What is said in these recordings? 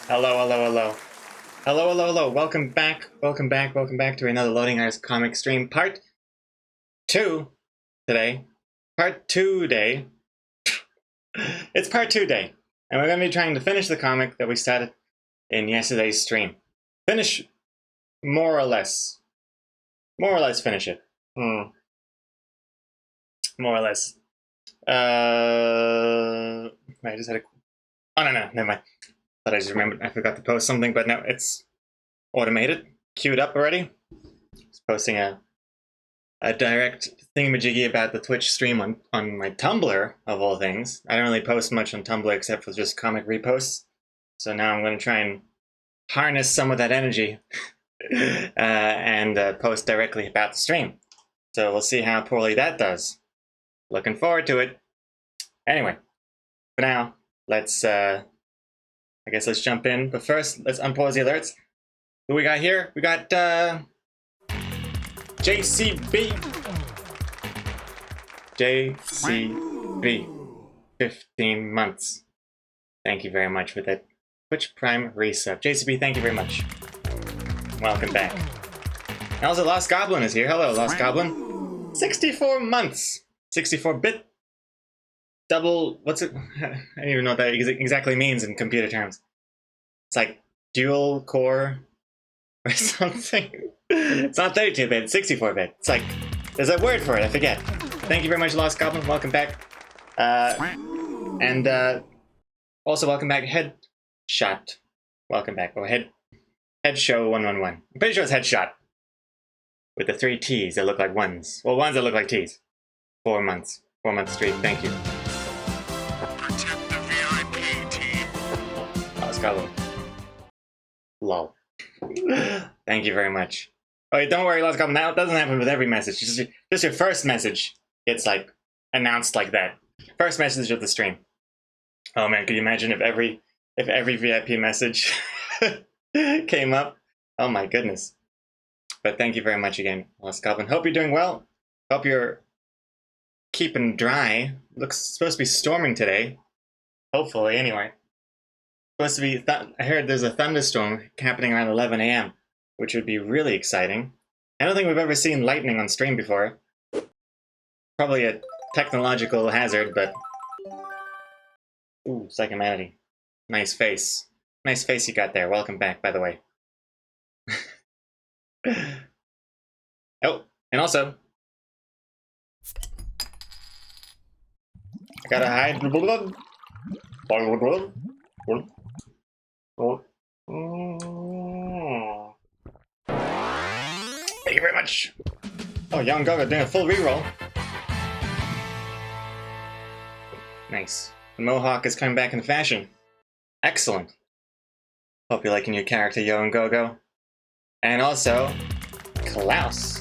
Hello, hello, hello. Hello, hello, hello. Welcome back. Welcome back. Welcome back to another Loading Eyes comic stream. Part 2 today. Part 2 day. It's part 2 day. And we're going to be trying to finish the comic that we started in yesterday's stream. Finish more or less. More or less finish it. More or less. I just had a... Oh, no, never mind. Thought I just remembered I forgot to post something, but no, it's automated, queued up already. Just posting a direct thingamajiggy about the Twitch stream on my Tumblr, of all things. I don't really post much on Tumblr except for just comic reposts. So now I'm going to try and harness some of that energy and post directly about the stream. So we'll see how poorly that does. Looking forward to it. Anyway, for now, let's, I guess let's jump in. But first, let's unpause the alerts. Who we got here? We got JCB. JCB. 15 months. Thank you very much for that Twitch Prime resub. JCB, thank you very much. Welcome back. And also, Lost Goblin is here. Hello, Lost Goblin. 64 months. 64-bit. Double... What's it? I don't even know what that exactly means in computer terms. It's like dual core... or something. It's not 32-bit, it's 64-bit. It's like, there's a word for it, I forget. Thank you very much, Lost Goblin. Welcome back. Also welcome back, Headshot. Welcome back. Oh, Head Show 111. I'm pretty sure it's Headshot. With the 3 T's that look like ones. Well, ones that look like T's. 4 months. 4-month streak, thank you. Protect the VIP team. Lost Goblin. Lol. Thank you very much. Oh, don't worry, Lost Goblin. That doesn't happen with every message. Just your first message gets like announced like that. First message of the stream. Oh man, could you imagine if every VIP message came up? Oh my goodness. But thank you very much again, Lost Goblin. Hope you're doing well. Hope you're keeping dry. Looks supposed to be storming today. Hopefully, anyway. Supposed to be. I heard there's a thunderstorm happening around 11 a.m., which would be really exciting. I don't think we've ever seen lightning on stream before. Probably a technological hazard, but... Ooh, Psychomanity. Nice face. Nice face you got there. Welcome back, by the way. Oh, and also... I gotta hide... Thank you very much. Oh, Young Gogo doing a full reroll. Nice. The Mohawk is coming back in fashion. Excellent. Hope you're liking your character, Young Gogo. And also, Klaus.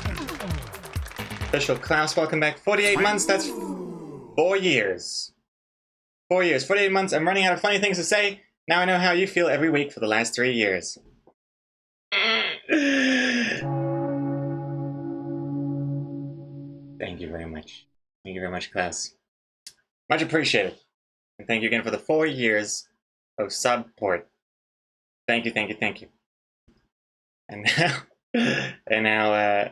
Official Klaus, welcome back. 48 months, that's 4 years. 4 years, 48 months. I'm running out of funny things to say. Now I know how you feel every week for the last 3 years. Thank you very much. Thank you very much, Klaus. Much appreciated. And thank you again for the 4 years of support. Thank you, thank you, thank you. And now,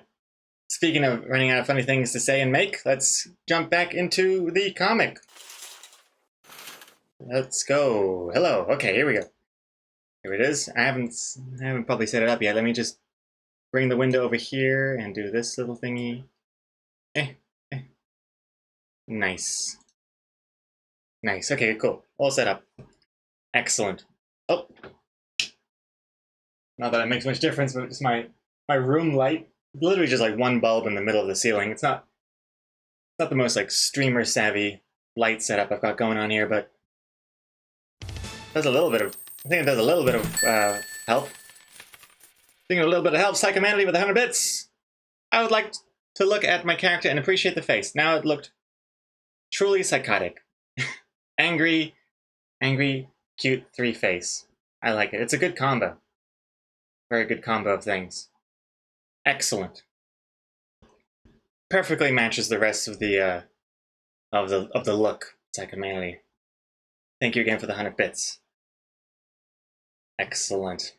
speaking of running out of funny things to say and make, let's jump back into the comic. Let's go. Hello. Okay, here we go. Here it is. I haven't probably set it up yet. Let me just bring the window over here and do this little thingy. Nice. Nice. Okay, cool. All set up. Excellent. Oh. Not that it makes much difference, but it's my room light. Literally just like one bulb in the middle of the ceiling. It's not the most like streamer savvy light setup I've got going on here, but does a little bit of, I think it does a little bit of help. Thinking a little bit of help, Psychomanity with 100 bits. I would like to look at my character and appreciate the face. Now it looked truly psychotic. Angry, cute 3 face. I like it. It's a good combo. Very good combo of things. Excellent. Perfectly matches the rest of the look. Psychomanity. Thank you again for the 100 bits. Excellent.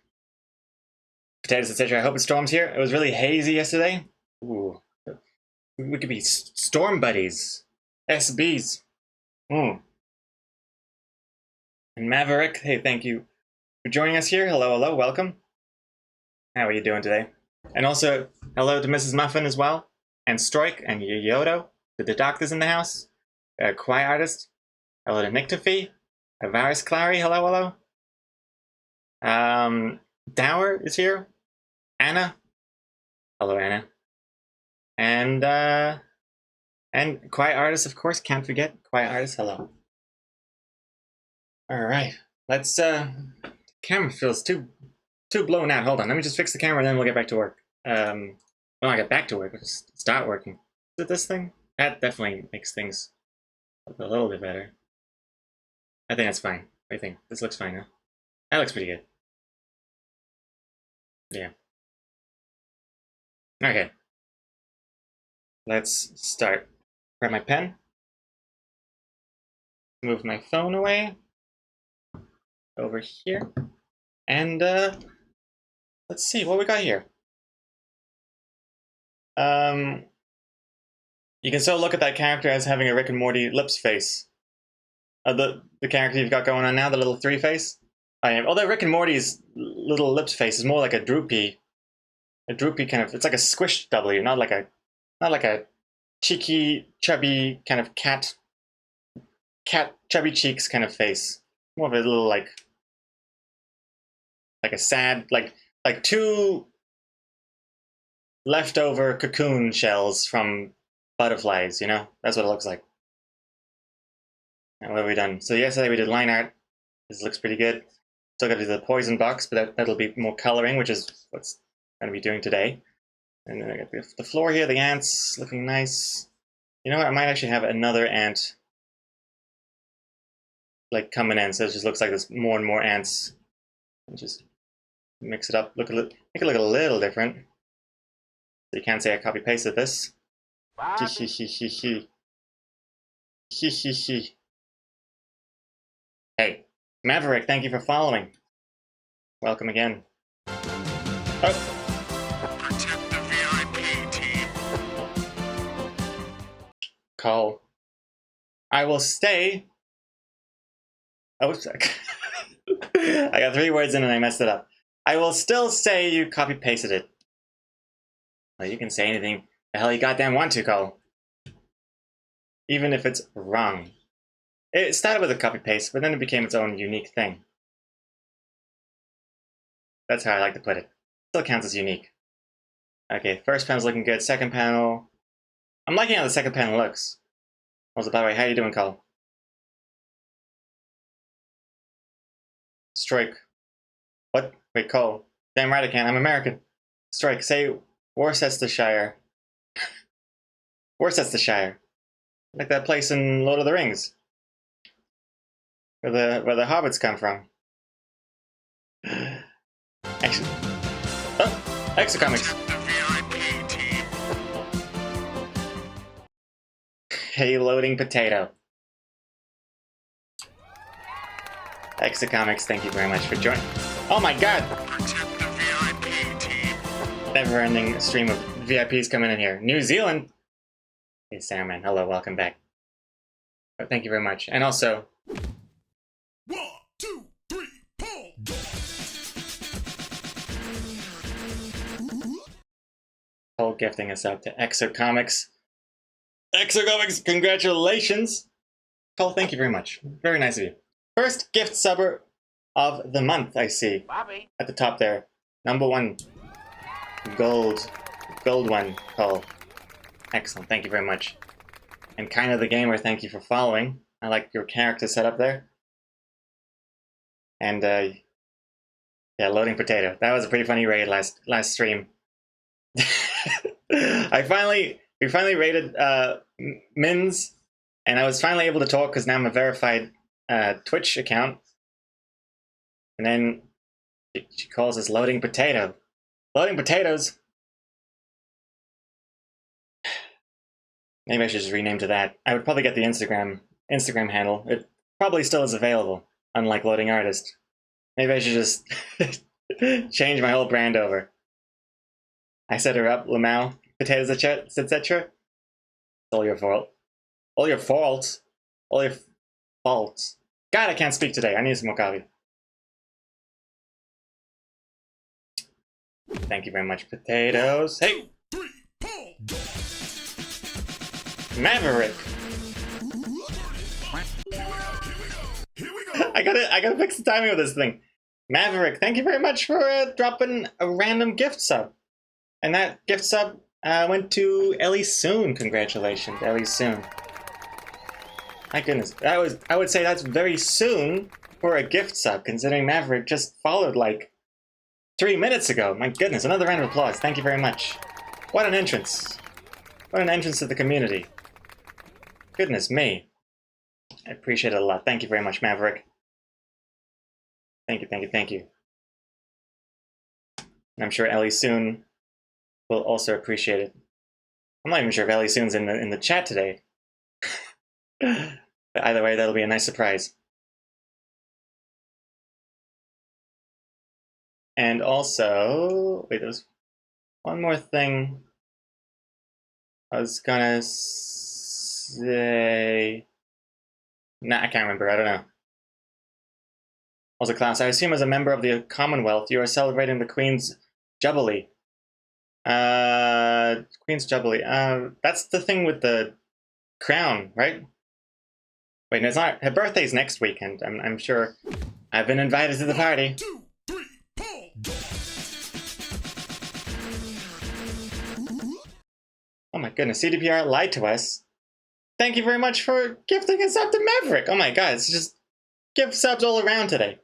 Potatoes, etc. I hope it storms here. It was really hazy yesterday. Ooh. We could be storm buddies. SBs. And Maverick, hey, thank you for joining us here. Hello, hello, welcome. How are you doing today? And also, hello to Mrs. Muffin as well. And Stroik and Yodo. The doctor's in the house. Quiet Artist. Hello to Nictophy. Varus Clary, hello, hello. Dower is here. Anna. Hello, Anna. And Quiet Artist, of course, can't forget. Quiet Artist, hello. Alright. Let's camera feels too blown out. Hold on, let me just fix the camera and then we'll get back to work. When I get back to work, we'll just start working. Is it this thing? That definitely makes things look a little bit better. I think that's fine. What do you think? This looks fine now. That looks pretty good. Yeah. Okay. Let's start. Grab my pen. Move my phone away. Over here. And let's see what we got here. You can still look at that character as having a Rick and Morty lips face. The character you've got going on now, the little 3 face. Although Rick and Morty's little lips face is more like a droopy kind of. It's like a squished W, not like a cheeky, chubby kind of cat chubby cheeks kind of face. More of a little like a sad like 2 leftover cocoon shells from butterflies. You know, that's what it looks like. And what have we done? So yesterday we did line art. This looks pretty good. Still got to do the poison box, but that'll be more coloring, which is what's going to be doing today. And then I got the floor here, the ants looking nice. You know what? I might actually have another ant like coming in, so it just looks like there's more and more ants. And just mix it up, make it look a little different. So you can't say I copy pasted this. Hey, Maverick, thank you for following. Welcome again. Oh. Protect the VIP team. Call. I will stay. Oh, I got 3 words in and I messed it up. I will still say you copy pasted it. Well, you can say anything the hell you goddamn want to, Cole. Even if it's wrong. It started with a copy paste, but then it became its own unique thing. That's how I like to put it. Still counts as unique. Okay, first panel's looking good. Second panel. I'm liking how the second panel looks. Also, by the way, how you doing, Cole? Strike. What? Wait, Cole. Damn right I can. I'm American. Strike. Say Worcestershire. Worcestershire. Like that place in Lord of the Rings. Where the hobbits come from. Actually. Oh! Extra Comics. Protect the VIP team. Hey, loading potato. Extra Comics, thank you very much for joining. Oh my god! Protect the VIP team. Never ending stream of VIPs coming in here. New Zealand! Hey, Sarahman, hello, welcome back. Oh, thank you very much. And also, 1, 2, 3, pull. Cole gifting us up to Exo Comics. Exo Comics, congratulations! Cole, thank you very much. Very nice of you. First gift subber of the month, I see. Bobby. At the top there. Number 1. Gold one, Cole. Excellent, thank you very much. And Kind of the Gamer, thank you for following. I like your character setup there. And yeah, Loading Potato. That was a pretty funny raid last stream. We finally raided Mins, and I was finally able to talk because now I'm a verified Twitch account. And then she calls us Loading Potato. Loading Potatoes. Maybe I should just rename to that. I would probably get the Instagram handle. It probably still is available, unlike Loading Artist. Maybe I should just change my whole brand over. I set her up, Lamau, potatoes, etc. It's all your fault. All your faults. All your faults. God, I can't speak today. I need some more coffee. Thank you very much, potatoes. Hey! 2, 3, pull! Maverick! Here we go! I gotta fix the timing of this thing. Maverick, thank you very much for dropping a random gift sub. And that gift sub went to Ellie Soon. Congratulations, Ellie Soon. My goodness, I would say that's very soon for a gift sub, considering Maverick just followed like 3 minutes ago. My goodness, another round of applause. Thank you very much. What an entrance. What an entrance to the community. Goodness me. I appreciate it a lot. Thank you very much, Maverick. Thank you, thank you, thank you. And I'm sure Ellie Soon will also appreciate it. I'm not even sure if Ellie Soon's in the chat today. But either way, that'll be a nice surprise. And also, wait, there's one more thing I was gonna say. Nah, I can't remember. I don't know. Also, class, I assume as a member of the Commonwealth, you are celebrating the Queen's Jubilee. Queen's Jubilee. That's the thing with the crown, right? Wait, no, it's not. Her birthday's next weekend. I'm sure I've been invited to the party. 2, 3, pull! Oh my goodness, CDPR lied to us. Thank you very much for gifting a sub to Maverick. Oh my god, it's just gift subs all around today.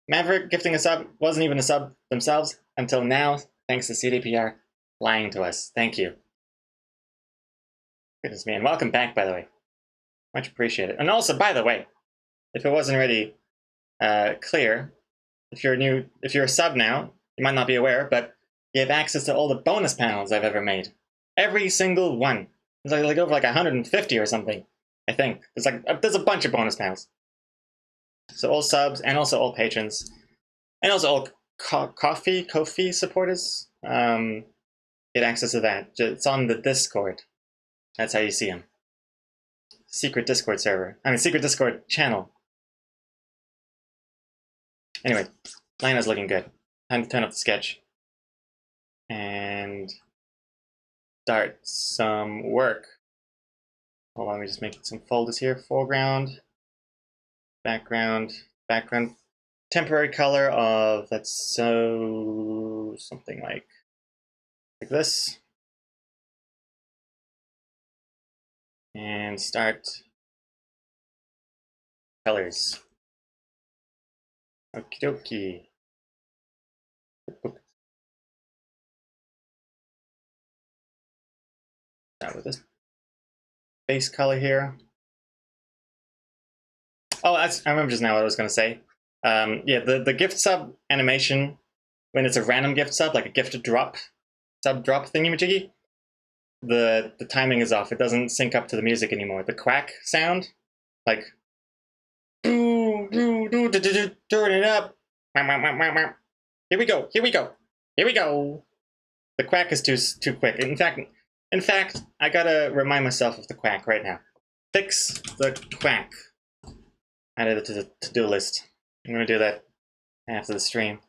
Maverick gifting a sub wasn't even a sub themselves until now, thanks to CDPR lying to us. Thank you. Goodness me, and welcome back, by the way. Much appreciated. And also, by the way, if it wasn't already clear, if you're a sub now, you might not be aware, but you have access to all the bonus panels I've ever made. Every single one. There's like over like 150 or something, I think. There's a bunch of bonus panels. So all subs and also all patrons, and also all Ko-fi supporters get access to that. It's on the Discord. That's how you see them. Secret Discord server. I mean, secret Discord channel. Anyway, Lina's looking good. Time to turn up the sketch and start some work. Hold on, let me just make some folders here. Foreground, background, temporary color of, that's so something like this. And start colors. Okie dokie. Start with this base color here. Oh, I remember just now what I was going to say. Yeah, the gift sub animation, when it's a random gift sub, like a gift drop, sub drop thingy-majiggy, the timing is off. It doesn't sync up to the music anymore. The quack sound, like, turn it up. Here we go, here we go, here we go. The quack is too quick. In fact, I gotta remind myself of the quack right now. Fix the quack. Added it to the to-do list. I'm gonna do that after the stream. In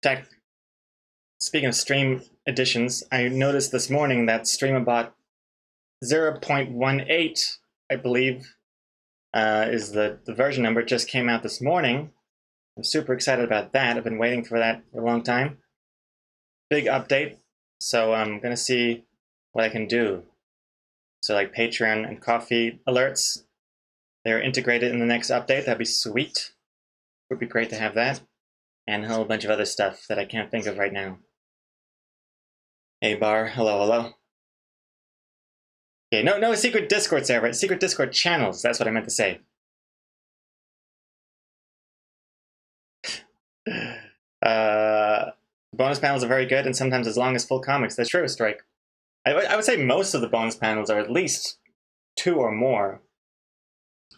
fact, speaking of stream additions, I noticed this morning that StreamAbot 0.18, I believe, is the version number. It just came out this morning. I'm super excited about that. I've been waiting for that for a long time. Big update. So I'm gonna see what I can do. So like Patreon and Ko-fi alerts, they're integrated in the next update. That'd be sweet. Would be great to have that. And a whole bunch of other stuff that I can't think of right now. Hey Bar, hello, hello. Okay, no secret Discord server, secret Discord channels, that's what I meant to say. Bonus panels are very good, and sometimes as long as full comics. That's true, Strike. I would say most of the bonus panels are at least 2 or more.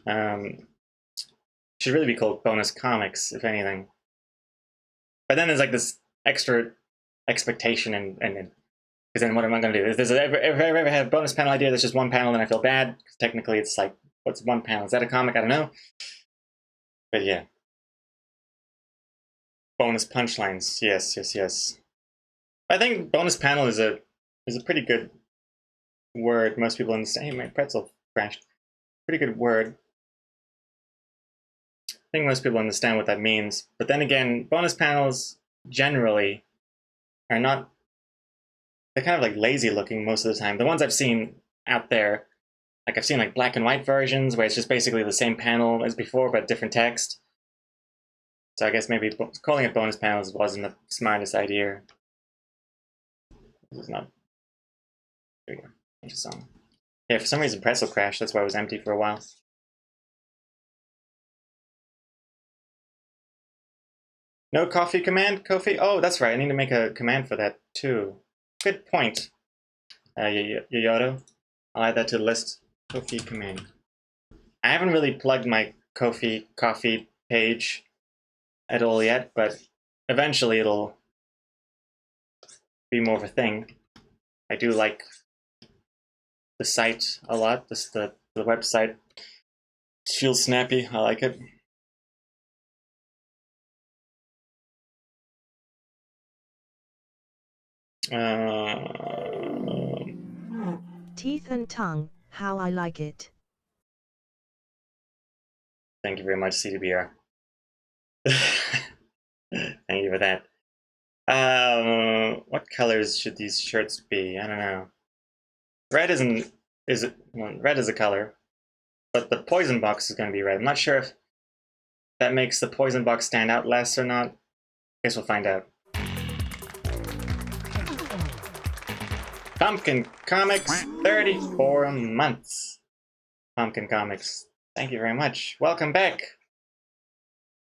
Should really be called bonus comics, if anything. But then there's like this extra expectation and because then what am I going to do? If there's if I ever have a bonus panel idea that's just one panel, then I feel bad. Because technically it's like, what's one panel? Is that a comic? I don't know. But yeah. Bonus punchlines. Yes, yes, yes. I think bonus panel is a pretty good word. Most people understand. Hey, my pretzel crashed. Pretty good word. I think most people understand what that means. But then again, bonus panels generally are not. They're kind of like lazy looking most of the time. The ones I've seen out there, like I've seen like black and white versions where it's just basically the same panel as before but different text. So I guess maybe calling it bonus panels wasn't the smartest idea. This is not. There we go. Change the song. Yeah, for some reason pretzel crashed. That's why it was empty for a while. No coffee command? Kofi? Oh, that's right. I need to make a command for that too. Good point. Yoyoto. I'll add that to the list. Kofi command. I haven't really plugged my Kofi coffee page at all yet, but eventually it'll be more of a thing. I do like the site a lot. The website feels snappy. I like it. Teeth and tongue, how I like it. Thank you very much, CDBR. Thank you for that. What colors should these shirts be? I don't know. Red red is a color, but the poison box is going to be red. I'm not sure if that makes the poison box stand out less or not. Guess we'll find out. Pumpkin Comics, 34 months. Pumpkin Comics, thank you very much. Welcome back.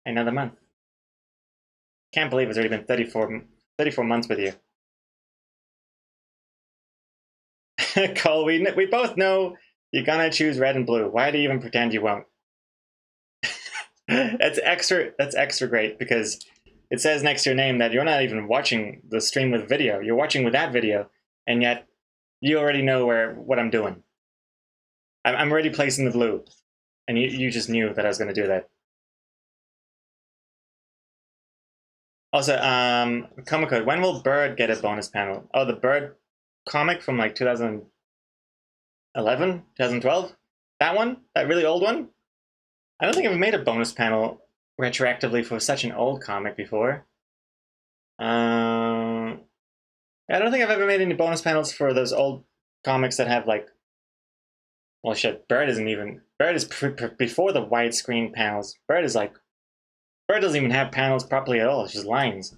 Another month. Can't believe it's already been 34 months with you. Cole, we both know you're gonna choose red and blue. Why do you even pretend you won't? That's extra great because it says next to your name that you're not even watching the stream with video. You're watching with that video, and yet you already know what I'm doing. I'm already placing the blue, and you just knew that I was gonna do that. Also, comic code. When will Bird get a bonus panel? Oh, the Bird comic from like 2011, 2012? That one? That really old one? I don't think I've made a bonus panel retroactively for such an old comic before. I don't think I've ever made any bonus panels for those old comics that have like. Well, shit. Bird is before the widescreen panels. Bird doesn't even have panels properly at all. It's just lines.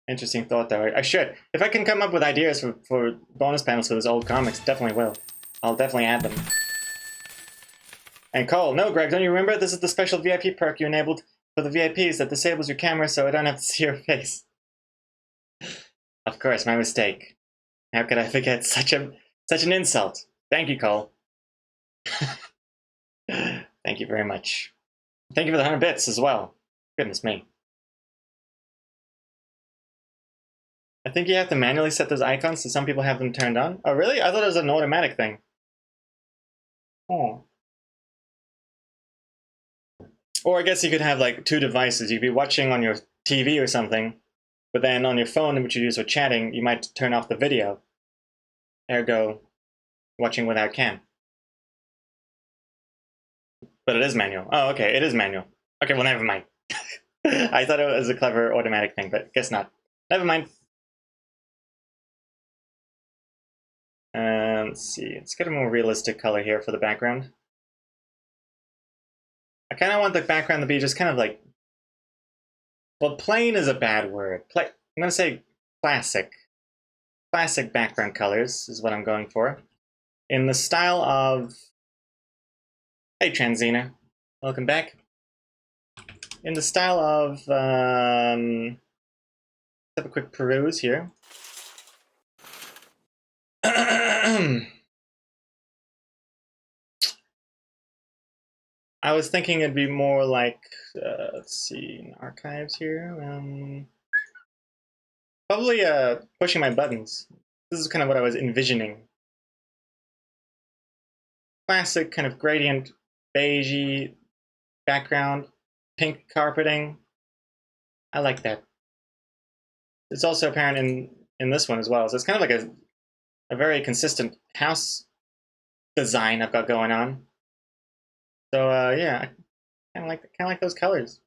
Interesting thought, though. I should. If I can come up with ideas for bonus panels for those old comics, definitely will. I'll definitely add them. And Cole, no, Greg, don't you remember? This is the special VIP perk you enabled for the VIPs that disables your camera so I don't have to see your face. Of course, my mistake. How could I forget such an insult? Thank you, Cole. Thank you very much. Thank you for the 100 bits as well. Goodness me. I think you have to manually set those icons, so some people have them turned on. Oh, really? I thought it was an automatic thing. Oh. Or I guess you could have like two devices. You'd be watching on your TV or something, but then on your phone, which you use for chatting, you might turn off the video. Ergo, watching without cam. But it is manual. Oh, okay, it is manual. Okay, well, never mind. I thought it was a clever automatic thing, but guess not. Never mind. Let's see. Let's get a more realistic color here for the background. I kind of want the background to be just kind of like. Well, plain is a bad word. I'm going to say classic. Classic background colors is what I'm going for. In the style of. Hey, Transina. Welcome back. In the style of. Let's have a quick peruse here. I was thinking it'd be more like, let's see, in archives here. Probably pushing my buttons. This is kind of what I was envisioning. Classic kind of gradient, beigey background, pink carpeting. I like that. It's also apparent in this one as well. So it's kind of like a very consistent house design I've got going on. So yeah, I kind of like those colors.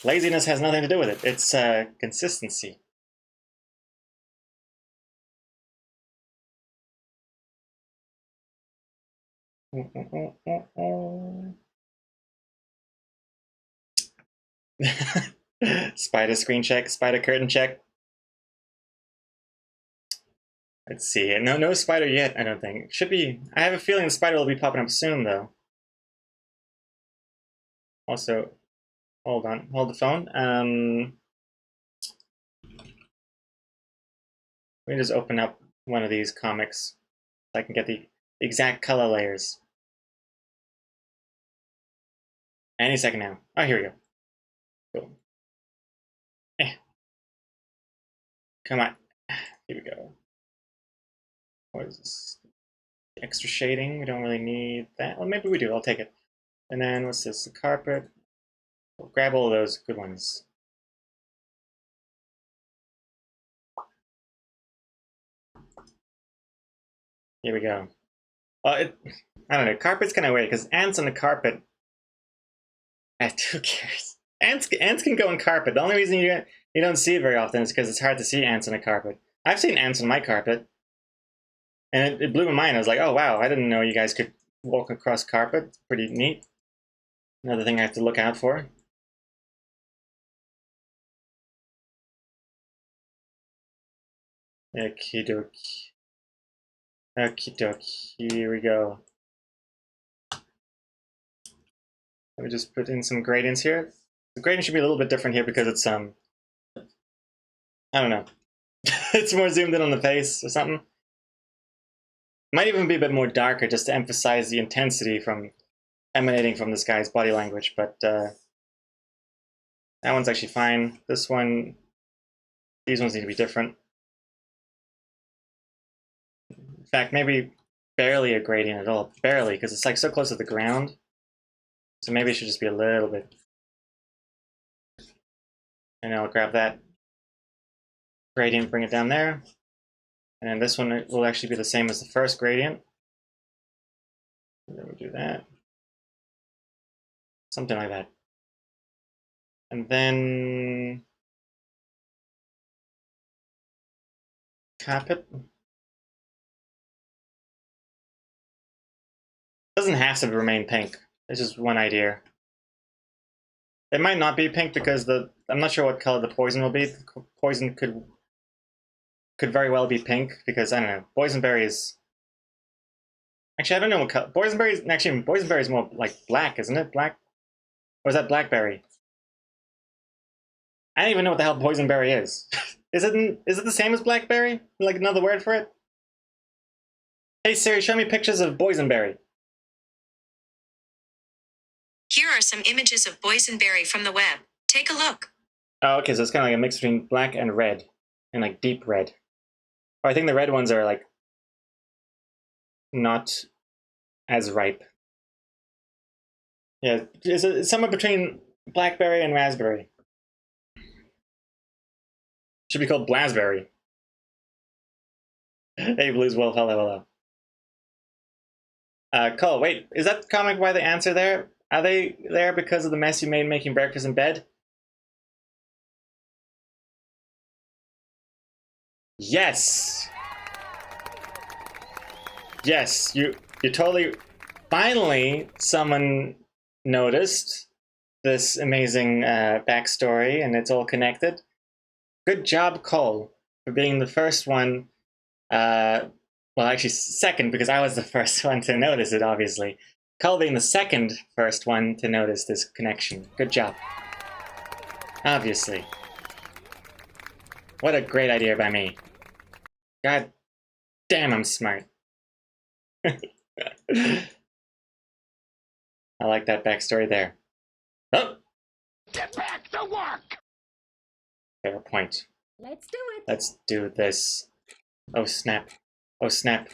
Laziness has nothing to do with it. It's consistency. Spider screen check, spider curtain check. Let's see. No spider yet, I don't think. Should be. I have a feeling the spider will be popping up soon, though. Also, hold on. Hold the phone. Let me just open up one of these comics so I can get the exact color layers. Any second now. Oh, here we go. Cool. Come on. Here we go. What is this? Extra shading. We don't really need that. Well, maybe we do. I'll take it. And then what's this? The carpet. We'll grab all of those good ones. Here we go. I don't know. Carpet's kind of weird because ants on the carpet. Who cares? Ants can go on carpet. The only reason you don't see it very often is because it's hard to see ants on a carpet. I've seen ants on my carpet, and it blew my mind. I was like, oh wow, I didn't know you guys could walk across carpet. It's pretty neat. Another thing I have to look out for. Okie dokie. Okie dokie. Here we go. Let me just put in some gradients here. The gradient should be a little bit different here because it's I don't know. It's more zoomed in on the face or something. Might even be a bit more darker just to emphasize the intensity from emanating from this guy's body language, but that one's actually fine. This one, these ones need to be different. In fact, maybe barely a gradient at all. Barely, because it's like so close to the ground. So maybe it should just be a little bit. And I'll grab that gradient, bring it down there. And then this one will actually be the same as the first gradient. And then we do that. Something like that. And then carpet. Doesn't have to remain pink. It's just one idea. It might not be pink because I'm not sure what color the poison will be. The poison could very well be pink because I don't know. Boysenberry is actually I don't know what color. Boysenberry is more like black, isn't it? Black, or is that blackberry? I don't even know what the hell boysenberry is. Is it the same as blackberry? Like another word for it? Hey Siri, show me pictures of boysenberry. Here are some images of boysenberry from the web. Take a look. Oh, okay, so it's kind of like a mix between black and red, and like deep red. Or I think the red ones are like not as ripe. Yeah, it's somewhere between blackberry and raspberry. Should be called Blasberry. Hey, Blues Wolf, hello. Cole, wait, is that comic why the ants are there? Are they there because of the mess you made making breakfast in bed? Yes! Yes, you totally... Finally, someone noticed this amazing backstory, and it's all connected. Good job, Cole, for being the first one. Well, actually, second, because I was the first one to notice it, obviously. Cole being the first one to notice this connection. Good job. Obviously. What a great idea by me. God damn, I'm smart. I like that backstory there. Oh! Get back to work! Fair point. Let's do it. Let's do this. Oh snap. Oh snap.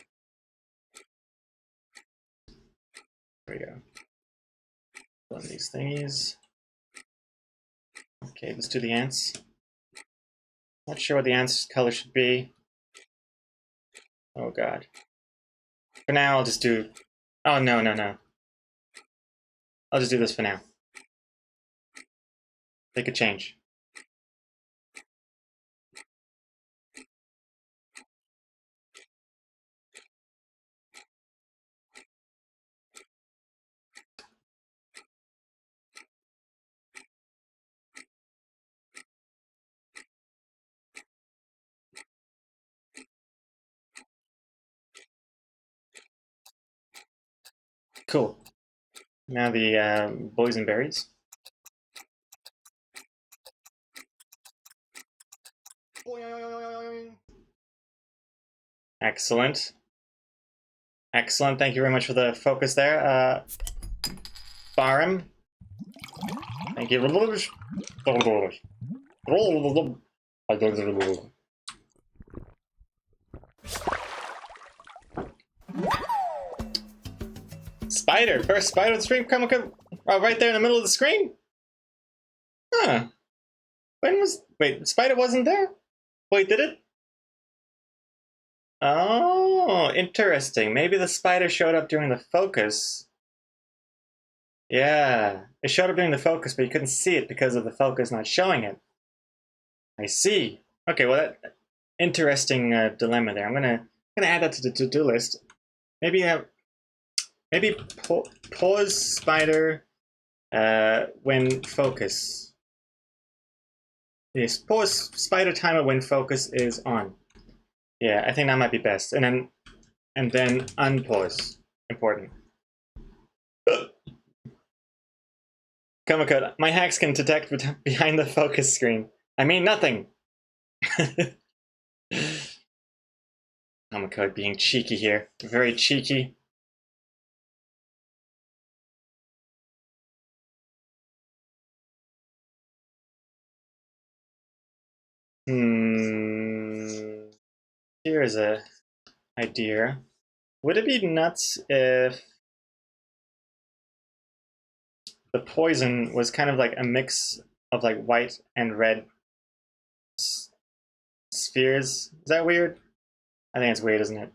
There we go. One of these thingies. Okay, let's do the ants. Not sure what the ants' color should be. Oh god. For now, I'll just do... Oh, no, no, no. I'll just do this for now. They could change. Cool. Now the boysenberries. Excellent. Excellent. Thank you very much for the focus there. Barim. Thank you. Spider! First spider on the stream, come right there in the middle of the screen? Huh. When was... Wait, spider wasn't there? Wait, did it? Oh, interesting. Maybe the spider showed up during the focus. Yeah, it showed up during the focus, but you couldn't see it because of the focus not showing it. I see. Okay, well, that interesting dilemma there. I'm gonna add that to the to-do list. Maybe pause spider when focus. Yes, pause spider timer when focus is on. Yeah, I think that might be best. And then unpause. Important. Comicode, my hacks can detect behind the focus screen. I mean nothing. Comicode being cheeky here. Very cheeky. Here's a idea. Would it be nuts if the poison was kind of like a mix of like white and red spheres? Is that weird? I think it's weird, isn't it?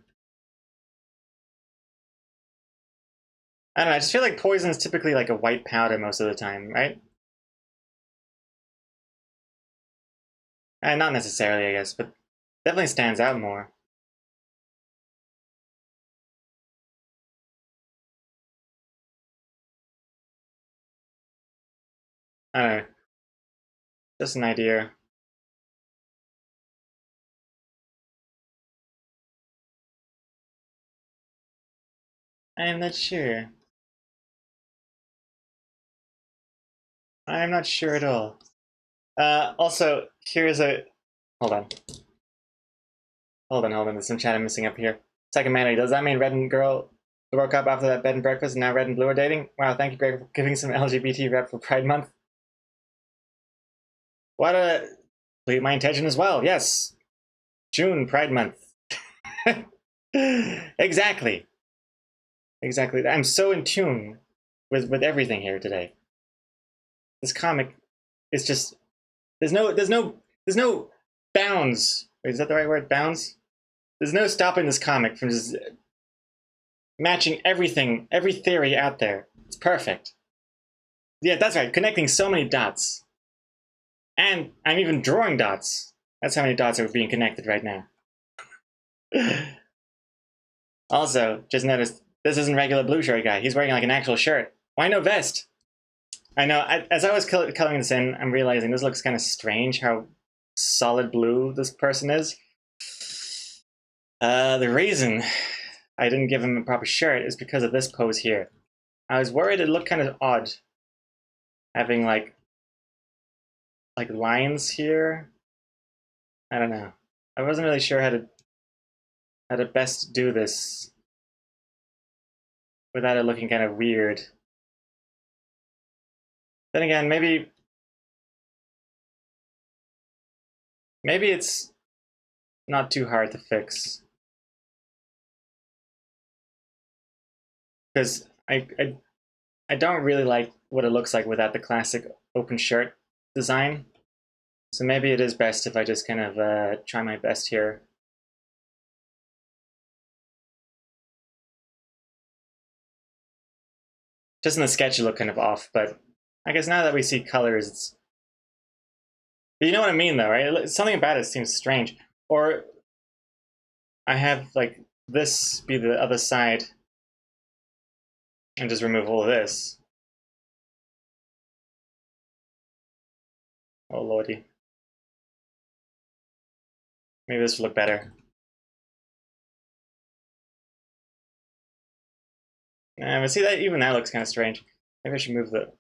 I don't know, I just feel like poison is typically like a white powder most of the time, right? And not necessarily, I guess, but definitely stands out more. I don't know. Just an idea. I'm not sure. I'm not sure at all. Also, here's a... Hold on. Hold on. There's some chat I'm missing up here. Second Manny, does that mean Red and Girl broke up after that bed and breakfast and now Red and Blue are dating? Wow, thank you, Greg, for giving some LGBT rep for Pride Month. What a... My intention as well, yes. June, Pride Month. Exactly. Exactly. I'm so in tune with everything here today. This comic is just... There's no bounds. Wait, is that the right word? Bounds? There's no stopping this comic from just matching everything, every theory out there. It's perfect. Yeah, that's right. Connecting so many dots. And I'm even drawing dots. That's how many dots are being connected right now. Also, just noticed, this isn't regular blue shirt guy. He's wearing like an actual shirt. Why no vest? I know, as I was coloring this in, I'm realizing this looks kind of strange how solid blue this person is. The reason I didn't give him a proper shirt is because of this pose here. I was worried it looked kind of odd, having like lines here. I don't know. I wasn't really sure how to best do this. without it looking kind of weird. Then again, maybe it's not too hard to fix. Because I don't really like what it looks like without the classic open shirt design. So maybe it is best if I just kind of try my best here. Just in the sketch, you look kind of off, but I guess now that we see colors, it's... But you know what I mean, though, right? Something about it seems strange. Or I have, like, this be the other side and just remove all of this. Oh, lordy. Maybe this will look better. But see, that even that looks kind of strange. Maybe I should move the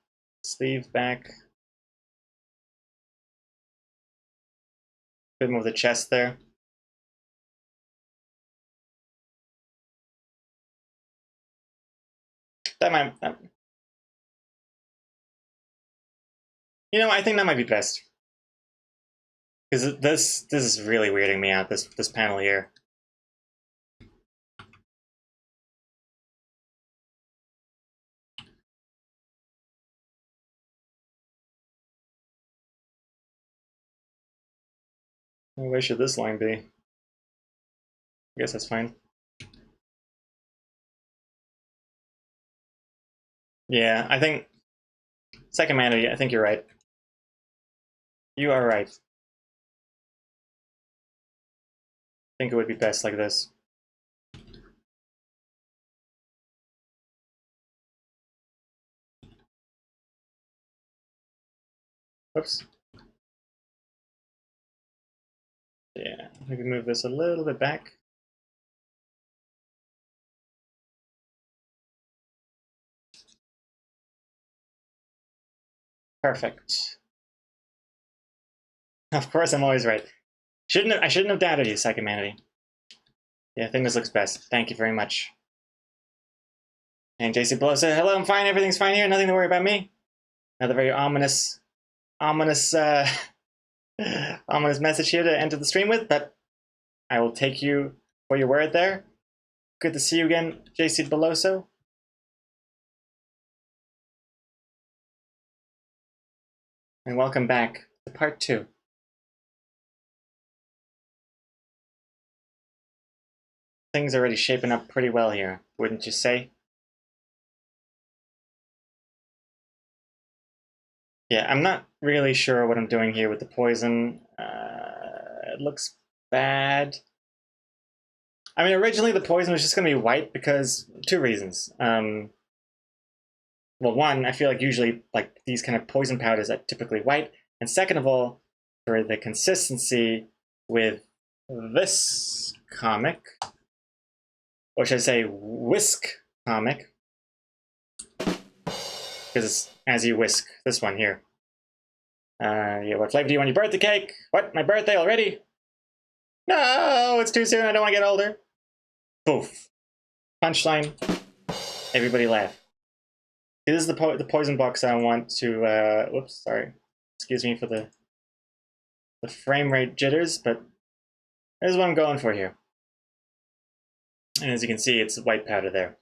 sleeve back. Could move the chest there. That might... You know, I think that might be best. Because this is really weirding me out, this panel here. Where should this line be? I guess that's fine. Yeah, I think... Second Manity, I think you're right. You are right. I think it would be best like this. Whoops. Yeah, we can move this a little bit back. Perfect. Of course, I'm always right. I shouldn't have doubted you, Second Manity. Yeah, I think this looks best. Thank you very much. And JC Below said, hello, I'm fine, everything's fine here, nothing to worry about me. Another very ominous ominous message here to enter the stream with, but I will take you for your word there. Good to see you again, JC Beloso. And welcome back to part 2. Things are already shaping up pretty well here, wouldn't you say? Yeah, I'm not really sure what I'm doing here with the poison. It looks bad. I mean, originally the poison was just going to be white because 2 reasons. Well, one, I feel like usually like these kind of poison powders are typically white, and second of all, for the consistency with this comic, or should I say whisk comic, because it's as you whisk this one here. Yeah, what flavor do you want your birthday cake? What, my birthday already? No, it's too soon, I don't want to get older. Poof. Punchline. Everybody laugh. This is the poison box I want to, whoops, sorry. Excuse me for the frame rate jitters, but this is what I'm going for here. And as you can see, it's white powder there.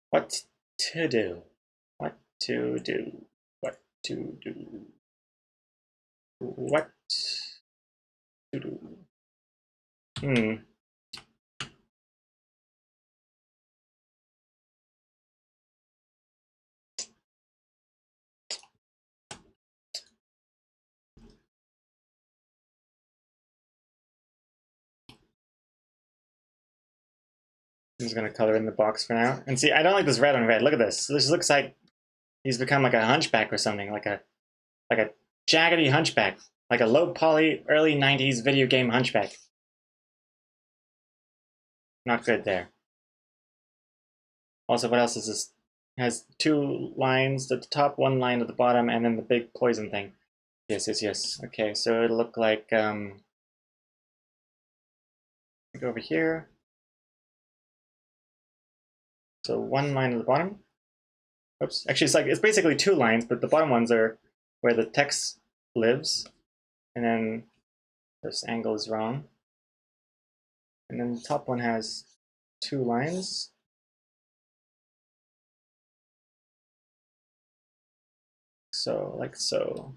What to do? What to do? What to do? What to do? I'm just gonna color in the box for now. And see, I don't like this red on red. Look at this. This looks like he's become like a hunchback or something, like a jaggedy hunchback, like a low poly early 90s video game hunchback. Not good there. Also, what else is this? It has 2 lines at the top, 1 line at the bottom, and then the big poison thing. Yes. Okay, so it'll look like Go over here. So one line at the bottom. Oops. Actually, it's basically two lines, but the bottom ones are where the text lives. And then this angle is wrong. And then the top one has two lines. So, like so.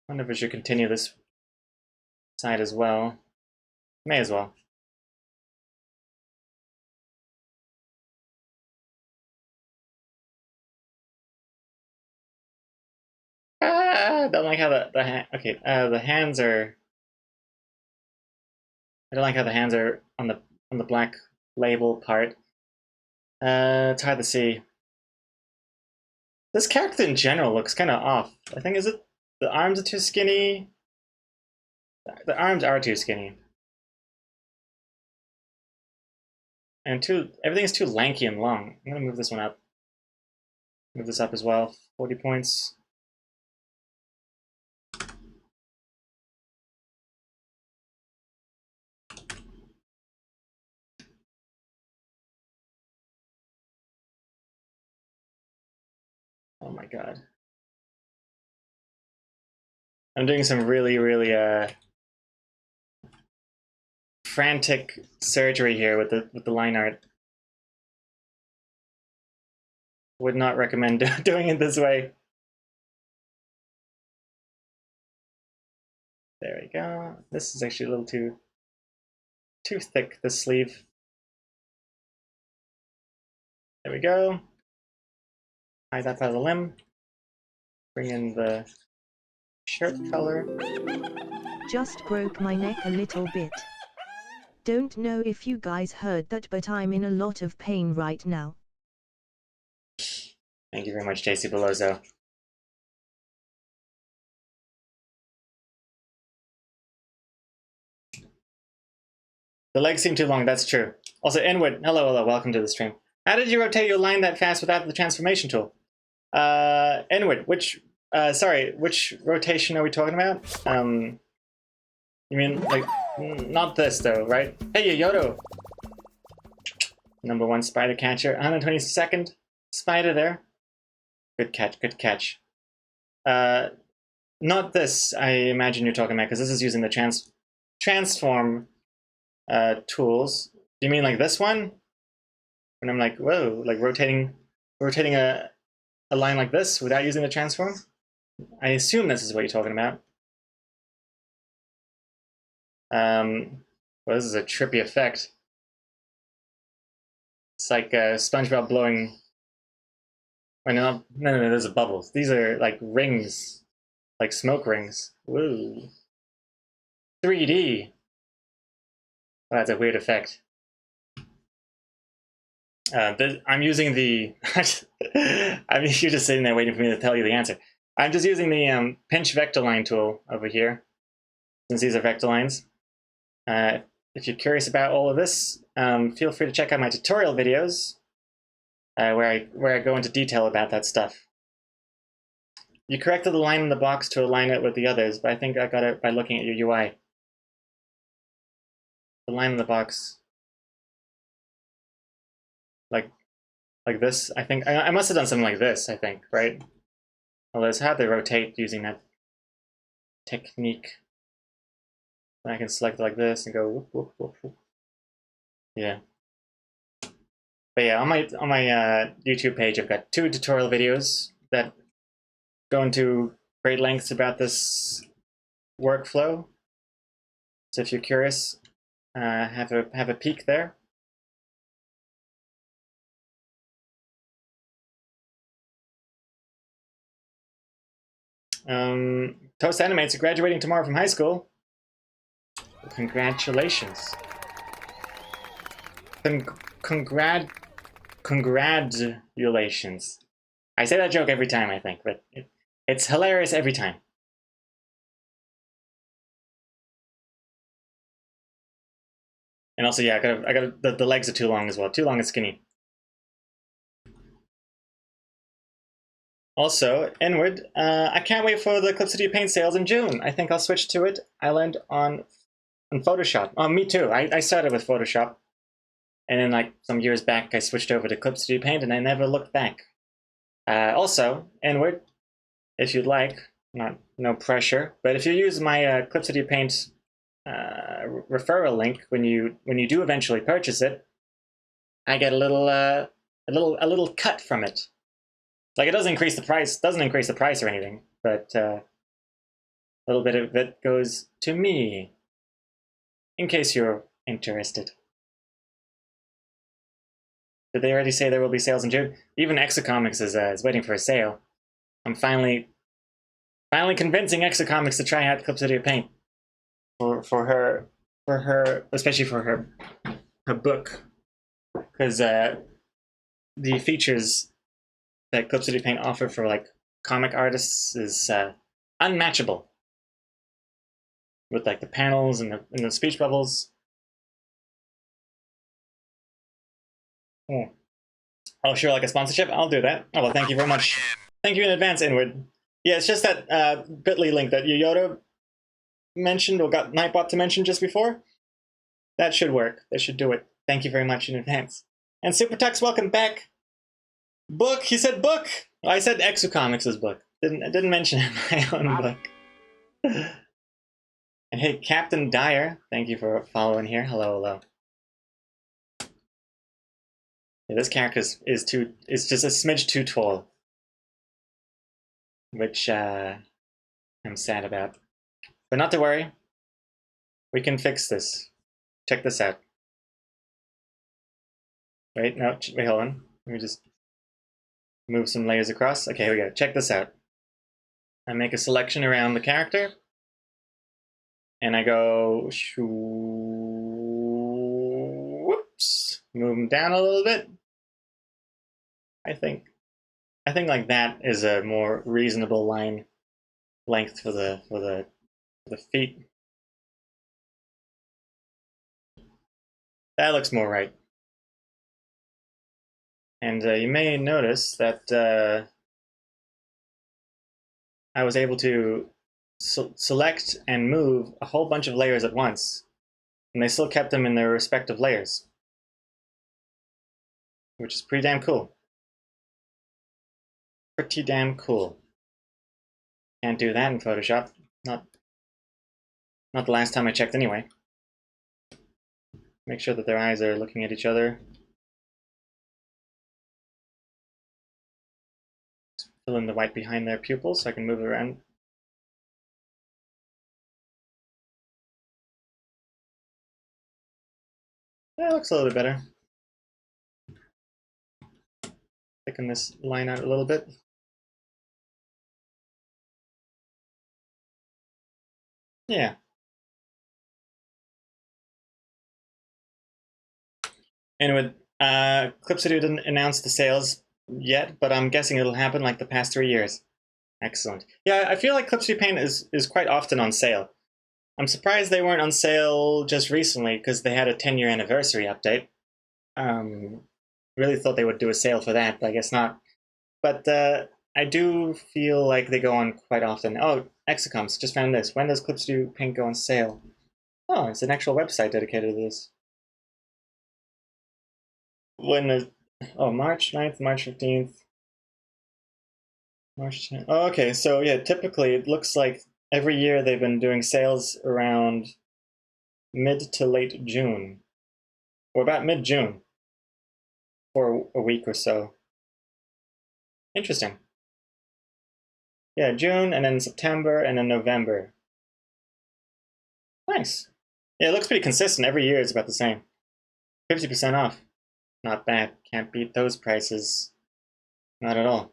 I wonder if we should continue this side as well. May as well. Don't like how the hands are. I don't like how the hands are on the black label part. It's hard to see. This character in general looks kind of off. I think the arms are too skinny. The arms are too skinny, and everything is too lanky and long. I'm gonna move this one up. Move this up as well. 40 points. Oh my god. I'm doing some really, really frantic surgery here with the line art. Would not recommend doing it this way. There we go. This is actually a little too thick, this sleeve. There we go. Hide that by the limb. Bring in the shirt color. Just broke my neck a little bit. Don't know if you guys heard that, but I'm in a lot of pain right now. Thank you very much, JC Belozzo. The legs seem too long, that's true. Also, Inwood, hello, welcome to the stream. How did you rotate your line that fast without the transformation tool? Inwood, which rotation are we talking about? You mean, like, not this though, right? Hey, Yoyoto! Number 1 spider catcher, 122nd spider there. Good catch, good catch. Not this, I imagine you're talking about, because this is using the transform tools. Do you mean like this one? And I'm like, whoa, like rotating a line like this without using the transform? I assume this is what you're talking about. Well, this is a trippy effect. It's like SpongeBob blowing. Oh, no, those are bubbles. These are like rings, like smoke rings. Woo. 3D. Oh, that's a weird effect. I'm using the. I mean, you're just sitting there waiting for me to tell you the answer. I'm just using the pinch vector line tool over here, since these are vector lines. If you're curious about all of this, feel free to check out my tutorial videos, where I go into detail about that stuff. You corrected the line in the box to align it with the others, but I think I got it by looking at your UI. The line in the box, like this. I think I must have done something like this. I think, right? Although it's hard to rotate using that technique. I can select it like this and go whoop, whoop, whoop, whoop. Yeah. But yeah, on my YouTube page, I've got 2 tutorial videos that go into great lengths about this workflow. So if you're curious, have a peek there. Toast Animates are graduating tomorrow from high school. Congratulations. Congratulations. I say that joke every time, I think, but it's hilarious every time. And also, yeah, I got the legs are too long as well. Too long and skinny. Also, Inward, I can't wait for the Clip Studio Paint sales in June. I think I'll switch to it. I land on Photoshop. Oh, me too. I started with Photoshop. And then, like, some years back, I switched over to Clip Studio Paint, and I never looked back. Also, Inward, if you'd like, no pressure, but if you use my Clip Studio Paint referral link when you do eventually purchase it, I get a little cut from it. Like, it doesn't increase the price or anything, but a little bit of it goes to me, in case you're interested. Did they already say there will be sales in June? Even Exocomics is waiting for a sale. I'm finally convincing Exocomics to try out Clip Studio Paint for her, especially for her book, because the features that Clip Studio Paint offer for like comic artists is unmatchable. With like the panels and the speech bubbles. Oh, sure, like a sponsorship? I'll do that. Oh, well, thank you very much. Thank you in advance, Inward. Yeah, it's just that bit.ly link that Yoda mentioned, or got Nightbot to mention just before. That should work. That should do it. Thank you very much in advance. And Supertux, welcome back. Book, he said book. I said Exocomics' book. I didn't mention my own book. And hey, Captain Dyer, thank you for following here. Hello. Yeah, this character is just a smidge too tall, which I'm sad about. But not to worry, we can fix this. Check this out. Wait, hold on. Let me just move some layers across. Okay, here we go. Check this out. I make a selection around the character, and I go, whoops, move them down a little bit. I think like that is a more reasonable line length for the feet. That looks more right. And you may notice that I was able to select and move a whole bunch of layers at once, and they still kept them in their respective layers, which is pretty damn cool. Pretty damn cool. Can't do that in Photoshop. Not the last time I checked anyway. Make sure that their eyes are looking at each other. Fill in the white behind their pupils so I can move it around. That looks a little bit better. Thicken this line out a little bit. Yeah. Anyway, Clip Studio didn't announce the sales yet, but I'm guessing it'll happen like the past 3 years. Excellent. Yeah, I feel like Clip Studio Paint is quite often on sale. I'm surprised they weren't on sale just recently because they had a 10-year anniversary update. Really thought they would do a sale for that, but I guess not. But I do feel like they go on quite often. Oh, Exocoms, just found this. When does Clip Studio Paint go on sale? Oh, it's an actual website dedicated to this. When is... Oh, March 9th, March 15th. March 10th. Oh, okay, so yeah, typically it looks like every year they've been doing sales around mid to late June. Or about mid-June. For a week or so. Interesting. Yeah, June, and then September, and then November. Nice. Yeah, it looks pretty consistent. Every year it's about the same. 50% off. Not bad. Can't beat those prices. Not at all.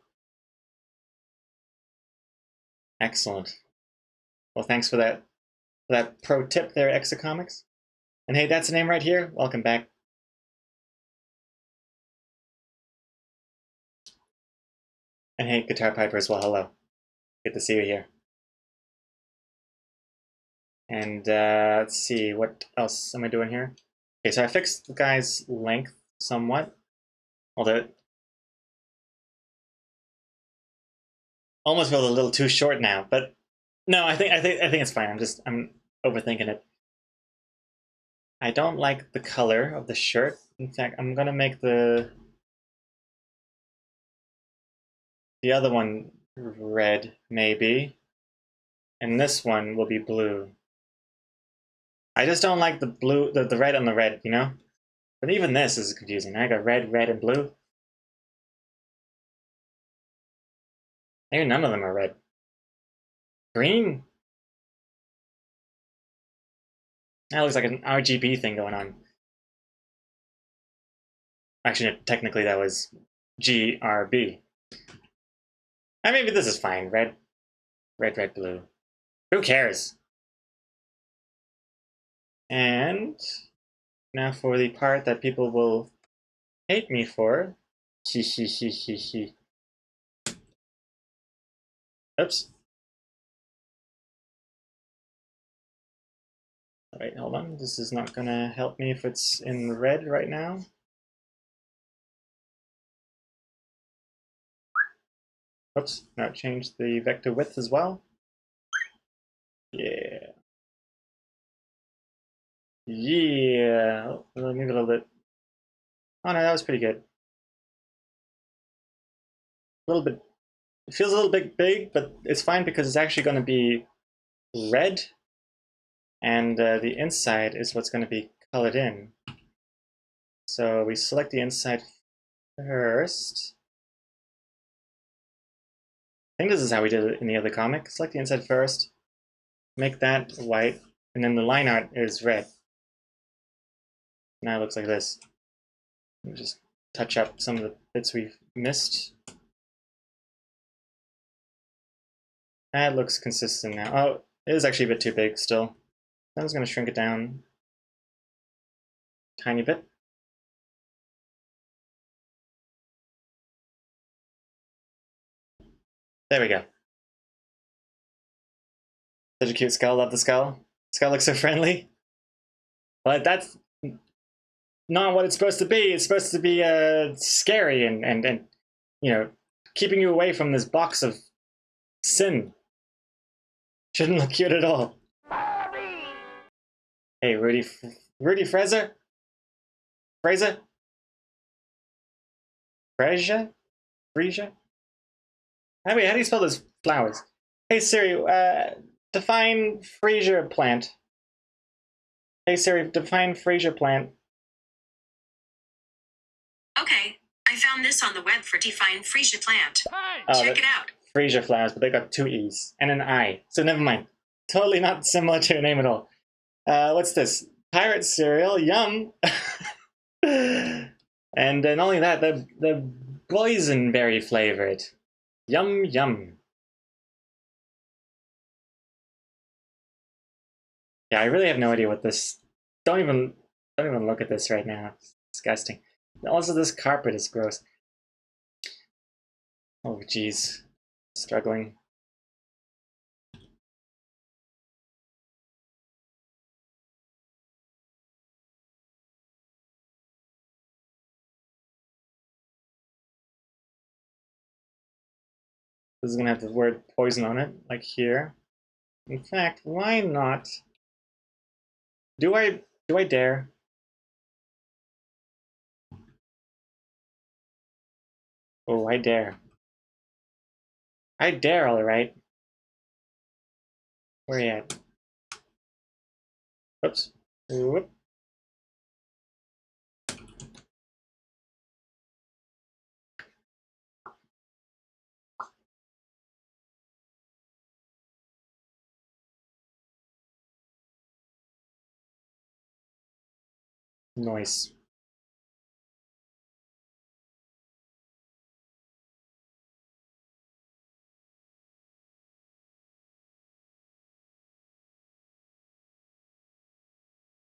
Excellent. Well, thanks for that pro tip there, Exocomics. And hey, that's the name right here. Welcome back. And hey, Guitar Piper as well. Hello. Good to see you here. And let's see, what else am I doing here? Okay, so I fixed the guy's length somewhat. Although almost feel a little too short now, but no, I think it's fine. I'm overthinking it. I don't like the color of the shirt. In fact, I'm gonna make the other one red, maybe. And this one will be blue. I just don't like the blue, the red on the red, you know? But even this is confusing. I got red, red, and blue. Maybe none of them are red. Green? That looks like an RGB thing going on. Actually, technically that was GRB. And maybe this is fine. Red, red, red, blue. Who cares? And now for the part that people will hate me for. He he he he he. Oops. Alright, hold on. This is not gonna help me if it's in red right now. Oops, now change the vector width as well. Yeah. Yeah. Oh, maybe a little bit. Oh no, that was pretty good. A little bit. It feels a little bit big, but it's fine because it's actually going to be red, and the inside is what's going to be colored in. So we select the inside first. I think this is how we did it in the other comic. Select the inside first, make that white, and then the line art is red. Now it looks like this. Let me just touch up some of the bits we've missed. That looks consistent now. Oh, it is actually a bit too big still. I'm just going to shrink it down a tiny bit. There we go. Such a cute skull. Love the skull. Skull looks so friendly. But that's not what it's supposed to be. It's supposed to be scary and you know, keeping you away from this box of sin. Shouldn't look cute at all. Hey, Rudy Fraser? Fraser? Fraser? Frisia? How do you spell those flowers? Hey Siri, define Fraser plant. Hey Siri, define Fraser plant. Okay, I found this on the web for define freesia plant. Oh, Check it out. Fraser flowers, but they got two E's and an I. So never mind. Totally not similar to your name at all. What's this? Pirate cereal, yum. And not only that, the boysenberry flavored. Yum yum. Yeah, I really have no idea what this. Don't even look at this right now. It's disgusting. Also, this carpet is gross. Oh, geez, struggling. This is gonna have the word poison on it, like here. In fact, why not? Do I dare? Oh, I dare. I dare, all right. Where are you at? Oops. Whoop. Noise.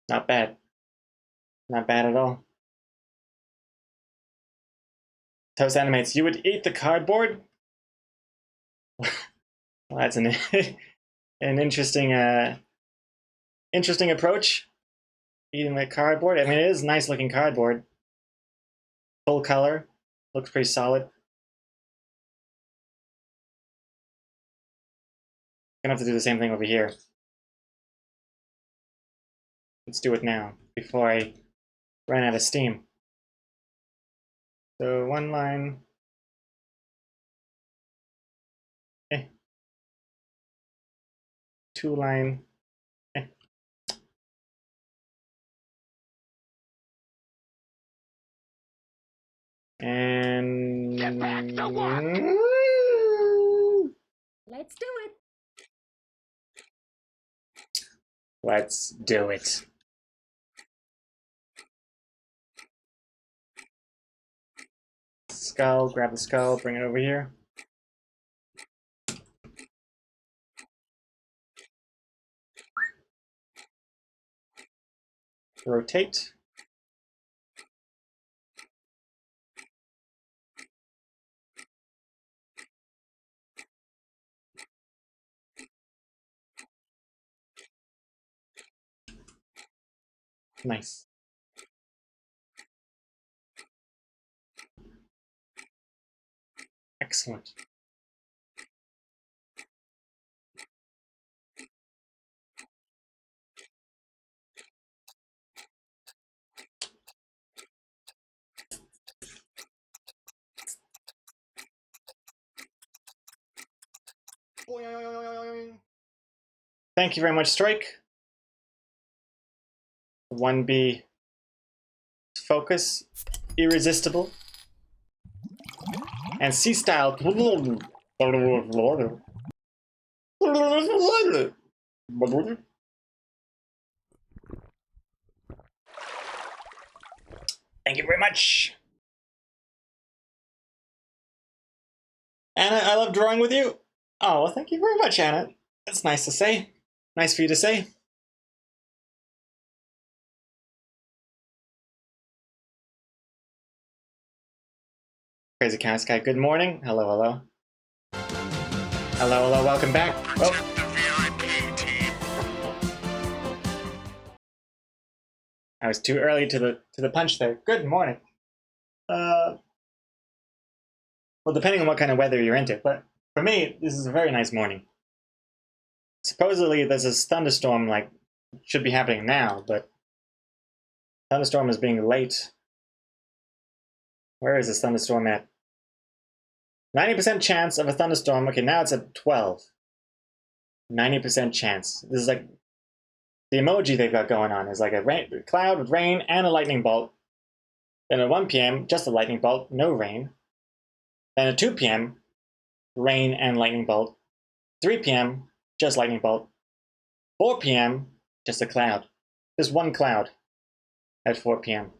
Not bad. Not bad at all. Toast animates. You would eat the cardboard? Well, that's an an interesting interesting approach. Eating the cardboard. I mean, it is nice looking cardboard. Full color. Looks pretty solid. Gonna have to do the same thing over here. Let's do it now, before I run out of steam. So one line. Okay. Two line. Okay. And Get back to work. Let's do it. let's do it. Skull, grab the skull, bring it over here. Rotate. Nice. Excellent. Thank you very much, Strike. 1B focus, irresistible. And C style. Thank you very much. Anna, I love drawing with you. Oh, well, thank you very much, Anna. That's nice to say. Nice for you to say. Crazy Chaos Guy, good morning. Hello, hello. Hello, hello, welcome back. Oh. Protect the VIP team. I was too early to the punch there. Good morning. Well, depending on what kind of weather you're into, but for me, this is a very nice morning. Supposedly, there's this thunderstorm, like, should be happening now, but thunderstorm is being late. Where is this thunderstorm at? 90% chance of a thunderstorm. Okay, now it's at 12. 90% chance. This is like the emoji they've got going on is like a cloud with rain and a lightning bolt. Then at 1 p.m., just a lightning bolt, no rain. Then at 2 p.m., rain and lightning bolt. 3 p.m., just lightning bolt. 4 p.m., just a cloud. Just one cloud at 4 p.m.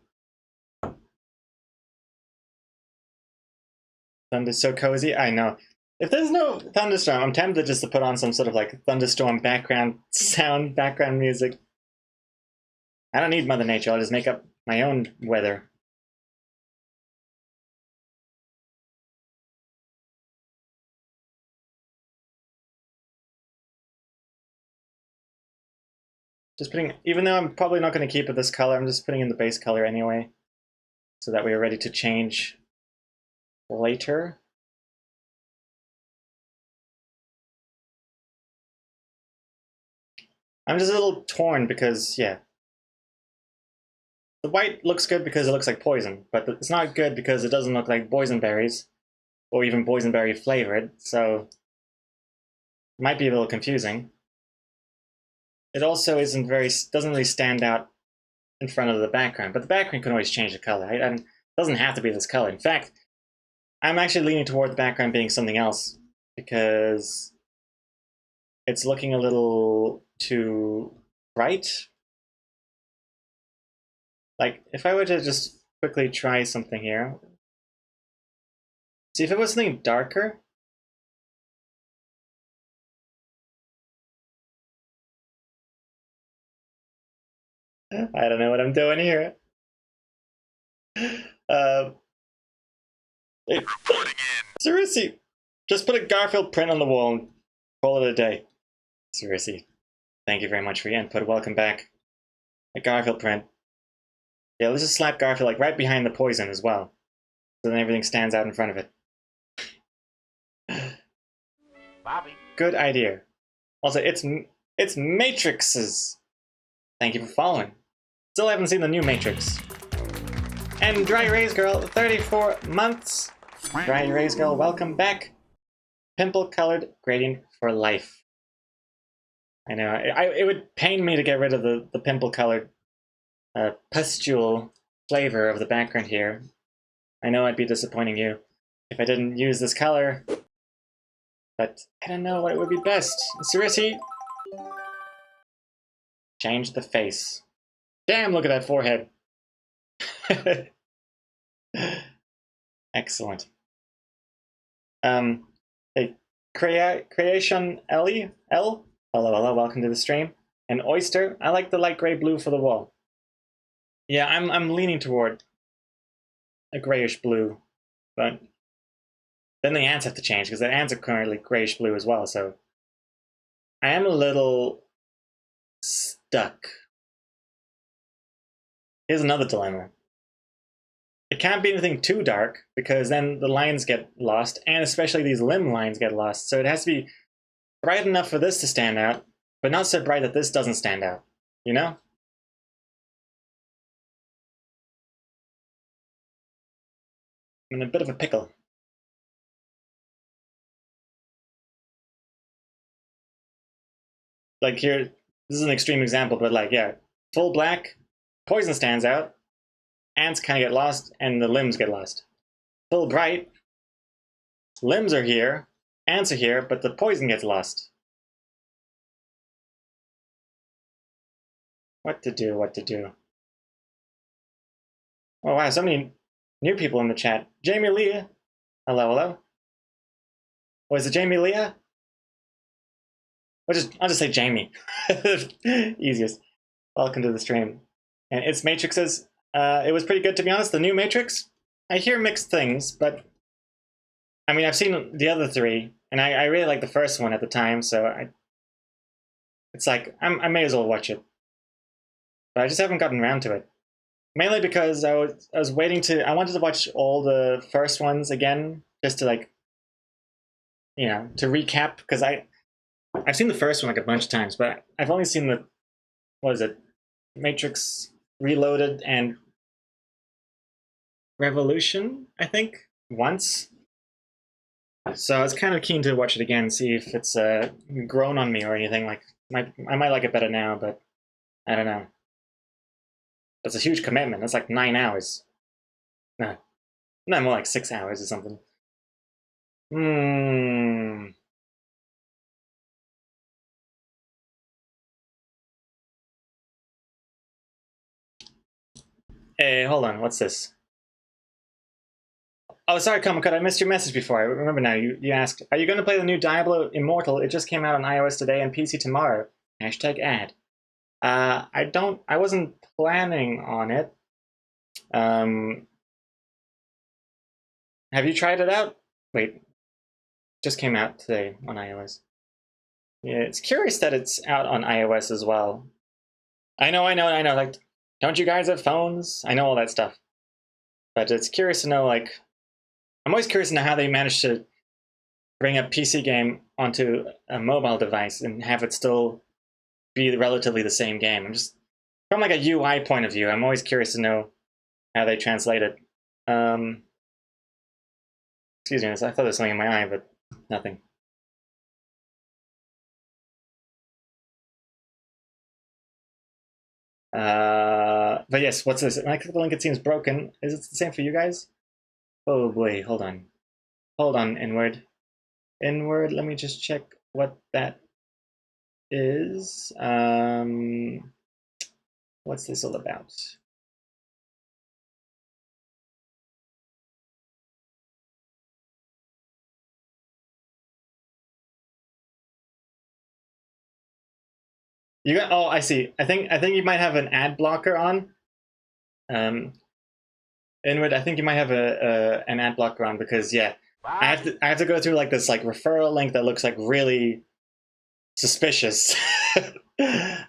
Thunder's so cozy. I know. If there's no thunderstorm, I'm tempted just to put on some sort of like thunderstorm background sound, background music. I don't need Mother Nature. I'll just make up my own weather. Just putting, even though I'm probably not going to keep it this color, I'm just putting in the base color anyway, so that we are ready to change later. I'm just a little torn because, yeah. The white looks good because it looks like poison, but it's not good because it doesn't look like boysenberries, or even boysenberry flavored, so it might be a little confusing. It also doesn't really stand out in front of the background, but the background can always change the color. It doesn't have to be this color. In fact, I'm actually leaning toward the background being something else because it's looking a little too bright. Like, if I were to just quickly try something here, see if it was something darker. I don't know what I'm doing here. Reporting in. Seriously, just put a Garfield print on the wall and call it a day. Seriously, thank you very much for your input. Welcome back. A Garfield print. Yeah, let's just slap Garfield like right behind the poison as well, so then everything stands out in front of it. Bobby. Good idea. Also, it's Matrixes. Thank you for following. Still haven't seen the new Matrix. And Dry Erase Girl, 34 months. Dry Erase Girl, welcome back. Pimple-colored gradient for life. I know, it would pain me to get rid of the pimple-colored pustule flavor of the background here. I know I'd be disappointing you if I didn't use this color, but I don't know what would be best. Seriously? Change the face. Damn, look at that forehead. Excellent. Hey, Creation Ellie? Hello, welcome to the stream. And Oyster, I like the light gray blue for the wall. Yeah, I'm leaning toward a grayish blue, but then the ants have to change because the ants are currently grayish blue as well, so I am a little stuck. Here's another dilemma. It can't be anything too dark because then the lines get lost, and especially these limb lines get lost, so it has to be bright enough for this to stand out, but not so bright that this doesn't stand out, you know? I'm in a bit of a pickle. Like here, this is an extreme example, but like, yeah, full black, poison stands out, ants kind of get lost, and the limbs get lost. Full bright, limbs are here, ants are here, but the poison gets lost. What to do, what to do. Oh wow, so many new people in the chat. Jamie Leah. Hello, hello. Was it Jamie Leah? I'll just say Jamie. Easiest. Welcome to the stream. And it's Matrixes. It was pretty good, to be honest. The new Matrix, I hear mixed things, but I mean, I've seen the other three, and I really liked the first one at the time, so it's like I may as well watch it. But I just haven't gotten around to it. Mainly because I was waiting I wanted to watch all the first ones again, just to like, you know, to recap, because I've seen the first one like a bunch of times, but I've only seen the, what is it, Matrix Reloaded and Revolution, I think, once. So I was kind of keen to watch it again, see if it's grown on me or anything. Like, I might like it better now, but I don't know. It's a huge commitment. It's like 9 hours. No, more like 6 hours or something. Hey, hold on. What's this? Oh, sorry, Comic-Con. I missed your message before. I remember now. You asked, are you going to play the new Diablo Immortal? It just came out on iOS today and PC tomorrow. #ad. I wasn't planning on it. Have you tried it out? Wait, just came out today on iOS. Yeah, it's curious that it's out on iOS as well. I know. Like, don't you guys have phones? I know all that stuff. But it's curious to know, like, I'm always curious to know how they managed to bring a PC game onto a mobile device and have it still be relatively the same game. I'm just, from like a UI point of view, I'm always curious to know how they translate it. Excuse me, I thought there was something in my eye, but nothing. But yes, what's this? When I click the link, it seems broken. Is it the same for you guys? Oh boy, hold on. Hold on, Inward. Inward, let me just check what that is. What's this all about? You got, oh, I see. I think you might have an ad blocker on. Inward, I think you might have an ad blocker on because yeah, I have to go through like this like referral link that looks like really suspicious. Yeah,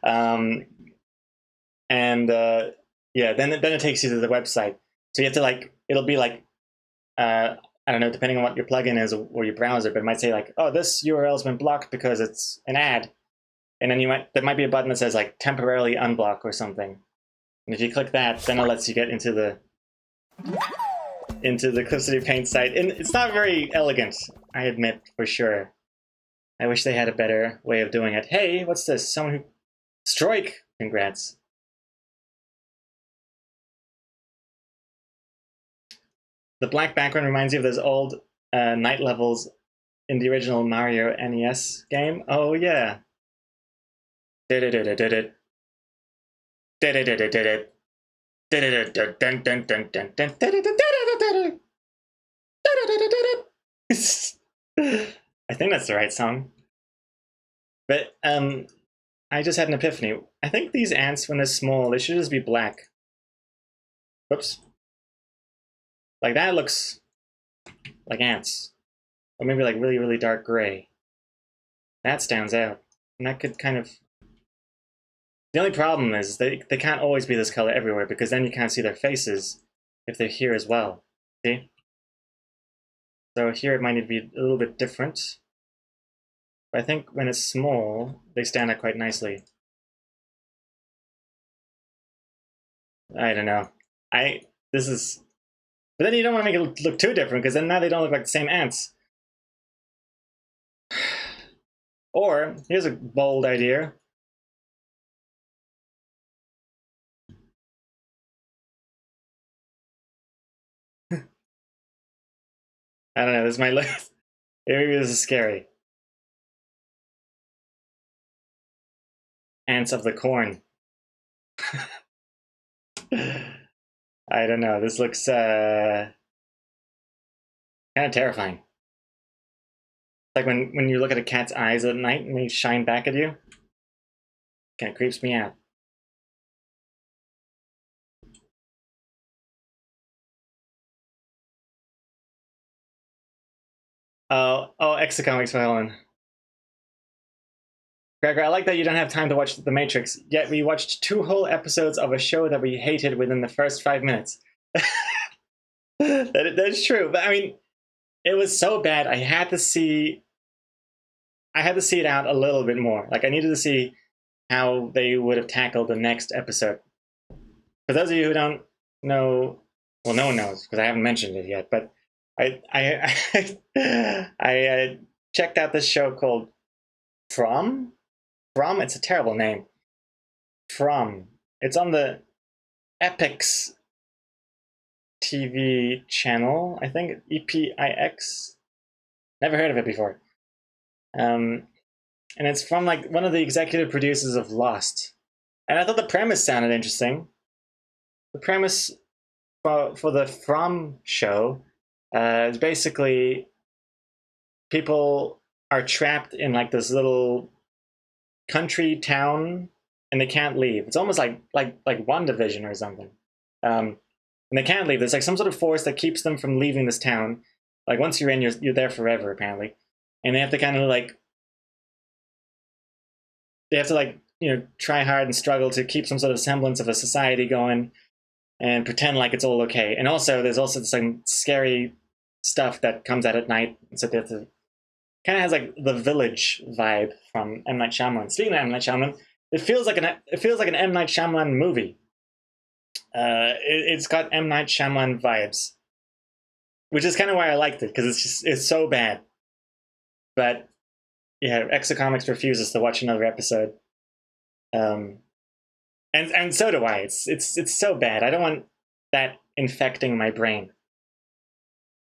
then it takes you to the website. So you have to like, it'll be like I don't know, depending on what your plugin is or your browser, but it might say like, oh, this URL's been blocked because it's an ad. and then there might be a button that says like temporarily unblock or something. And if you click that, then it lets you get into the Clip Studio Paint site. And it's not very elegant, I admit, for sure. I wish they had a better way of doing it. Hey, what's this? Someone who... Strike! Congrats. The black background reminds you of those old night levels in the original Mario NES game. Oh, yeah. Did it, did it, did it. Did it, did it, did it. Did it, did it, dun dun dun dun dun did it, did it, did it. I think that's the right song. But I just had an epiphany. I think these ants, when they're small, they should just be black. Whoops. Like that looks like ants. Or maybe like really, really dark gray. That stands out. And that could kind of... The only problem is they can't always be this color everywhere, because then you can't see their faces if they're here as well. See? So here it might need to be a little bit different. But I think when it's small, they stand out quite nicely. I don't know. This is... But then you don't want to make it look too different, because then now they don't look like the same ants. Or, here's a bold idea. I don't know, this might look... Maybe this is scary. Ants of the corn. I don't know, this looks kind of terrifying. Like when you look at a cat's eyes at night and they shine back at you. Kind of creeps me out. Oh, Exacomics for Helen. Gregor, I like that you don't have time to watch The Matrix, yet we watched 2 whole episodes of a show that we hated within the first 5 minutes. That's true, but I mean, it was so bad. I had to see it out a little bit more. Like, I needed to see how they would have tackled the next episode. For those of you who don't know, well, no one knows because I haven't mentioned it yet. But I checked out this show called From. It's a terrible name. From. It's on the Epix TV channel. I think EPIX. Never heard of it before. And it's from like one of the executive producers of Lost. And I thought the premise sounded interesting. The premise for the From show is basically people are trapped in like this little country town and they can't leave. It's almost like WandaVision or something. And they can't leave. There's like some sort of force that keeps them from leaving this town. Like once you're in, you're there forever apparently. And they have to kind of like try hard and struggle to keep some sort of semblance of a society going and pretend like it's all okay. And also, there's also some scary stuff that comes out at night. So they have to... Kind of has like the Village vibe from M. Night Shyamalan. Speaking of M. Night Shyamalan, it feels like an M. Night Shyamalan movie. It's got M. Night Shyamalan vibes, which is kind of why I liked it, because it's so bad. But yeah, Exacomics refuses to watch another episode. And so do I. It's so bad. I don't want that infecting my brain.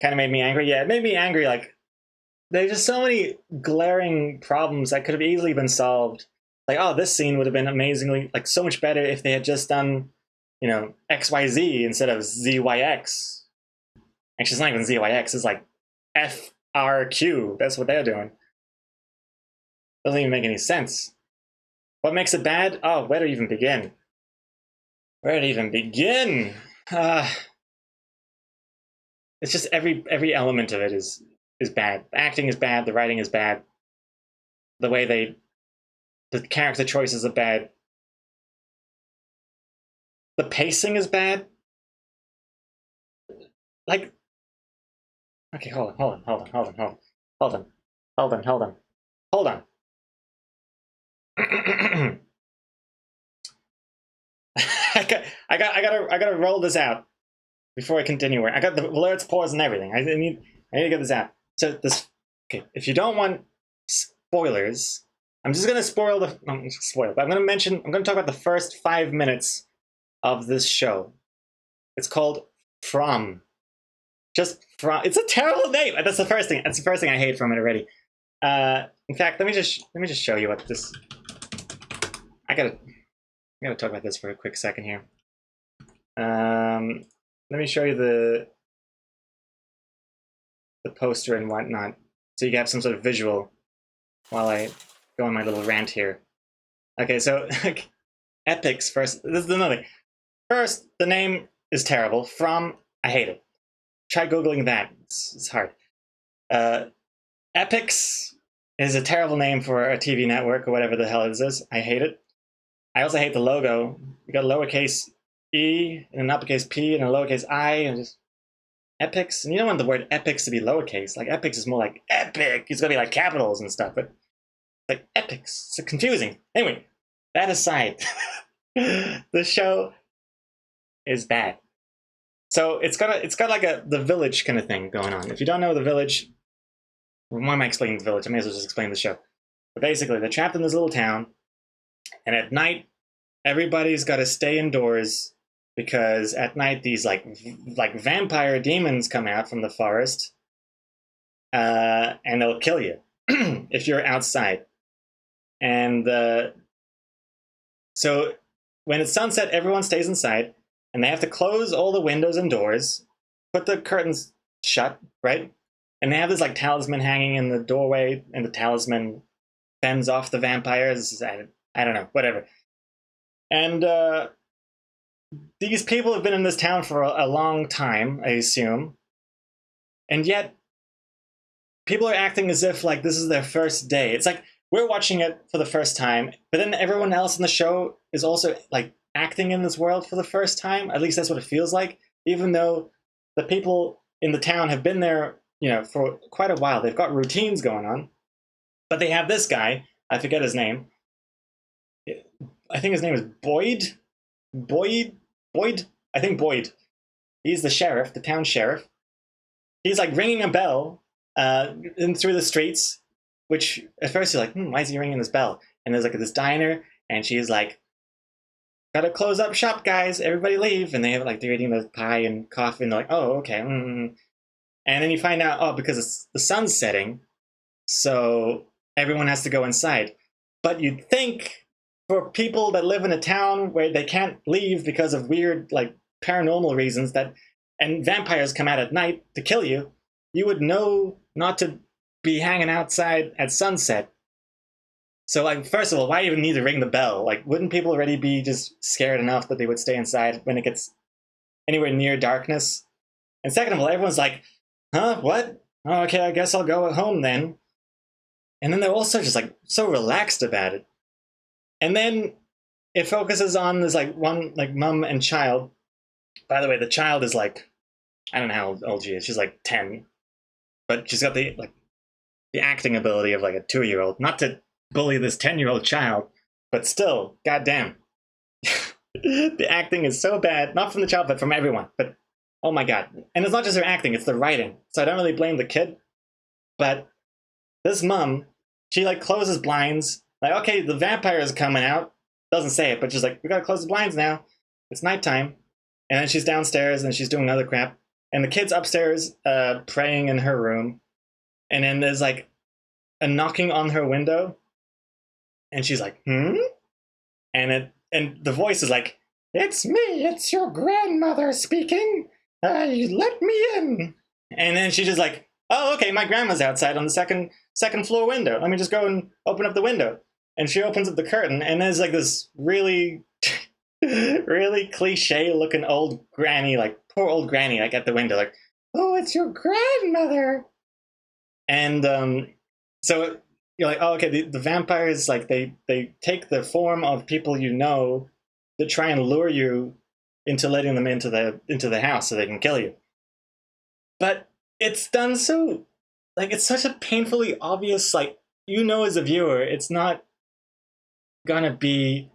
Kind of made me angry. Yeah, it made me angry. Like, there's just so many glaring problems that could have easily been solved. Like, oh, this scene would have been amazingly, like, so much better if they had just done, XYZ instead of ZYX. Actually, it's not even ZYX. It's like FRQ. That's what they're doing. Doesn't even make any sense. What makes it bad? Oh, where to even begin? Where to even begin? It's just every element of it is bad. The acting is bad. The writing is bad. The character choices are bad. The pacing is bad. Like, okay, hold on. I gotta roll this out before I continue. I got the alerts, pause, and everything. I need to get this out. So this, okay. If you don't want spoilers, I'm just gonna spoil the spoil. But I'm gonna talk about the first 5 minutes of this show. It's called From. Just From. It's a terrible name. That's the first thing. That's the first thing I hate from it already. In fact, let me just show you what this. I gotta talk about this for a quick second here. Let me show you the poster and whatnot, so you have some sort of visual while I go on my little rant here. Okay, so Epics first. This is another thing. First, the name is terrible. From, I hate it. Try googling that. It's hard. Epics is a terrible name for a TV network or whatever the hell it is. I hate it. I also hate the logo. You got a lowercase e and an uppercase p and a lowercase I and just Epics. And you don't want the word epics to be lowercase. Like Epics is more like epic. It's gonna be like capitals and stuff. But like Epics, it's confusing. Anyway, that aside, the show is bad. So it's got like the Village kind of thing going on. If you don't know the Village, why am I explaining the Village? I may as well just explain the show. But basically, they're trapped in this little town, and at night, everybody's got to stay indoors because at night these like vampire demons come out from the forest, and they'll kill you if you're outside. And so when it's sunset, everyone stays inside, and they have to close all the windows and doors, put the curtains shut, right? And they have this like talisman hanging in the doorway, and the talisman fends off the vampires. I don't know, whatever. And these people have been in this town for a long time, I assume. And yet, people are acting as if like this is their first day. It's like we're watching it for the first time, but then everyone else in the show is also like acting in this world for the first time. At least that's what it feels like. Even though the people in the town have been there, for quite a while. They've got routines going on. But they have this guy, I forget his name. I think his name is Boyd. I think Boyd. He's the sheriff, the town sheriff. He's like ringing a bell in through the streets, which at first you're like, why is he ringing this bell? And there's like this diner, and she's like, gotta close up shop, guys. Everybody leave. And they have like they're eating the pie and coffee, and they're like, oh, okay. And then you find out, because the sun's setting, so everyone has to go inside. But you'd think for people that live in a town where they can't leave because of weird, like, paranormal reasons and vampires come out at night to kill you, you would know not to be hanging outside at sunset. So, like, first of all, why even need to ring the bell? Like, wouldn't people already be just scared enough that they would stay inside when it gets anywhere near darkness? And second of all, everyone's like, huh, what? Oh, okay, I guess I'll go home then. And then they're also just like so relaxed about it. And then it focuses on this like one like mom and child. By the way, the child is like, I don't know how old she is. She's like 10, but she's got the acting ability of like a 2-year-old. Not to bully this 10-year-old child, but still, goddamn, the acting is so bad. Not from the child, but from everyone. But oh my god! And it's not just her acting; it's the writing. So I don't really blame the kid, but this mom, she like closes blinds. Like, okay, the vampire is coming out. Doesn't say it, but she's like, we gotta close the blinds now. It's nighttime. And then she's downstairs and she's doing other crap. And the kid's upstairs praying in her room. And then there's like a knocking on her window. And she's like, hmm? And the voice is like, it's me, it's your grandmother speaking. You let me in. And then she's just like, oh, okay, my grandma's outside on the second floor window. Let me just go and open up the window. And she opens up the curtain, and there's like this really, really cliche-looking old granny, like poor old granny, like at the window, like, oh, it's your grandmother. And so you're like, oh, okay, the vampires, like they take the form of people you know to try and lure you into letting them into the house so they can kill you. But it's done so, like, it's such a painfully obvious, like, as a viewer, it's not gonna be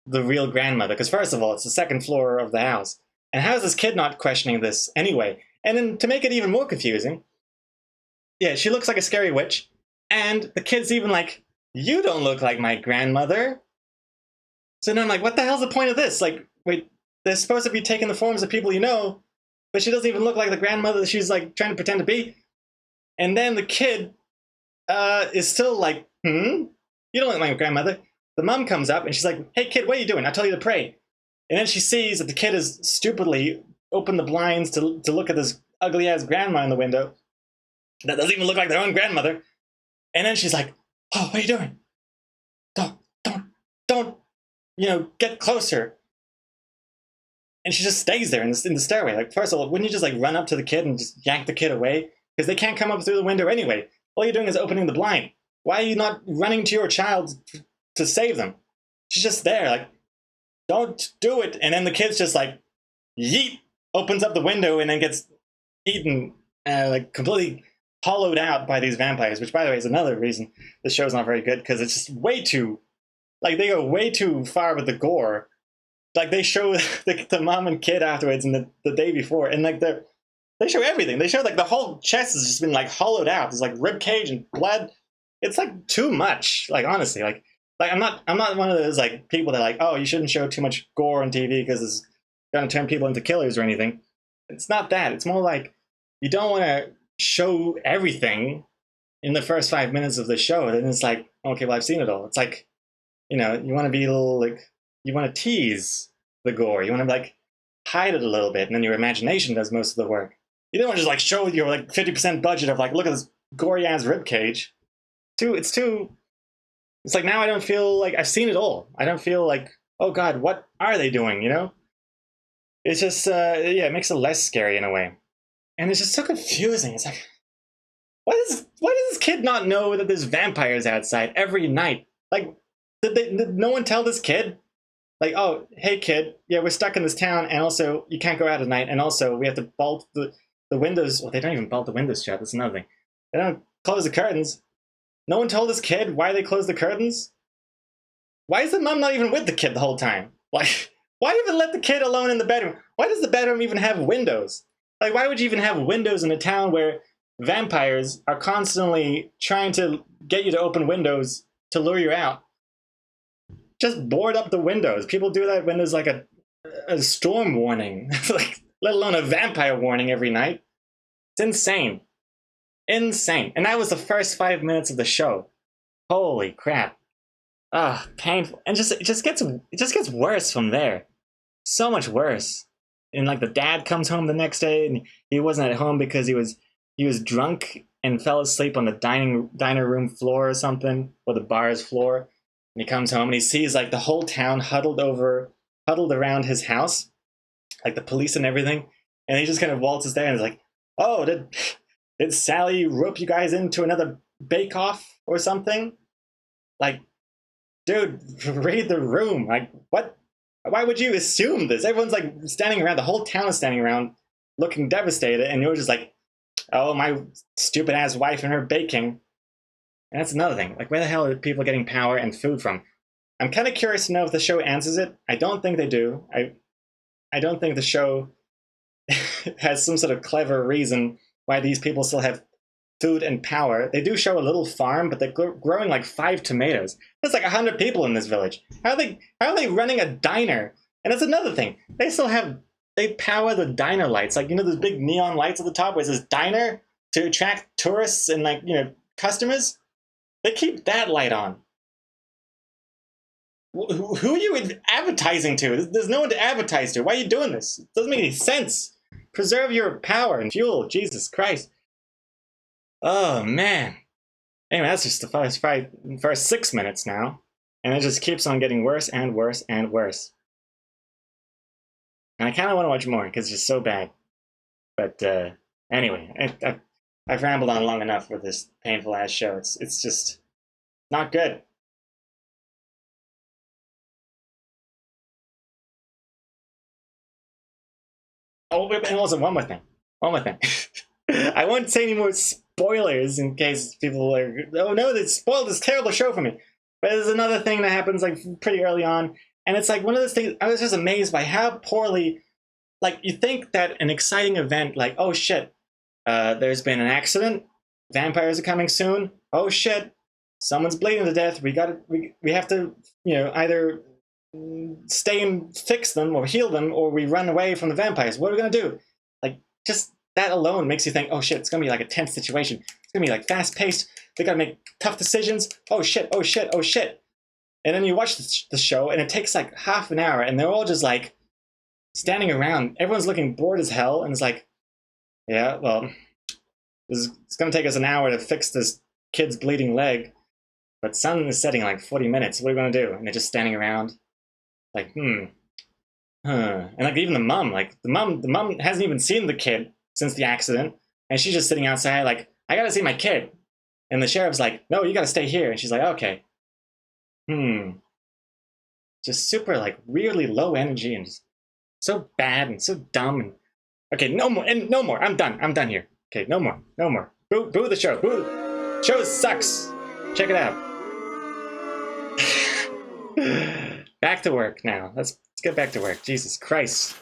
the real grandmother? Because first of all, it's the second floor of the house. And how is this kid not questioning this anyway? And then to make it even more confusing, yeah, she looks like a scary witch. And the kid's even like, you don't look like my grandmother. So now I'm like, what the hell's the point of this? Like, wait, they're supposed to be taking the forms of people you know, but she doesn't even look like the grandmother that she's like trying to pretend to be. And then the kid is still like, you don't look like my grandmother. The mom comes up and she's like, hey kid, what are you doing? I told you to pray. And then she sees that the kid has stupidly opened the blinds to look at this ugly ass grandma in the window that doesn't even look like their own grandmother. And then she's like, oh, what are you doing? Don't, get closer. And she just stays there in the stairway. Like, first of all, wouldn't you just like run up to the kid and just yank the kid away? Because they can't come up through the window anyway. All you're doing is opening the blind. Why are you not running to your child to save them? She's just there, like, don't do it. And then the kid's just like, yeet, opens up the window and then gets eaten, like completely hollowed out by these vampires, which by the way is another reason the show's not very good, because it's just way too, like, they go way too far with the gore. Like, they show the mom and kid afterwards and the day before, and like they show everything. They show like the whole chest has just been like hollowed out. There's like rib cage and blood. It's like too much. Like, honestly, like I'm not one of those like people that like, oh, you shouldn't show too much gore on TV because it's gonna turn people into killers or anything. It's not that. It's more like you don't want to show everything in the first 5 minutes of the show. And then it's like, okay, well, I've seen it all. It's like, you want to be a little like, you want to tease the gore. You want to like hide it a little bit, and then your imagination does most of the work. You don't want to just like show your like 50% budget of like, look at this gory ass rib cage. It's like, now I don't feel like I've seen it all. I don't feel like, oh God, what are they doing? It's just it makes it less scary in a way, and it's just so confusing. It's like, why does this kid not know that there's vampires outside every night? Like, did no one tell this kid? Like, oh, hey kid, yeah, we're stuck in this town, and also you can't go out at night, and also we have to bolt the windows. Well, they don't even bolt the windows shut. That's another thing. They don't close the curtains. No one told this kid why they closed the curtains. Why is the mom not even with the kid the whole time? Like, why even let the kid alone in the bedroom? Why does the bedroom even have windows? Like, why would you even have windows in a town where vampires are constantly trying to get you to open windows to lure you out? Just board up the windows. People do that when there's like a storm warning, like, let alone a vampire warning every night. It's insane. Insane. And that was the first 5 minutes of the show. Holy crap. Painful. And it just gets worse from there. So much worse. And like the dad comes home the next day and he wasn't at home because he was drunk and fell asleep on the diner room floor or something, or the bar's floor. And he comes home and he sees like the whole town huddled around his house, like the police and everything. And he just kind of waltzes there and is like, oh, did Sally rope you guys into another bake-off or something? Like, dude, read the room. Like, what? Why would you assume this? Everyone's like standing around. The whole town is standing around looking devastated. And you're just like, oh, my stupid ass wife and her baking. And that's another thing. Like, where the hell are people getting power and food from? I'm kind of curious to know if the show answers it. I don't think they do. I don't think the show has some sort of clever reason why these people still have food and power. They do show a little farm, but they're growing like 5 tomatoes. There's like 100 people in this village. How are they running a diner? And that's another thing. They power the diner lights. Like, those big neon lights at the top where it says diner to attract tourists and like, customers. They keep that light on. Who are you advertising to? There's no one to advertise to. Why are you doing this? It doesn't make any sense. Preserve your power and fuel. Jesus Christ. Oh, man. Anyway, that's just the first 6 minutes now. And it just keeps on getting worse and worse and worse. And I kind of want to watch more because it's just so bad. But anyway, I've rambled on long enough with this painful ass show. It's just not good. Oh, and also one more thing. I won't say any more spoilers in case people are, oh no, they spoiled this terrible show for me. But there's another thing that happens like pretty early on, and it's like one of those things. I was just amazed by how poorly, like you think that an exciting event, like oh shit, there's been an accident, vampires are coming soon. Oh shit, someone's bleeding to death. We have to either stay and fix them or heal them, or we run away from the vampires. What are we gonna do? Like just that alone makes you think, oh shit, it's gonna be like a tense situation. It's gonna be like fast paced. They gotta make tough decisions. Oh shit, oh shit, oh shit. And then you watch the show, and it takes like half an hour, and they're all just like standing around. Everyone's looking bored as hell, and it's like, yeah, well, it's gonna take us an hour to fix this kid's bleeding leg, but sun is setting in like 40 minutes. What are we gonna do? And they're just standing around, like, and like even the mom, the mom hasn't even seen the kid since the accident, and she's just sitting outside, like, I gotta see my kid. And the sheriff's like, no, you gotta stay here. And she's like, okay. Just super like weirdly low energy and just so bad and so dumb. And okay, no more, and no more. I'm done here. Okay, no more. Boo the show. Boo. Show sucks. Check it out. Back to work now. Let's get back to work. Jesus Christ.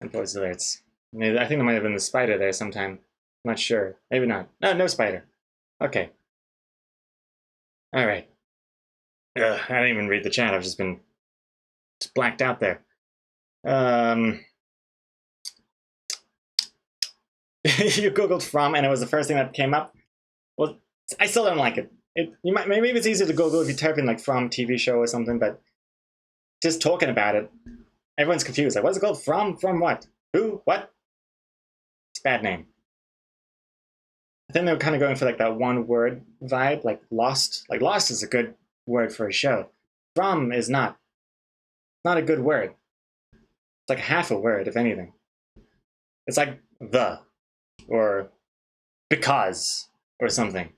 And voice alerts. I think there might have been the spider there sometime. I'm not sure. Maybe not. No spider. Okay. All right. I didn't even read the chat. I've just been blacked out there. You googled From, and it was the first thing that came up. Well, I still don't like it. Maybe it's easier to Google if you type in like From TV show or something, but just talking about it, everyone's confused. Like, what's it called? From what? Who? What? It's a bad name. I think they were kind of going for like that one word vibe, like Lost. Like Lost is a good word for a show. From is not a good word. It's like half a word, if anything. It's like the, or because, or something.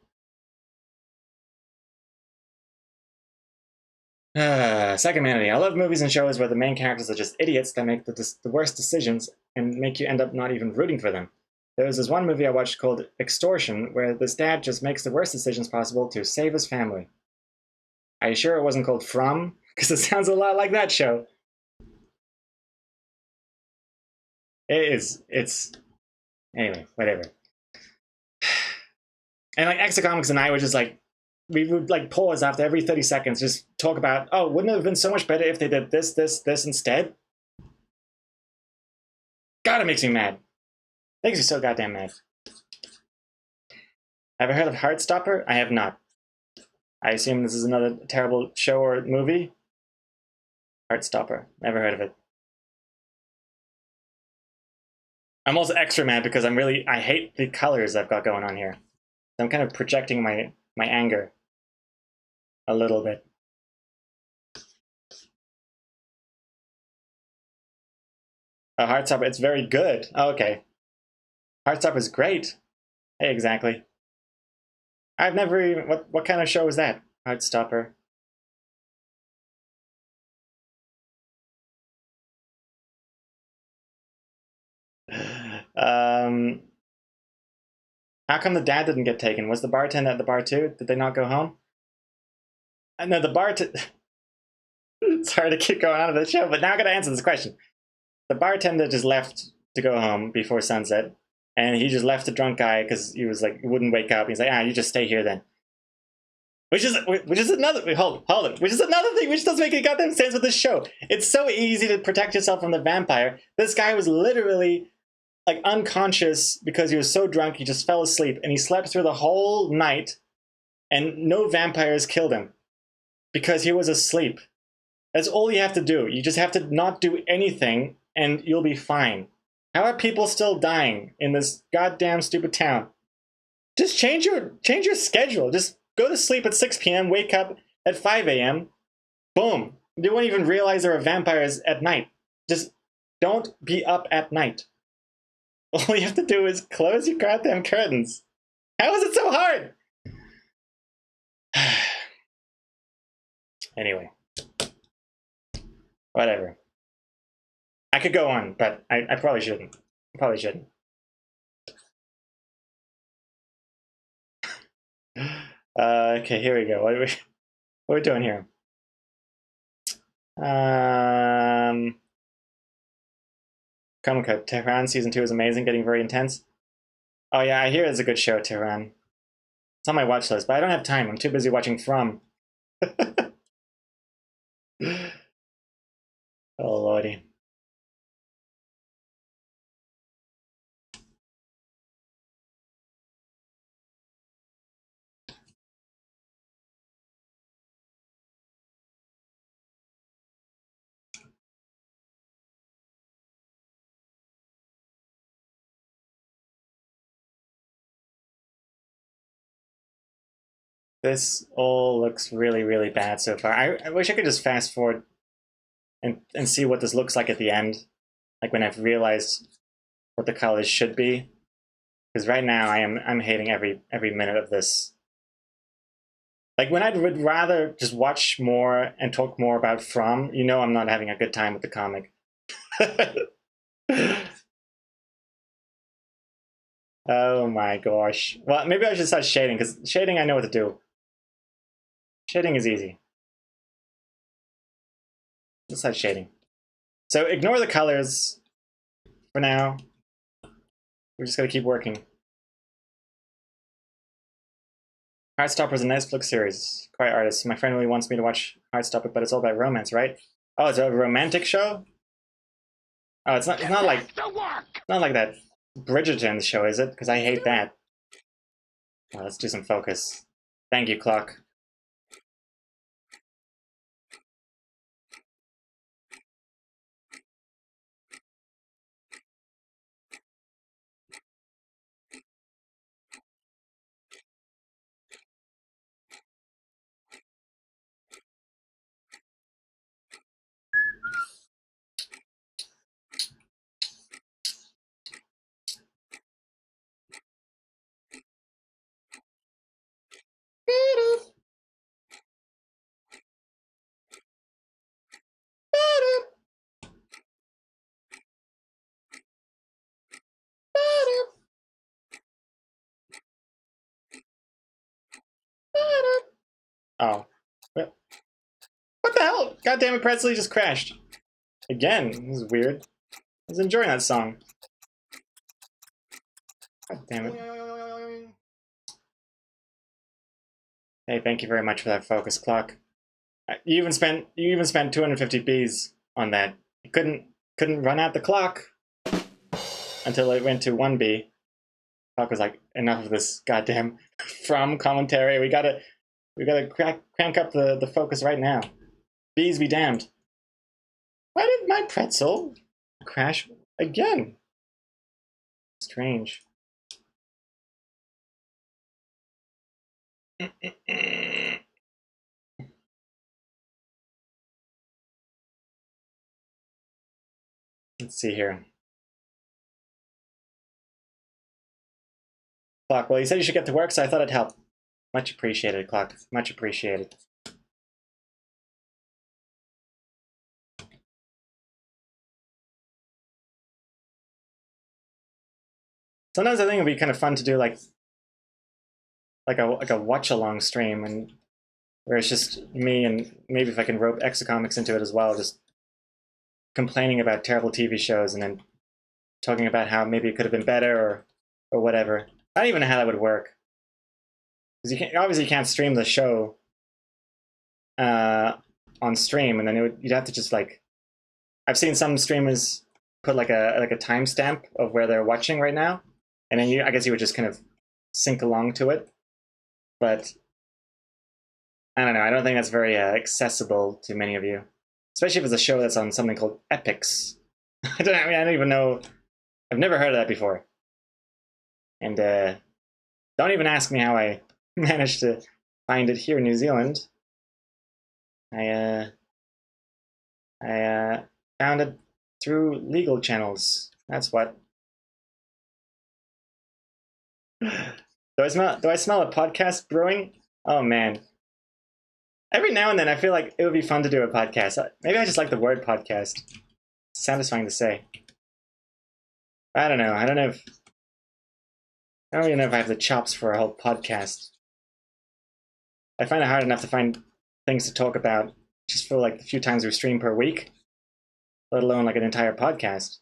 Secondmanity. I love movies and shows where the main characters are just idiots that make the worst decisions and make you end up not even rooting for them. There was this one movie I watched called Extortion, where this dad just makes the worst decisions possible to save his family. Are you sure it wasn't called From? Because it sounds a lot like that show. It is. It's... Anyway, whatever. And like Exocomics and I were just like, we would like pause after every 30 seconds, just talk about, oh, wouldn't it have been so much better if they did this instead? God, it makes me mad. Makes me so goddamn mad. Have I heard of Heartstopper? I have not. I assume this is another terrible show or movie. Heartstopper. Never heard of it. I'm also extra mad because I hate the colors I've got going on here. I'm kind of projecting my anger a little bit. Oh, Heartstopper, it's very good. Oh, okay. Heartstopper is great. Hey, exactly. I've never even... What kind of show is that? Heartstopper. How come the dad didn't get taken? Was the bartender at the bar too? Did they not go home? No, the bartender... Sorry to keep going on with the show, but now I gotta answer this question. The bartender just left to go home before sunset, and he just left the drunk guy because he was like, wouldn't wake up. He's like, you just stay here then. Which is another... Wait, hold it. Which is another thing which doesn't make any goddamn sense with this show. It's so easy to protect yourself from the vampire. This guy was literally like unconscious because he was so drunk he just fell asleep, and he slept through the whole night, and no vampires killed him because he was asleep. That's all you have to do. You just have to not do anything and you'll be fine. How are people still dying in this goddamn stupid town? Just change your schedule. Just go to sleep at 6 p.m., wake up at 5 a.m. Boom. You won't even realize there are vampires at night. Just don't be up at night. All you have to do is close your goddamn curtains. How is it so hard? Anyway. Whatever. I could go on, but I probably shouldn't. Okay, here we go. What are we doing here? Comic Code. Tehran season 2 is amazing, getting very intense. Oh yeah, I hear it's a good show, Tehran. It's on my watch list, but I don't have time. I'm too busy watching From. Oh lordy. This all looks really, really bad so far. I wish I could just fast forward and see what this looks like at the end. Like when I've realized what the colors should be. Because right now I'm hating every minute of this. Like when I would rather just watch more and talk more about From, you know I'm not having a good time with the comic. Oh my gosh. Well, maybe I should start shading, because shading I know what to do. Shading is easy. Let's start shading. So ignore the colors for now. We're just gonna keep working. Heartstopper is a Netflix series. Quiet Artist. My friend really wants me to watch Heartstopper, but it's all about romance, right? Oh, it's a romantic show? Oh, it's not like that Bridgerton show, is it? Because I hate that. Well, let's do some focus. Thank you, clock. Oh. What the hell? God damn it, Presley just crashed. Again. This is weird. I was enjoying that song. God damn it. Hey, thank you very much for that focus, clock. You even spent 250 Bs on that. You couldn't run out the clock until it went to 1B. Clock was like, enough of this goddamn From commentary. We gotta crank up the focus right now. Bees be damned. Why did my pretzel crash again? Strange. Let's see here. Clock, well, you said you should get to work, so I thought it'd help. Much appreciated, Clock. Much appreciated. Sometimes I think it'd be kind of fun to do like a watch-along stream, and where it's just me, and maybe if I can rope Exocomics into it as well, just complaining about terrible TV shows and then talking about how maybe it could have been better or whatever. I don't even know how that would work. Because obviously you can't stream the show on stream, and then you'd have to just like, I've seen some streamers put like a timestamp of where they're watching right now, and then I guess you would just kind of sync along to it. But I don't know. I don't think that's very accessible to many of you, especially if it's a show that's on something called Epics. I don't even know. I've never heard of that before. And don't even ask me how I managed to find it here in New Zealand. I found it through legal channels. That's what. Do I smell a podcast brewing? Oh man. Every now and then I feel like it would be fun to do a podcast. Maybe I just like the word podcast. It's satisfying to say. I don't know. I don't even know if I have the chops for a whole podcast. I find it hard enough to find things to talk about just for like the few times we stream per week, let alone like an entire podcast.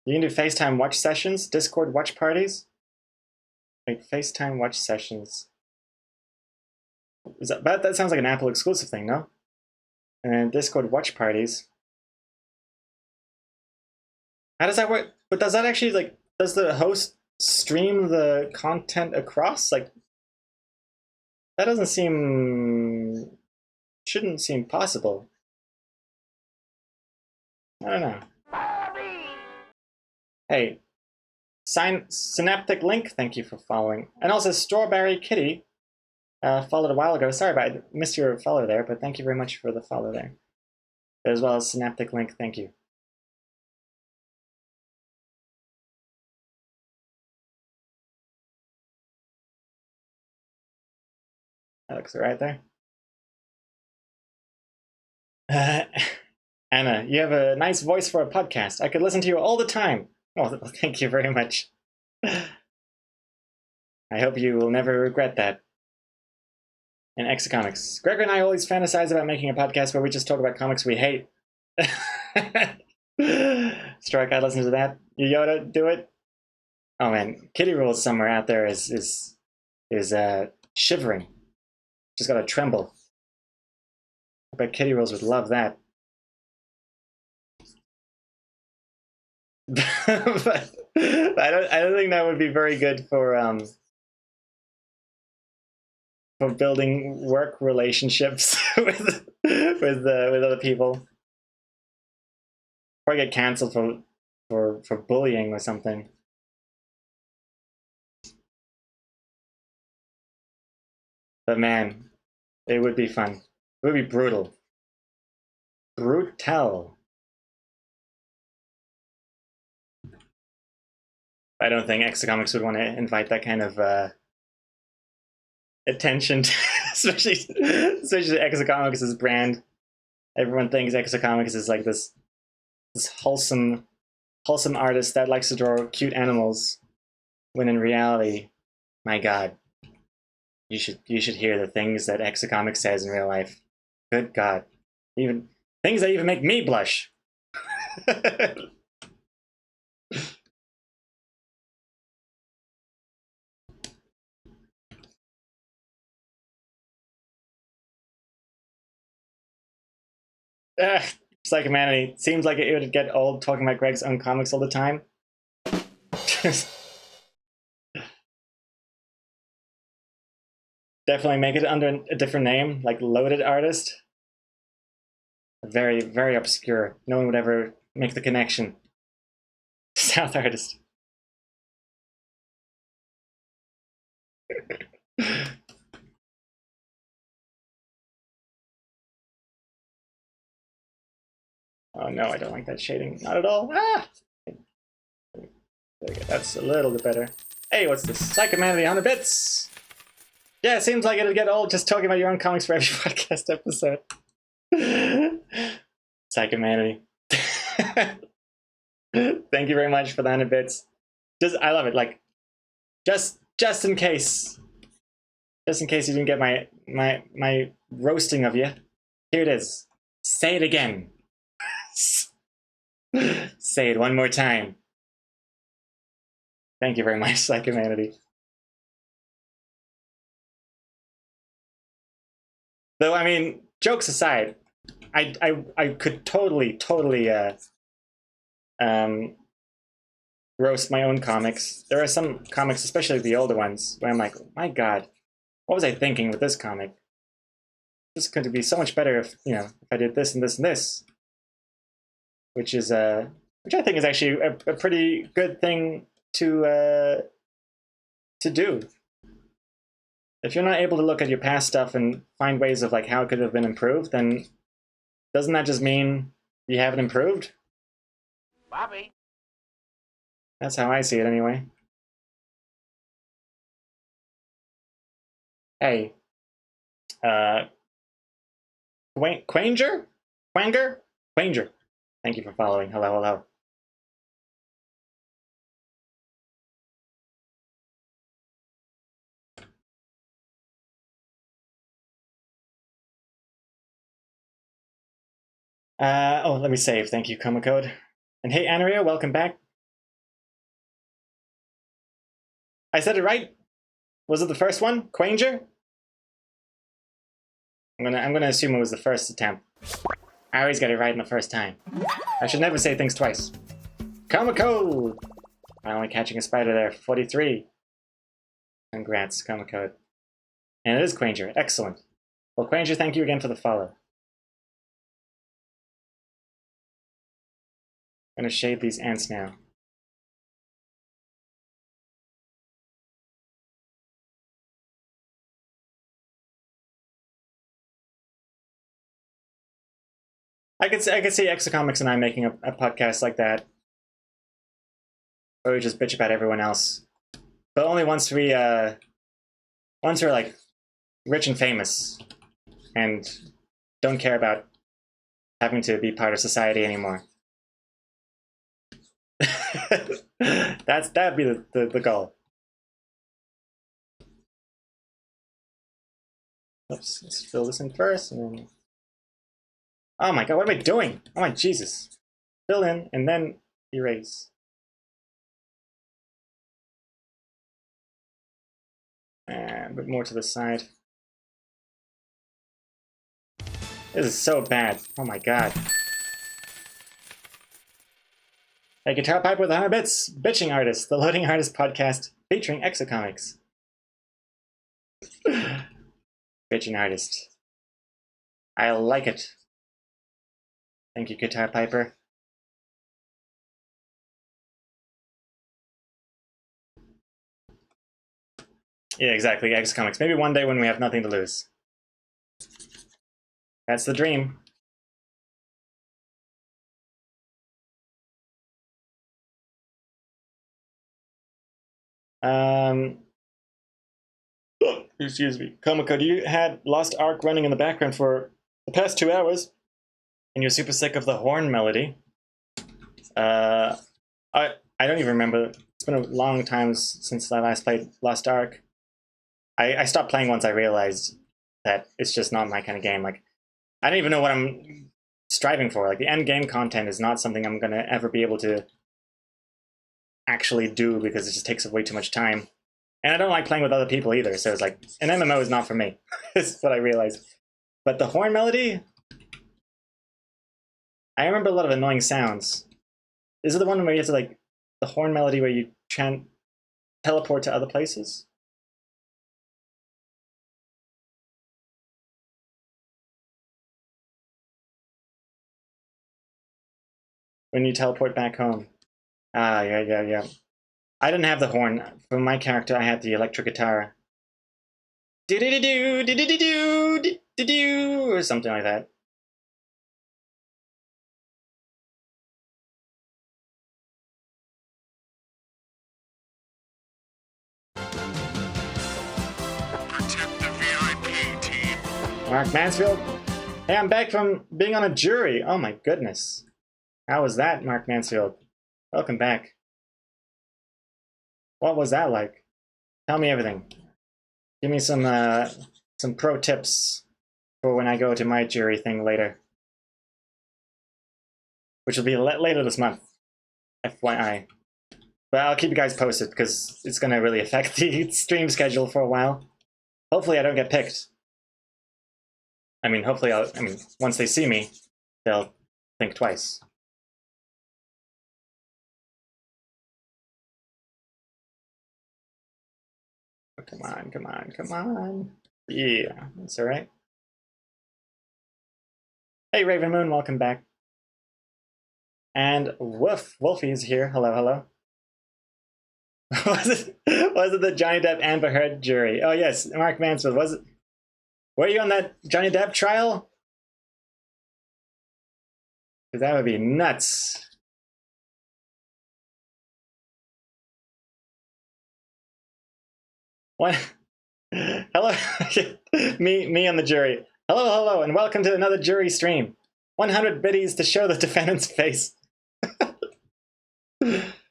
You can do FaceTime watch sessions, Discord watch parties. Like FaceTime watch sessions. That sounds like an Apple exclusive thing, no? And Discord watch parties. How does that work? But does that actually, like, does the host stream the content across? Like, that doesn't seem, shouldn't seem possible. I don't know. Hey, Synaptic Link, thank you for following. And also Strawberry Kitty followed a while ago. Sorry, but I missed your follow there, but thank you very much for the follow there. As well as Synaptic Link, thank you. That looks right there. Anna, you have a nice voice for a podcast. I could listen to you all the time. Oh, thank you very much. I hope you will never regret that. And Exocomics. Gregor and I always fantasize about making a podcast where we just talk about comics we hate. Strike, I listen to that. You Yoda, do it. Oh man, Kitty Rules somewhere out there is shivering. Just gotta tremble. I bet Kitty Rules would love that. But I don't think that would be very good for building work relationships with other people. Or get canceled for bullying or something. But man, it would be fun. It would be brutal. Brutal. I don't think Exocomics would want to invite that kind of attention, especially Exocomics' brand. Everyone thinks Exocomics is like this wholesome artist that likes to draw cute animals, when in reality, my God, you should hear the things that Exocomics says in real life. Good God, even things that even make me blush. Psychomanity. Seems like it would get old talking about Greg's own comics all the time. Definitely make it under a different name, like Loaded Artist. Very, very obscure. No one would ever make the connection. South Artist. Oh no, I don't like that shading. Not at all. Ah! There we go. That's a little bit better. Hey, what's this? Psychomanity 100 bits! Yeah, it seems like it'll get old just talking about your own comics for every podcast episode. Psychomanity. Thank you very much for the 100 bits. I love it. Like, just in case. Just in case you didn't get my roasting of you. Here it is. Say it again. Say it one more time. Thank you very much, Psychomanity. Though, I mean, jokes aside, I could totally roast my own comics. There are some comics, especially the older ones, where I'm like, my God, what was I thinking with this comic? This could be so much better if, you know, if I did this and this and this. Which I think is actually a pretty good thing to do. If you're not able to look at your past stuff and find ways of like how it could have been improved, then doesn't that just mean you haven't improved? Bobby. That's how I see it anyway. Hey, Quanger? Thank you for following. Hello. Oh, let me save. Thank you, Coma Code. And hey, Anaria, welcome back. I said it right? Was it the first one? Quanger? I'm gonna assume it was the first attempt. I always get it right in the first time. I should never say things twice. Coma Code! Finally catching a spider there. 43. Congrats, Coma Code. And it is Quanger. Excellent. Well, Quanger, thank you again for the follow. I'm gonna shade these ants now. I could see Exocomics and I making a podcast like that, where we just bitch about everyone else, but only once we're like rich and famous, and don't care about having to be part of society anymore. That'd be the goal. Oops, let's fill this in first, and then... Oh my god, what am I doing? Oh my Jesus. Fill in, and then erase. And a bit more to the side. This is so bad. Oh my god. Hey, Guitar Pipe with 100 bits. Bitching Artist, the Loading Artist podcast featuring Exocomics. Bitching Artist. I like it. Thank you, Guitar Piper. Yeah, exactly, Exocomics. Maybe one day when we have nothing to lose. That's the dream. Excuse me. Komiko, you had Lost Ark running in the background for the past 2 hours, and you're super sick of the horn melody. I don't even remember. It's been a long time since I last played Lost Ark. I stopped playing once I realized that it's just not my kind of game. Like, I don't even know what I'm striving for. Like, the end game content is not something I'm gonna ever be able to actually do because it just takes up way too much time. And I don't like playing with other people either, so it's like, an MMO is not for me. Is what I realized. But the horn melody, I remember a lot of annoying sounds. Is it the one where you have to, like, the horn melody where you teleport to other places? When you teleport back home. Ah, yeah. I didn't have the horn. For my character, I had the electric guitar. Do-do-do-do, do-do-do-do, do-do-do, or something like that. Protect the VIP team. Mark Mansfield? Hey, I'm back from being on a jury. Oh my goodness. How was that, Mark Mansfield? Welcome back. What was that like? Tell me everything. Give me some pro tips for when I go to my jury thing later. Which will be later this month. FYI. But I'll keep you guys posted because it's going to really affect the stream schedule for a while. Hopefully I don't get picked. I mean, hopefully once they see me, they'll think twice. Oh, come on. Yeah, that's alright. Hey, Raven Moon, welcome back. And Wolfie is here. Hello. was it the Johnny Depp Amber Heard jury? Oh yes, Mark Mansfield. Were you on that Johnny Depp trial? Because that would be nuts. What? Hello, me on the jury. Hello, and welcome to another jury stream. 100 biddies to show the defendant's face.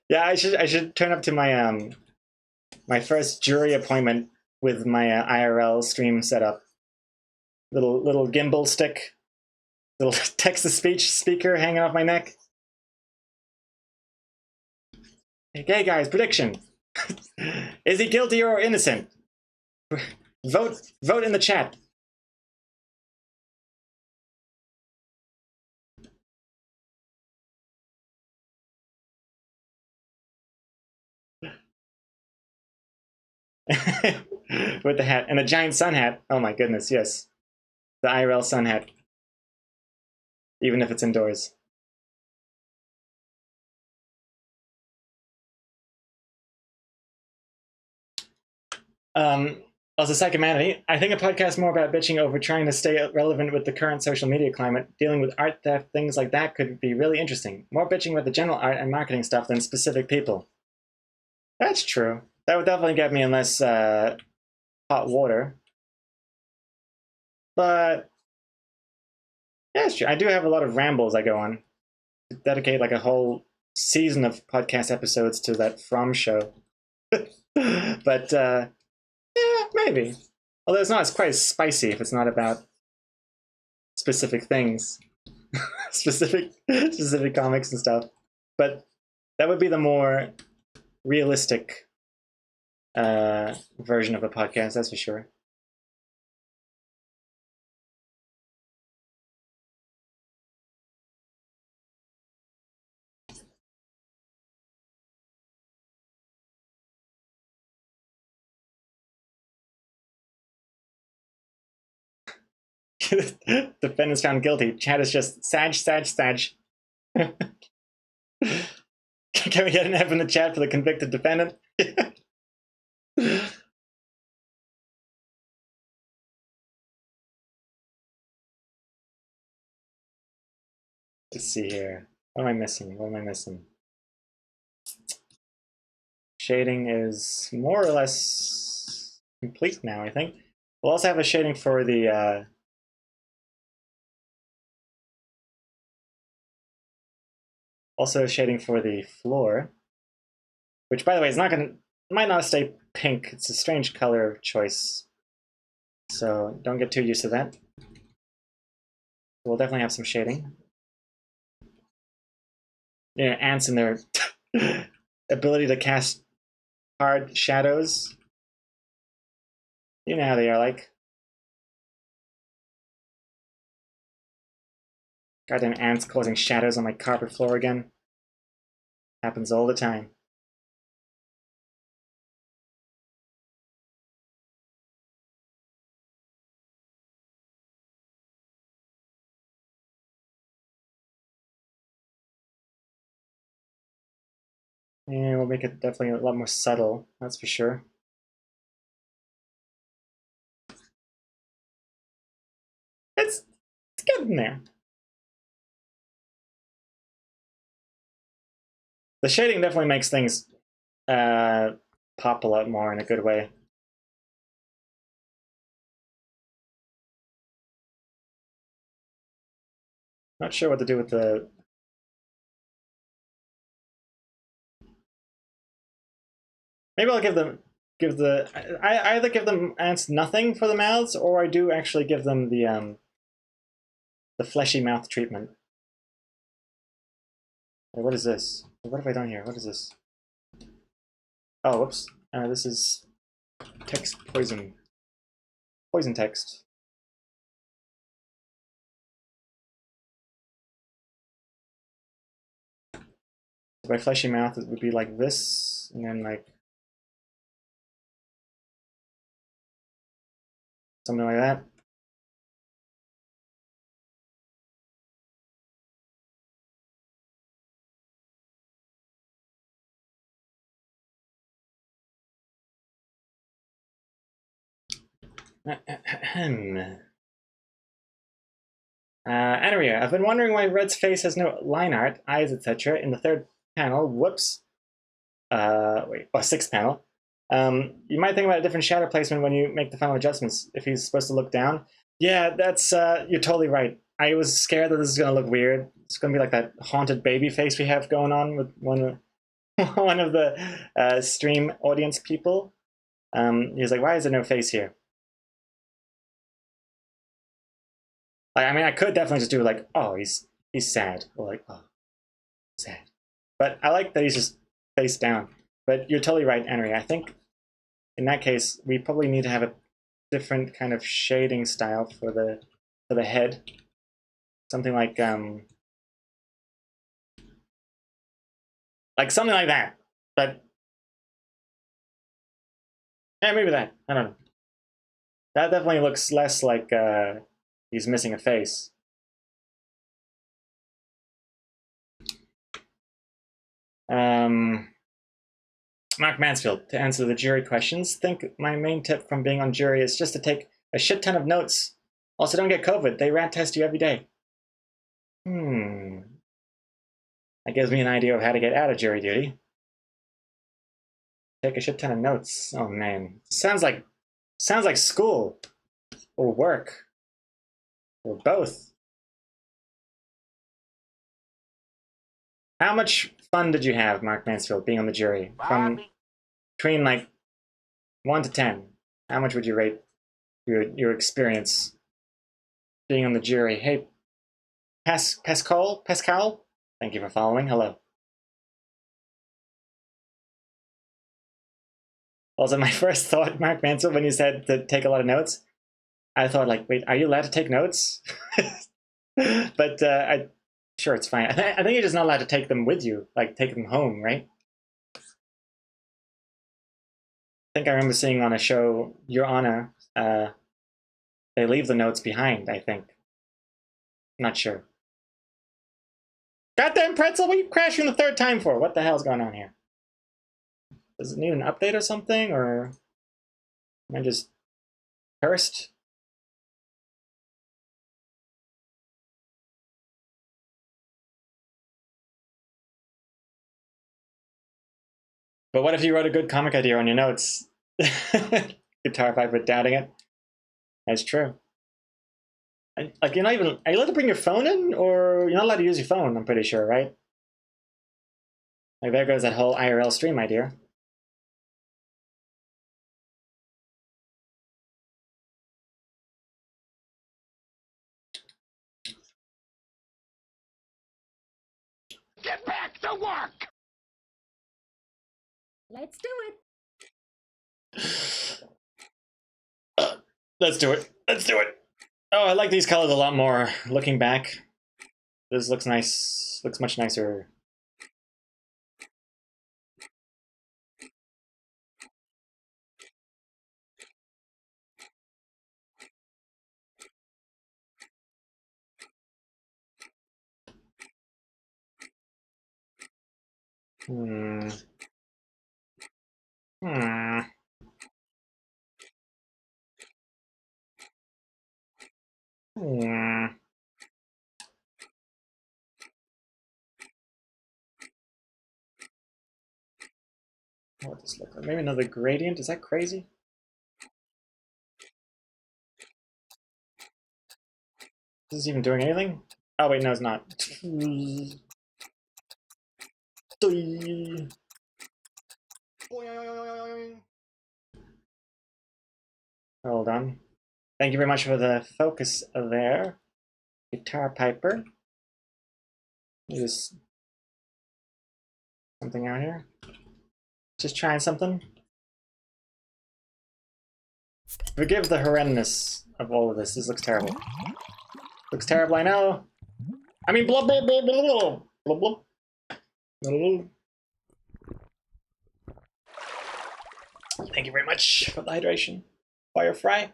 Yeah, I should turn up to my my first jury appointment with my IRL stream setup. Little gimbal stick, Little text-to-speech speaker hanging off my neck. Okay, guys, prediction. Is he guilty or innocent? Vote in the chat. With the hat and a giant sun hat. Oh my goodness, yes. The IRL sun hat. Even if it's indoors. Also, Psychomanity. I think a podcast more about bitching over trying to stay relevant with the current social media climate, dealing with art theft, things like that could be really interesting. More bitching about the general art and marketing stuff than specific people. That's true. That would definitely get me in less hot water. But yeah, it's true. I do have a lot of rambles I go on. Dedicate like a whole season of podcast episodes to that From show. But yeah, maybe. Although it's not quite as spicy if it's not about specific things, specific comics and stuff. But that would be the more realistic version of a podcast, that's for sure. Defendant's found guilty. Chat is just Sag. Can we get an F in the chat for the convicted defendant? Let's see here. What am I missing? Shading is more or less complete now, I think. We'll also have a shading for the floor, which, by the way, might not stay pink. It's a strange color choice, so don't get too used to that. We'll definitely have some shading. Yeah, ants and their ability to cast hard shadows. You know how they are like. Goddamn ants causing shadows on my carpet floor again. Happens all the time. And we'll make it definitely a lot more subtle, that's for sure. It's getting there. The shading definitely makes things pop a lot more in a good way. Not sure what to do with the... Maybe I'll I either give them ants nothing for the mouths, or I do actually give them the fleshy mouth treatment. Wait, what is this? What have I done here? What is this? Oh, whoops. This is text poison. Poison text. So by fleshy mouth, it would be like this, and then like something like that. Anaria, I've been wondering why Red's face has no line art, eyes, etc. in the third panel. Whoops. Sixth panel. You might think about a different shadow placement when you make the final adjustments. If he's supposed to look down. Yeah, that's you're totally right. I was scared that this is gonna look weird. It's gonna be like that haunted baby face we have going on with one of the stream audience people. He was like, "Why is there no face here?" Like, I mean, I could definitely just do like, oh, he's sad, or like, oh, sad. But I like that he's just face down. But you're totally right, Henry. I think in that case, we probably need to have a different kind of shading style for the head. Something like something like that. But yeah, maybe that. I don't know. That definitely looks less like he's missing a face. Mark Mansfield, to answer the jury questions, think my main tip from being on jury is just to take a shit ton of notes. Also, don't get COVID. They rat test you every day. That gives me an idea of how to get out of jury duty. Take a shit ton of notes. Oh man, sounds like school or work or both. How much fun did you have, Mark Mansfield, being on the jury? From Bobby. between like 1 to 10, how much would you rate your experience being on the jury? Hey, Pascal, thank you for following. Hello. Also, my first thought, Mark Mansfield, when you said to take a lot of notes, I thought like, wait, are you allowed to take notes? But sure, it's fine. I think you're just not allowed to take them with you, like take them home, right? I think I remember seeing on a show, Your Honor, they leave the notes behind, I think. Not sure. Goddamn pretzel, what are you crashing the third time for? What the hell's going on here? Does it need an update or something, or am I just cursed? But what if you wrote a good comic idea on your notes? Guitar Piper doubting it. That's true. Like, you're not even, are you allowed to bring your phone in? Or you're not allowed to use your phone, I'm pretty sure, right? Like, there goes that whole IRL stream idea. Get back to work! Let's do it. Let's do it. Let's do it. Oh, I like these colors a lot more. Looking back, this looks nice. Looks much nicer. Hmm. Hmm. Hmm. What does this look like? Maybe another gradient? Is that crazy? Is this even doing anything? Oh wait, no, it's not. Hold on. Thank you very much for the focus there, Guitar Piper. Just something out here. Just trying something. Forgive the horrendous of all of this. This looks terrible. Looks terrible, I know. I mean, blah blah blah blah blah blah blah. Blah. Thank you very much for the hydration. Firefly.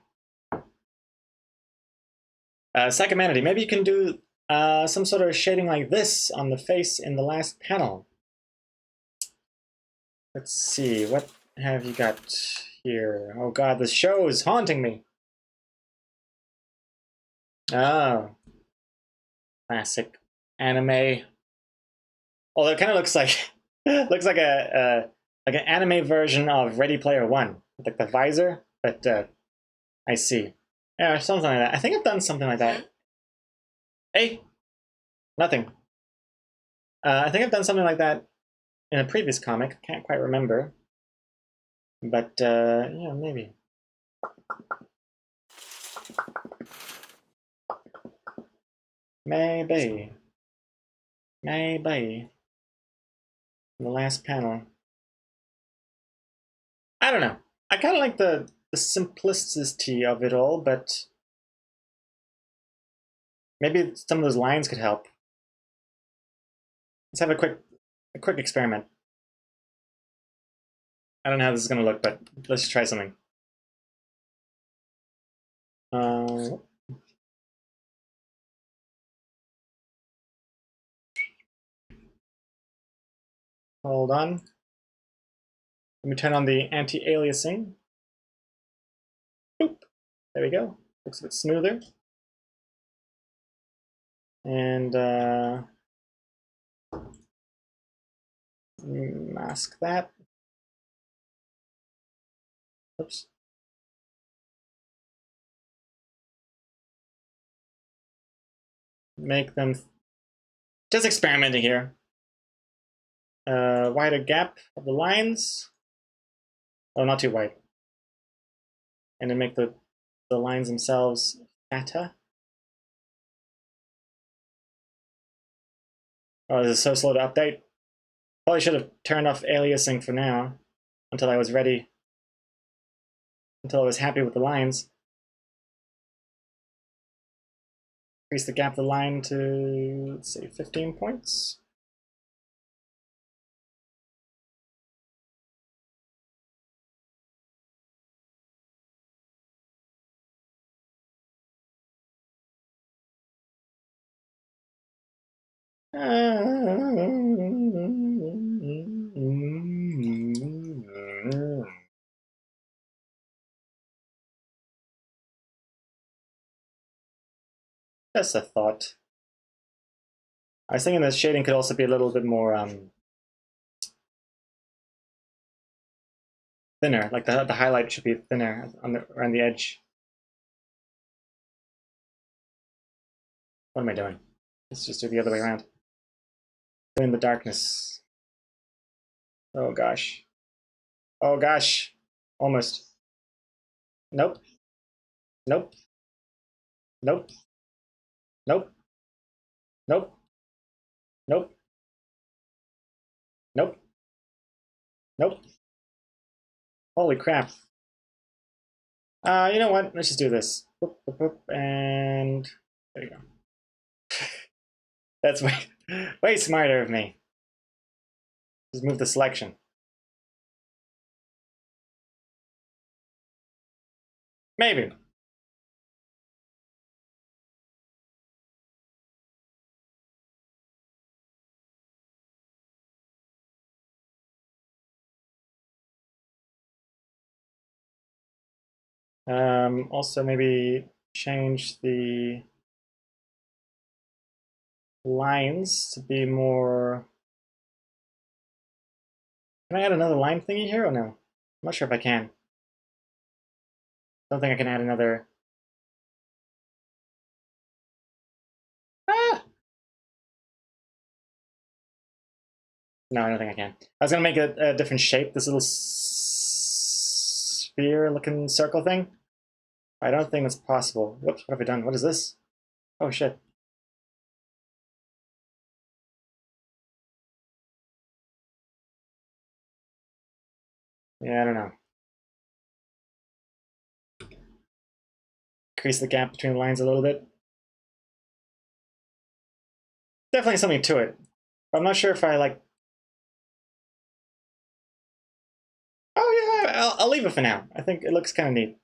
Psychomanity. Maybe you can do some sort of shading like this on the face in the last panel. Let's see, what have you got here? Oh god, this show is haunting me. Oh. Classic anime. Although it kind of looks like looks like an anime version of Ready Player One, like the visor. But I see. Yeah, something like that. I think I've done something like that. Hey, nothing. I think I've done something like that in a previous comic. Can't quite remember. But yeah, maybe. Maybe. Maybe. The last panel. I don't know. I kind of like the simplicity of it all, but maybe some of those lines could help. Let's have a quick experiment. I don't know how this is going to look, but let's just try something. Hold on. Let me turn on the anti-aliasing. Boop. There we go. Looks a bit smoother. And mask that. Oops. Make them just experimenting here. Wider gap of the lines. Oh, not too wide. And then make the lines themselves fatter. Oh, this is so slow to update. Probably should have turned off aliasing for now until I was ready. Until I was happy with the lines. Increase the gap of the line to, let's say, 15 points. Just a thought. I was thinking the shading could also be a little bit more thinner, like the highlight should be thinner on around the edge. What am I doing? Let's just do the other way around. In the darkness. Oh gosh. Oh gosh. Almost. Nope. Nope. Nope. Nope. Nope. Nope. Nope. Nope. Holy crap. You know what? Let's just do this. Boop, boop, boop, and there you go. That's way smarter of me. Just move the selection. Maybe. Also, maybe change the lines to be more. Can I add another line thingy here or no? I'm not sure if I can. Don't think I can add another. Ah! No, I don't think I can. I was gonna make a different shape, this little sphere-looking circle thing. I don't think it's possible. Whoops, what have I done? What is this? Oh shit. Yeah, I don't know. Increase the gap between the lines a little bit. Definitely something to it. But I'm not sure if I like. Oh yeah, I'll leave it for now. I think it looks kind of neat.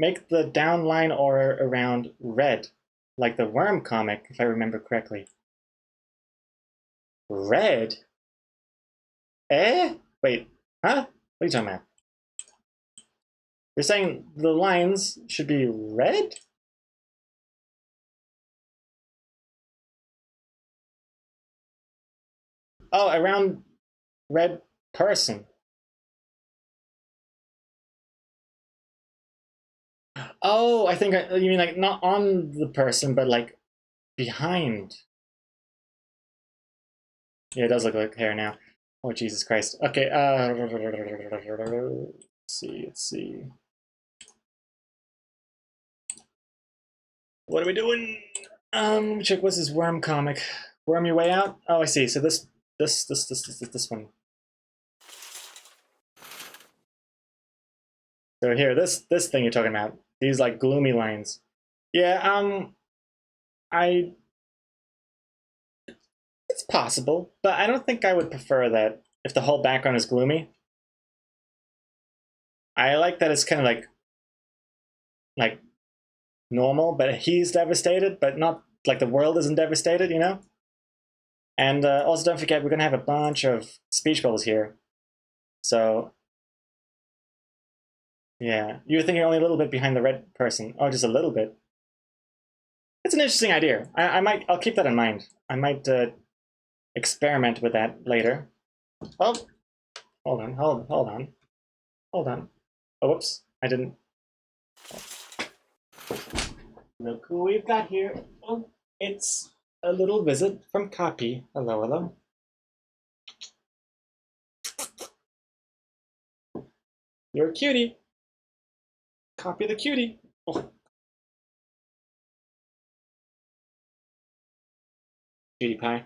Make the down line or around red, like the Worm comic, if I remember correctly. Red? Eh? Wait, huh? What are you talking about? You're saying the lines should be red? Oh, around red person. Oh, I think you mean like not on the person, but like behind. Yeah, it does look like hair now. Oh, Jesus Christ. Okay, let's see. What are we doing? Check. What's this worm comic? Worm your way out. Oh, I see. So this one. So here, this thing you're talking about. These like gloomy lines. Yeah. I. It's possible, but I don't think I would prefer that if the whole background is gloomy. I like that it's kind of like normal, but he's devastated, but not like the world isn't devastated, you know? And also don't forget, we're gonna have a bunch of speech bubbles here. So, yeah. You were thinking only a little bit behind the red person. Oh, just a little bit. It's an interesting idea. I'll keep that in mind. I might experiment with that later. Oh, hold on. Oh, whoops. I didn't. Look who we've got here. Oh, it's a little visit from Copy. Hello, hello. You're a cutie. Copy the cutie. Oh. Cutie pie.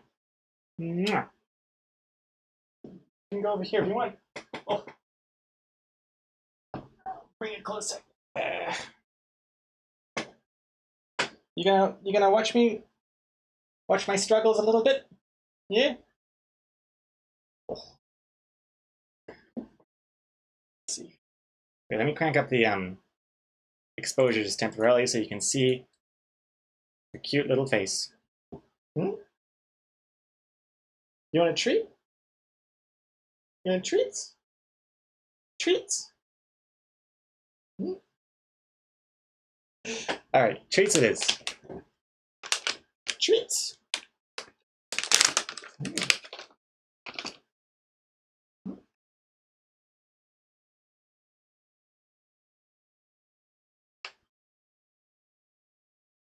Mwah. You can go over here if you want. Oh. Bring it closer. You gonna watch my struggles a little bit? Yeah. Oh. Let's see. Okay, let me crank up the exposure just temporarily so you can see the cute little face. Hmm? You want a treat? You want treats? Treats? Hmm? All right, treats it is. Treats.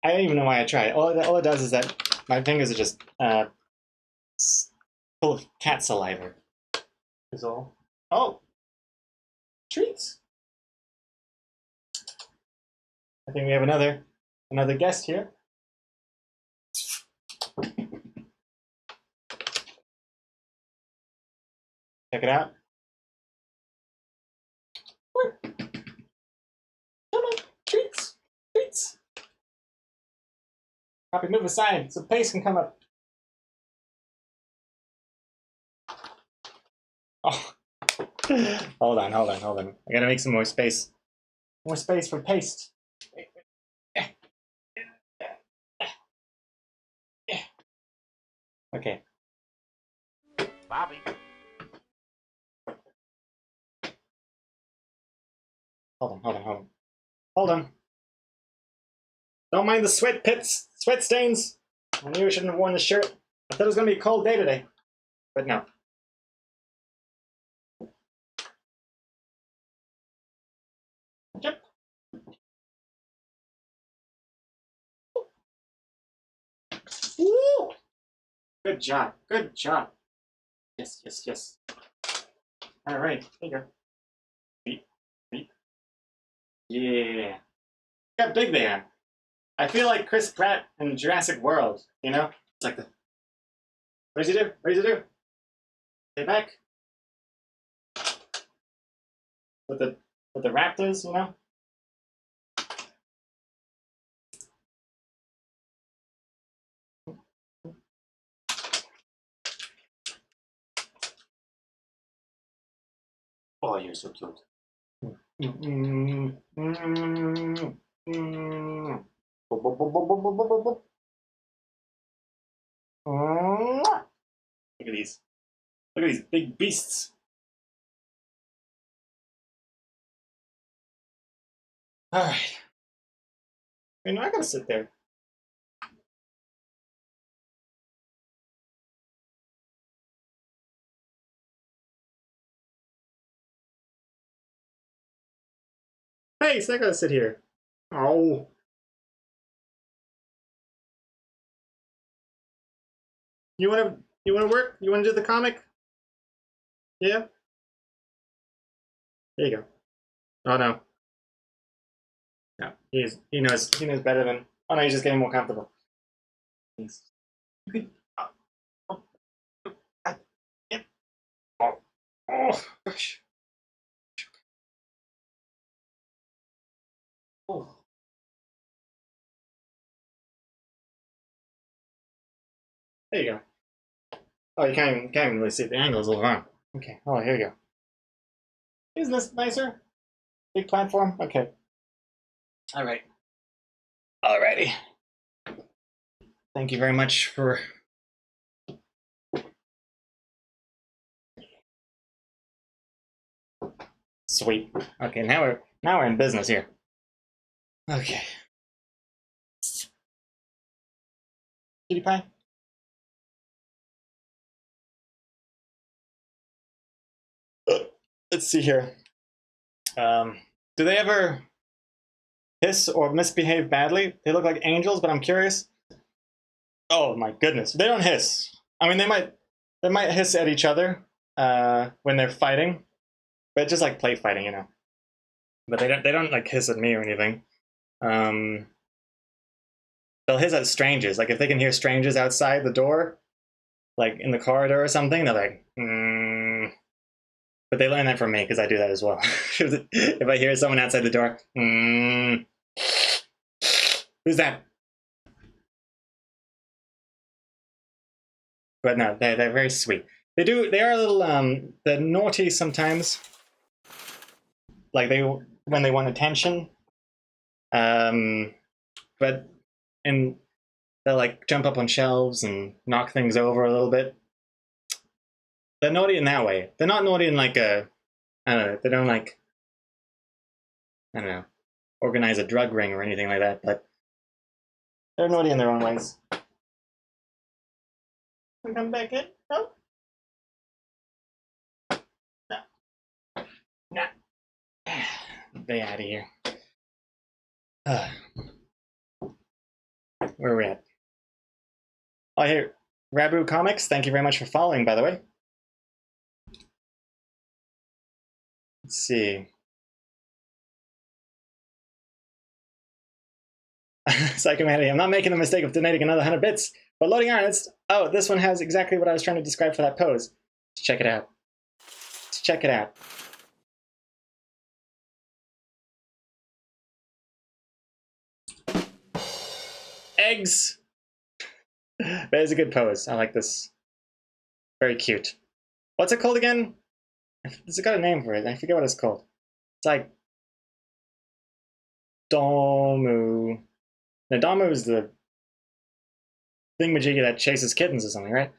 I don't even know why I tried. All it does is that my fingers are just full of cat saliva. Is all. Oh, treats. I think we have another guest here. Check it out. Come on, treats, treats. Copy, move aside so Pace can come up. Oh, hold on. I gotta make some more space. More space for Paste. Okay. Bobby. Hold on. Don't mind the sweat pits, sweat stains. I knew I shouldn't have worn the shirt. I thought it was gonna be a cold day today, but no. Yep. Woo! Good job. Yes. All right, here you go. Beep. Yeah. Look how big they are. I feel like Chris Pratt in Jurassic World, you know? It's like the. What does he do? Stay back. With the raptors, you know? Oh, you're so cute. Look at these. Look at these big beasts. All right. You're not gonna sit there. Hey, it's not gonna sit here. Oh. You wanna work? You wanna do the comic? Yeah? There you go. Oh no. No. He knows better than Oh no, he's just getting more comfortable. Please. You could. Yep. Oh, gosh. Oh. There you go. Oh, you can't even really see the angle is a little wrong. Okay. Oh, here you go. Isn't this nicer? Big platform? Okay. All right. Alrighty. Thank you very much for. Sweet. Okay, now we're in business here. Okay. Cutie pie? Let's see here. Do they ever hiss or misbehave badly? They look like angels, but I'm curious. Oh my goodness, they don't hiss. I mean, they might hiss at each other when they're fighting, but just like play fighting, you know. But they don't like hiss at me or anything. They'll hiss at strangers. Like if they can hear strangers outside the door, like in the corridor or something, they're like, But they learn that from me because I do that as well. If I hear someone outside the door, who's that? But no, they're very sweet. They are a little they're naughty sometimes. Like when they want attention. But and they'll like jump up on shelves and knock things over a little bit. They're naughty in that way. They're not naughty in like a, I don't know, they don't like, I don't know, organize a drug ring or anything like that, but they're naughty in their own ways. Come back in? No? No. No. Stay out of here. Where are we at? Oh, here. Rabu Comics, thank you very much for following, by the way. Let's see. Psychomanity, I'm not making the mistake of donating another 100 bits, but loading artists. Oh, this one has exactly what I was trying to describe for that pose. Let's check it out. Let's check it out. Eggs! That is a good pose. I like this. Very cute. What's it called again? It's got a name for it. I forget what it's called. It's like Domu. Now, Domu is the thingamajiggy that chases kittens or something, right?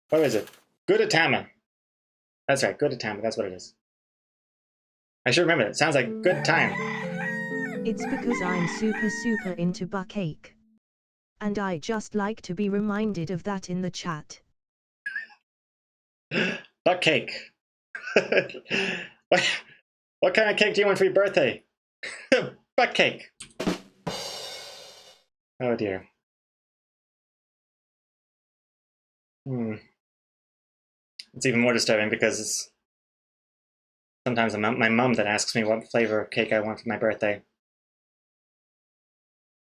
What is it? Gudetama. That's right, Gudetama. That's what it is. I should remember it. It sounds like good time. It's because I'm super into buttcake. And I just like to be reminded of that in the chat. Butt cake. What kind of cake do you want for your birthday? Butt cake. Oh dear. It's even more disturbing because it's sometimes my mom that asks me what flavor of cake I want for my birthday.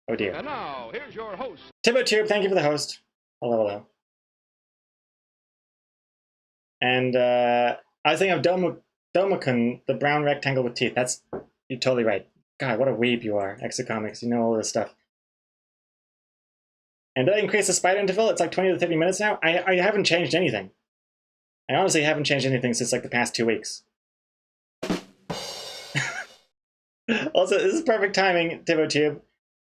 Oh dear. And now, here's your host. TiboTube, thank you for the host. Hello, hello. And I was thinking of Domokun, the brown rectangle with teeth. You're totally right. God, what a weeb you are, Exocomics. You know all this stuff. And did I increase the spider interval? It's like 20 to 30 minutes now. I haven't changed anything. I honestly haven't changed anything since like the past 2 weeks. Also, this is perfect timing, TiboTube,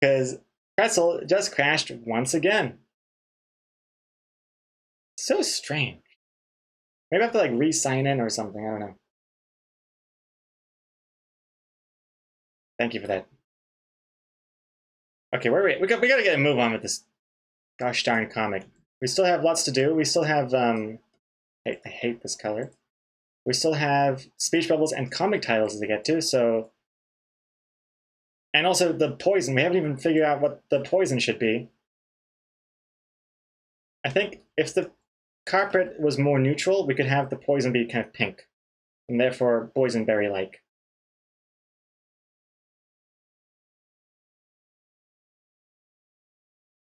because Pretzel just crashed once again. So strange. Maybe I have to like re-sign in or something. I don't know. Thank you for that. Okay, where are we? We got to get a move on with this gosh darn comic. We still have lots to do. We still have I hate this color. We still have speech bubbles and comic titles to get to. So, and also the poison. We haven't even figured out what the poison should be. I think if the carpet was more neutral, we could have the poison be kind of pink, and therefore boysenberry-like.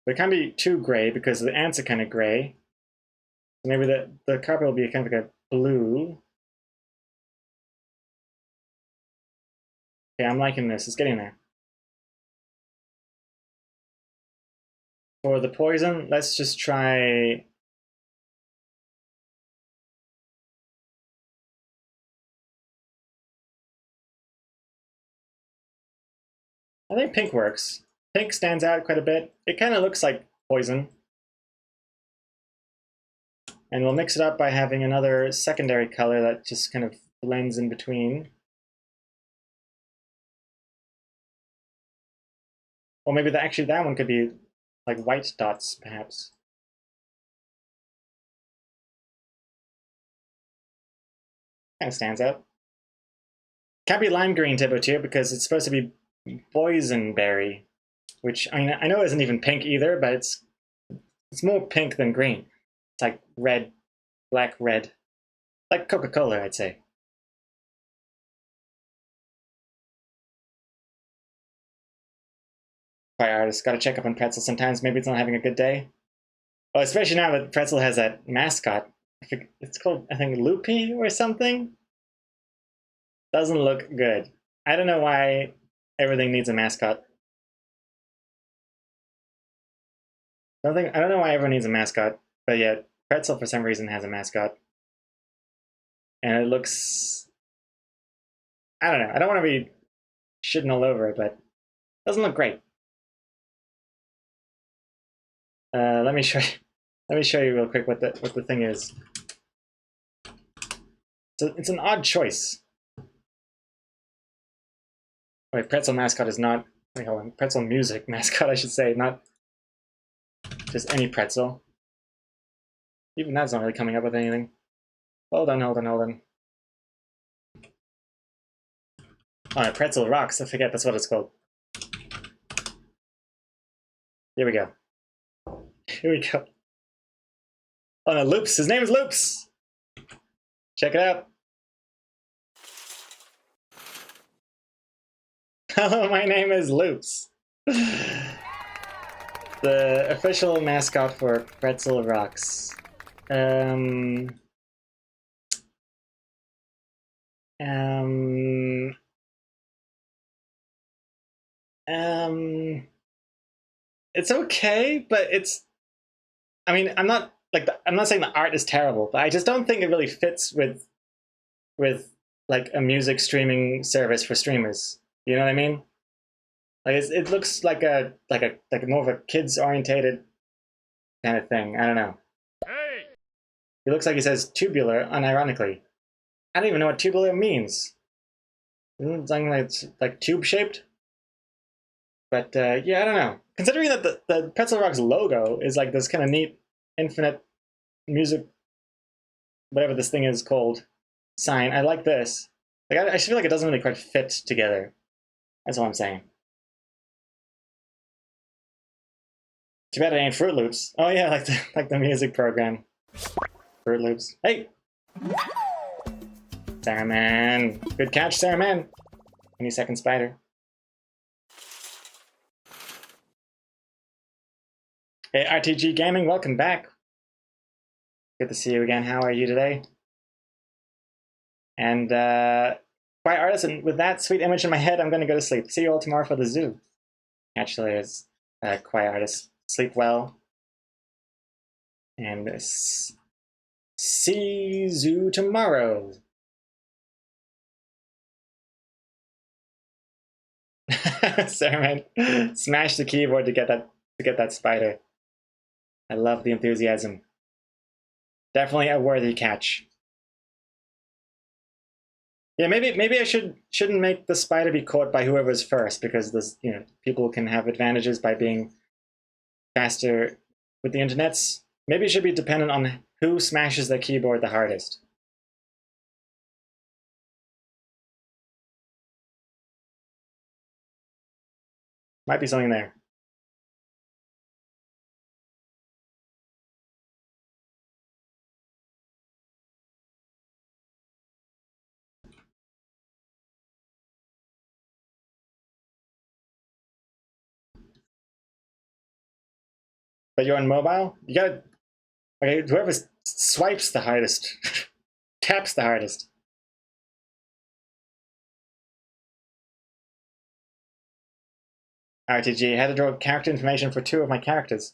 But it can't be too gray because the ants are kind of gray. So maybe the carpet will be kind of like a blue. Okay, I'm liking this. It's getting there. For the poison, let's just try... I think pink works. Pink stands out quite a bit. It kind of looks like poison. And we'll mix it up by having another secondary color that just kind of blends in between. Or maybe actually that one could be like white dots, perhaps. Kind of stands out. Can't be lime green Tibbo too because it's supposed to be boysenberry, which I mean I know isn't even pink either, but it's more pink than green. It's like red, black red, like Coca-Cola, I'd say. By artist, got to check up on Pretzel sometimes. Maybe it's not having a good day. Oh, especially now that Pretzel has that mascot. It's called, I think, Loopy or something. Doesn't look good. I don't know why everything needs a mascot. I don't know why everyone needs a mascot, but yet Pretzel for some reason has a mascot. And it looks... I don't know. I don't want to be shitting all over it, but it doesn't look great. Let me show you. Let me show you real quick what the thing is. So it's an odd choice. Wait, Pretzel mascot is not. Wait, hold on. Pretzel music mascot, I should say, not just any pretzel. Even that's not really coming up with anything. Hold on. Oh, Pretzel Rocks. I forget that's what it's called. Here we go. Here we go. Oh no, Loops. His name is Loops. Check it out. Hello, my name is Loops. The official mascot for Pretzel Rocks. It's okay, but it's. I mean, I'm not saying the art is terrible, but I just don't think it really fits with like a music streaming service for streamers. You know what I mean? Like it looks like a more of a kids orientated kind of thing. I don't know. Hey! He looks like he says tubular, unironically. I don't even know what tubular means. Isn't it something like tube shaped? But yeah, I don't know. Considering that the Pretzel Rocks logo is like this kind of neat infinite music, whatever this thing is called, sign, I like this. Like I just feel like it doesn't really quite fit together. That's all I'm saying. Too bad it ain't Fruit Loops. Oh yeah, like the music program. Fruit Loops. Hey! Sarah Man. Good catch, Sarah Man. 20-second spider. Hey, RTG Gaming, welcome back. Good to see you again. How are you today? And Quiet Artist, and with that sweet image in my head, I'm going to go to sleep. See you all tomorrow for the zoo. Catch you later, Quiet Artist. Sleep well. And see you tomorrow. Sarah, man, smash the keyboard to get that spider. I love the enthusiasm. Definitely a worthy catch. Yeah, maybe I shouldn't make the spider be caught by whoever's first, because this, people can have advantages by being faster with the internets. Maybe it should be dependent on who smashes their keyboard the hardest. Might be something there. But you're on mobile? You gotta... Okay, whoever swipes the hardest. Taps the hardest. RTG, had to draw character information for 2 of my characters.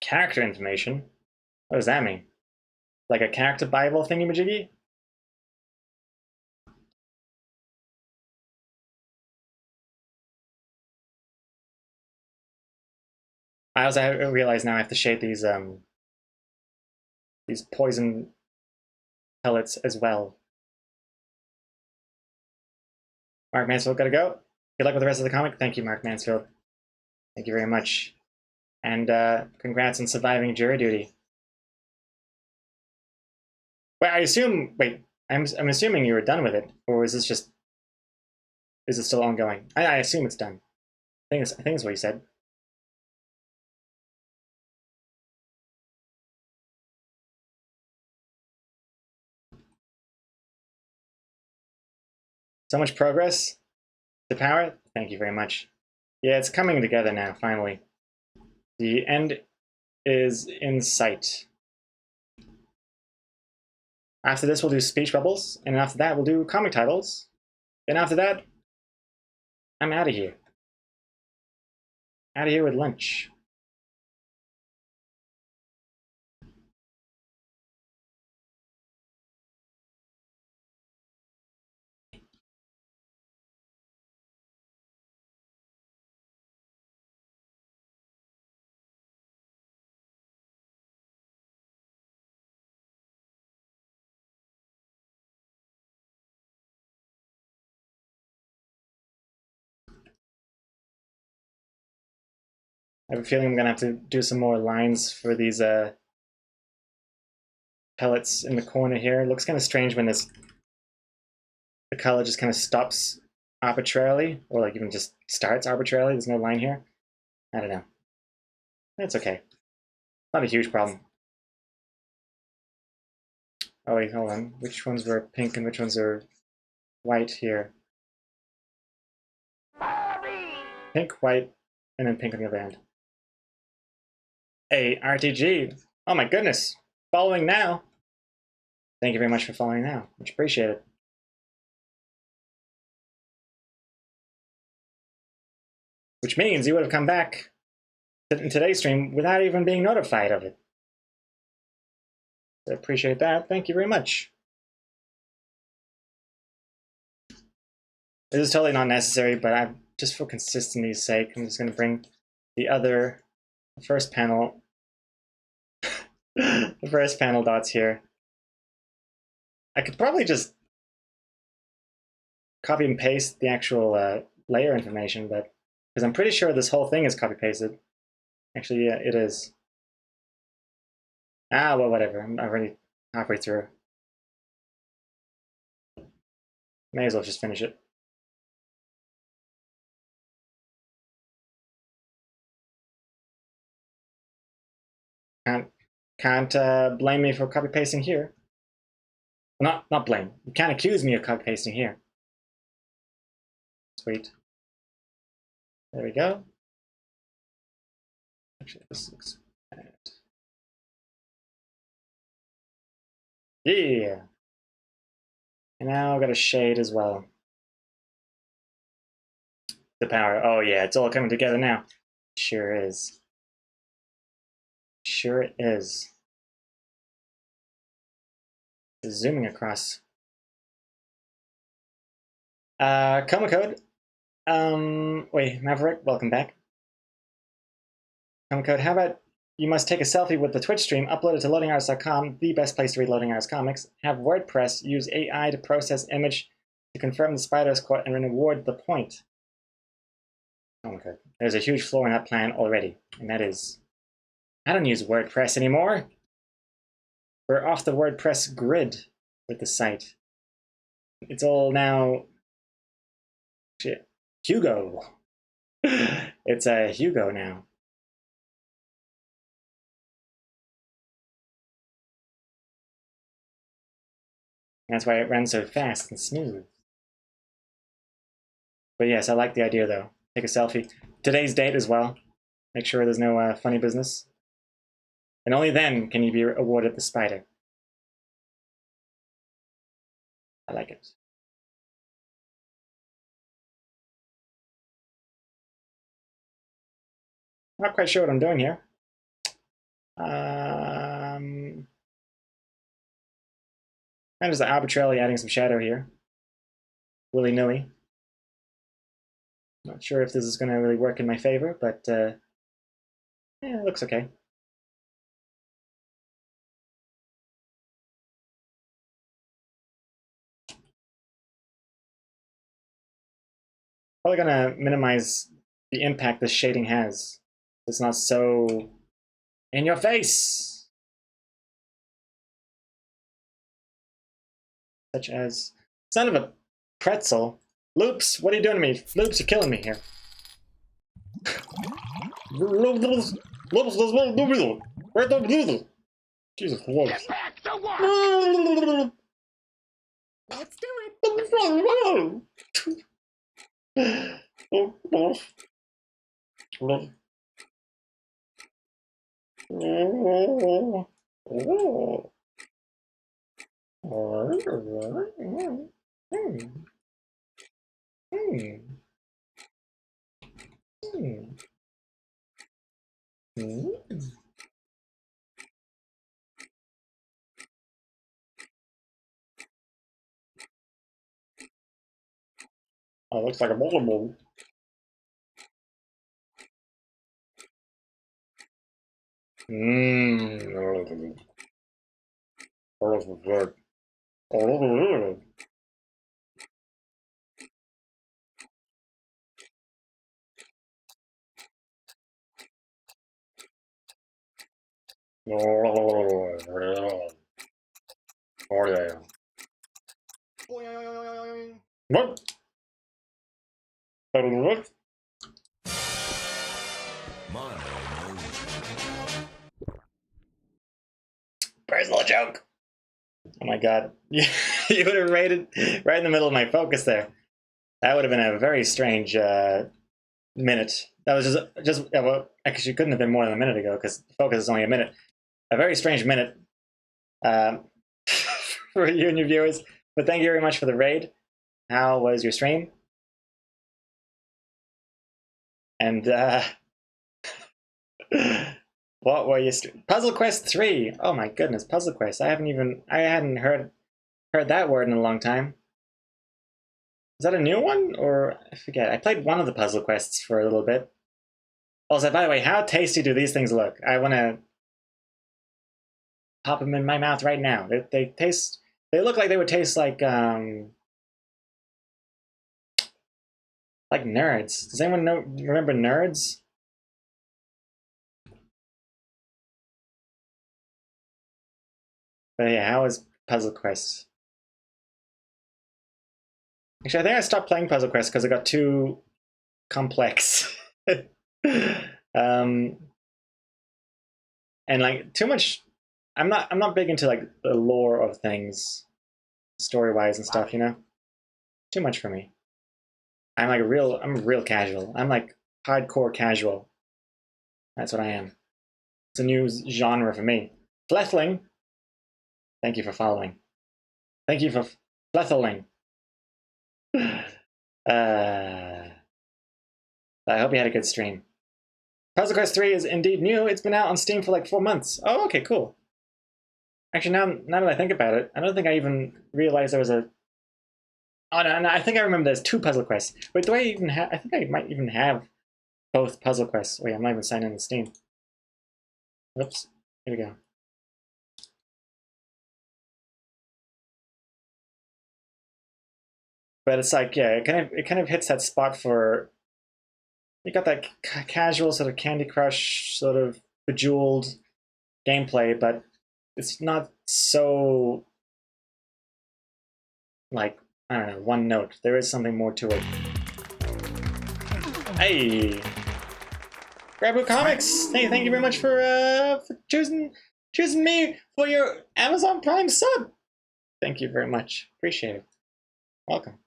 Character information? What does that mean? Like a character Bible thingy-majiggy? I also realize now I have to shade these poison pellets as well. Mark Mansfield, gotta go. Good luck with the rest of the comic. Thank you, Mark Mansfield. Thank you very much. And congrats on surviving jury duty. Wait, I assume. Wait, I'm assuming you were done with it, or is this just? Is it still ongoing? I assume it's done. I think it's what you said. So much progress. The power. Thank you very much. Yeah, it's coming together now. Finally, the end is in sight. After this, we'll do speech bubbles, and after that, we'll do comic titles. Then after that, I'm out of here. Out of here with lunch. I have a feeling I'm gonna have to do some more lines for these pellets in the corner here. It looks kind of strange when the color just kind of stops arbitrarily, or like even just starts arbitrarily. There's no line here. I don't know. That's okay. Not a huge problem. Oh wait, hold on. Which ones were pink and which ones are white here? Bobby! Pink, white, and then pink on the other end. Hey, RTG. Oh my goodness. Following now. Thank you very much for following now. Much appreciated. Which means you would have come back in today's stream without even being notified of it. I appreciate that. Thank you very much. This is totally not necessary, but just for consistency's sake, I'm just going to bring the first panel, the first panel dots here. I could probably just copy and paste the actual layer information, but because I'm pretty sure this whole thing is copy pasted. Actually, yeah, it is. Ah, well, whatever. I'm already halfway through. May as well just finish it. Can't blame me for copy pasting here. Not blame. You can't accuse me of copy pasting here. Sweet. There we go. Actually, this looks bad. Yeah. And now I've got a shade as well. The power. Oh yeah, it's all coming together now. Sure is. Sure it is. Zooming across. Coma code. Wait, Maverick, welcome back. Coma code, how about you must take a selfie with the Twitch stream, upload it to loadingartist.com, the best place to read Loading Artist comics. Have WordPress use AI to process image to confirm the spider is caught and then award the point. Coma code. There's a huge flaw in that plan already, and that is, I don't use WordPress anymore. We're off the WordPress grid with the site. It's all now Hugo. It's a Hugo now. That's why it runs so fast and smooth. But yes, I like the idea though. Take a selfie. Today's date as well. Make sure there's no funny business. And only then can you be awarded the spider. I like it. Not quite sure what I'm doing here. I'm just arbitrarily adding some shadow here. Willy-nilly. Not sure if this is going to really work in my favor, but yeah, it looks okay. Probably going to minimize the impact this shading has. It's not so in your face. Such as son of a pretzel. Loops, what are you doing to me? Loops, you're killing me here. Jesus Christ. Back to work! Let's do it. Oh, looks like a bubble. Oh yeah. What? Personal joke. Oh my god. You would have rated right in the middle of my focus there. That would have been a very strange minute. That was just well, actually, it couldn't have been more than a minute ago because focus is only a minute. A very strange minute for you and your viewers. But thank you very much for the raid. How was your stream? And what were you? Puzzle Quest 3. Oh my goodness, Puzzle Quest. I hadn't heard that word in a long time. Is that a new one? Or I forget. I played one of the Puzzle Quests for a little bit. Also, by the way, how tasty do these things look? I want to pop them in my mouth right now. They taste. They look like they would taste like nerds. Does anyone remember nerds? But yeah, how is Puzzle Quest? Actually, I think I stopped playing Puzzle Quest because it got too complex. And like too much. I'm not big into like the lore of things, story wise and stuff. You know, too much for me. I'm real casual. I'm like hardcore casual. That's what I am. It's a new genre for me. Flethling. Thank you for following. Thank you for flethling. I hope you had a good stream. Puzzle Quest 3 is indeed new. It's been out on Steam for like 4 months. Oh, okay, cool. Actually, now that I think about it, I don't think I even realized there was a... Oh, no, I think I remember there's 2 Puzzle Quests. Wait, do I even have... I think I might even have both Puzzle Quests. Wait, I'm not even signed in to Steam. Oops. Here we go. But it's like, yeah, it kind of hits that spot for... You got that casual sort of Candy Crush, sort of bejeweled gameplay, but it's not so, like, I don't know, one note. There is something more to it. Hey! Grabu Comics! Hey, thank you very much for choosing me for your Amazon Prime sub! Thank you very much. Appreciate it. Welcome.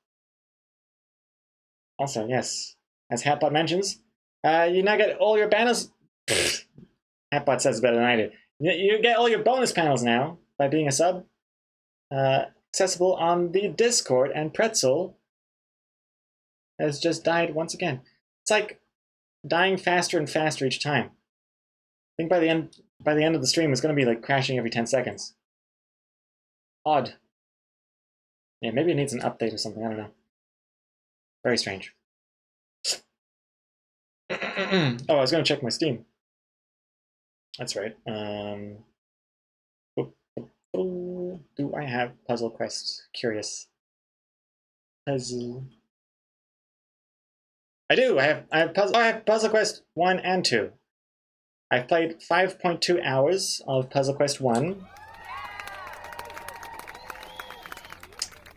Also, yes, as Hatbot mentions, You now get all your panels. Hatbot says better than I do. You get all your bonus panels now by being a sub. Accessible on the Discord, and Pretzel has just died once again. It's like dying faster and faster each time. I think by the end of the stream, it's going to be like crashing every 10 seconds. Odd. Yeah, maybe it needs an update or something. I don't know. Very strange. Oh, I was going to check my Steam. That's right. Do I have Puzzle Quest? Curious. Puzzle. I do. I have Puzzle Quest 1 and 2. I've played 5.2 hours of Puzzle Quest 1.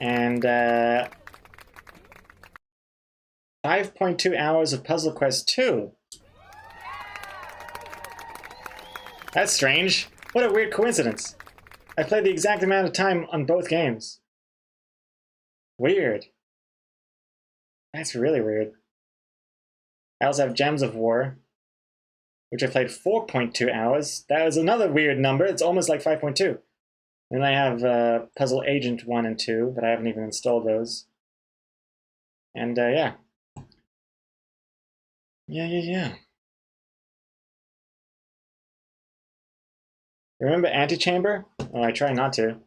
And 5.2 hours of Puzzle Quest 2. That's strange. What a weird coincidence. I played the exact amount of time on both games. Weird. That's really weird. I also have Gems of War, which I played 4.2 hours. That was another weird number. It's almost like 5.2. Then I have Puzzle Agent 1 and 2, but I haven't even installed those. And yeah. Yeah. Remember Antechamber? Oh, I try not to.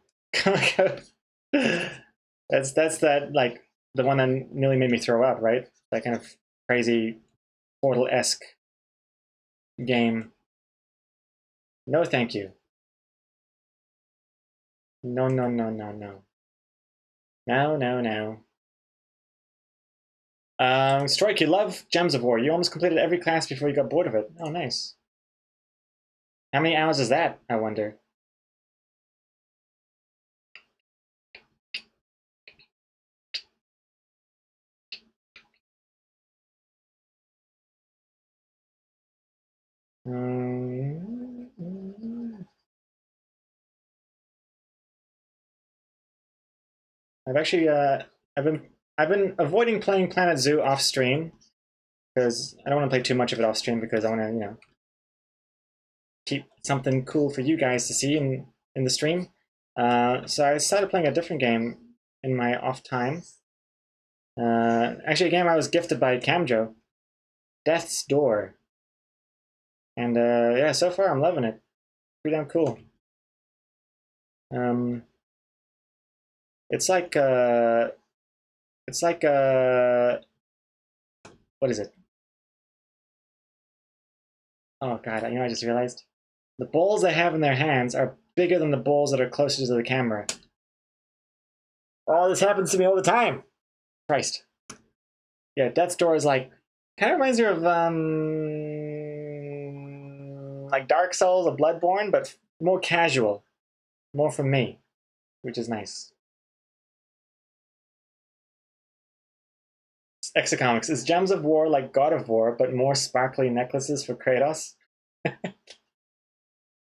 That's that, like, the one that nearly made me throw up, right? That kind of crazy Portal-esque game. No, thank you. No. Strike, you love Gems of War. You almost completed every class before you got bored of it. Oh, nice. How many hours is that, I wonder? I've actually I've been avoiding playing Planet Zoo off stream because I don't want to play too much of it off stream because I want to, you know, keep something cool for you guys to see in the stream. So I started playing a different game in my off time. Actually, a game I was gifted by Camjo, Death's Door. And yeah, so far I'm loving it. Pretty damn cool. It's like what is it? Oh god, you know, I just realized the balls they have in their hands are bigger than the balls that are closer to the camera. Oh, this happens to me all the time. Christ. Yeah, Death's Door is like, kind of reminds me of like Dark Souls or Bloodborne, but more casual, more for me, which is nice. Exocomics, is Gems of War like God of War, but more sparkly necklaces for Kratos?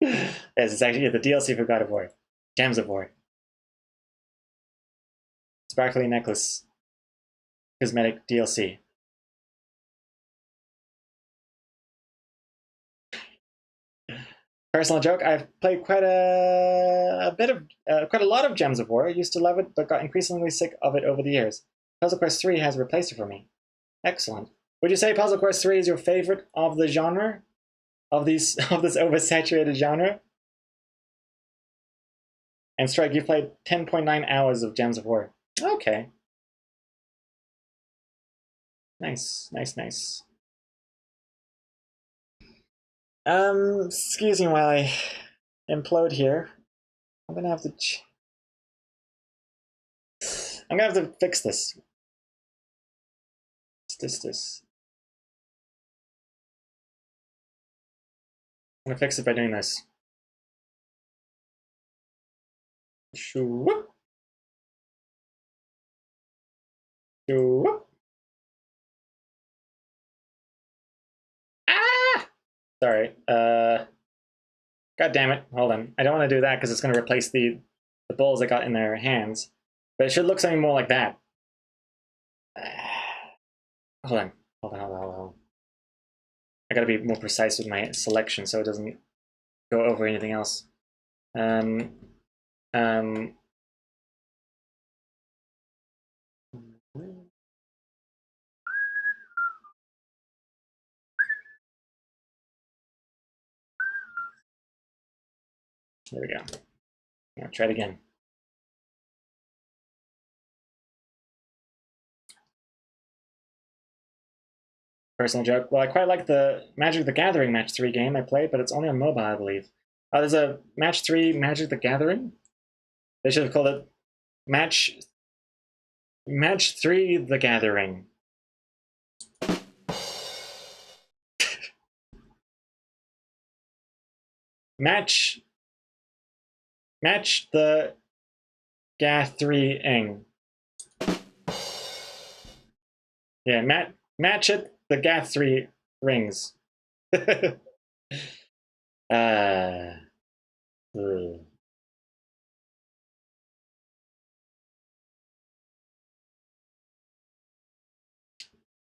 Yes, it's actually the DLC for God of War. Gems of War. Sparkly necklace. Cosmetic DLC. Personal joke, I've played quite a lot of Gems of War. I used to love it, but got increasingly sick of it over the years. Puzzle Quest 3 has replaced it for me. Excellent. Would you say Puzzle Quest 3 is your favorite of the genre? Of this oversaturated genre? And Strike, you played 10.9 hours of Gems of War. Okay. Nice. Excuse me while I implode here. I'm gonna have to fix this. This. I'm gonna fix it by doing this. Shoo-whoop. Shoo-whoop. Ah! Sorry. God damn it. Hold on. I don't want to do that because it's going to replace the balls they got in their hands. But it should look something more like that. Hold on. I gotta be more precise with my selection so it doesn't go over anything else. There we go. Now try it again. Personal joke. Well, I quite like the Magic the Gathering Match 3 game I played, but it's only on mobile, I believe. Oh, there's a Match 3 Magic the Gathering? They should have called it Match 3 the Gathering. Match the Gathering. Yeah, match it the Gath3 rings. Ugh.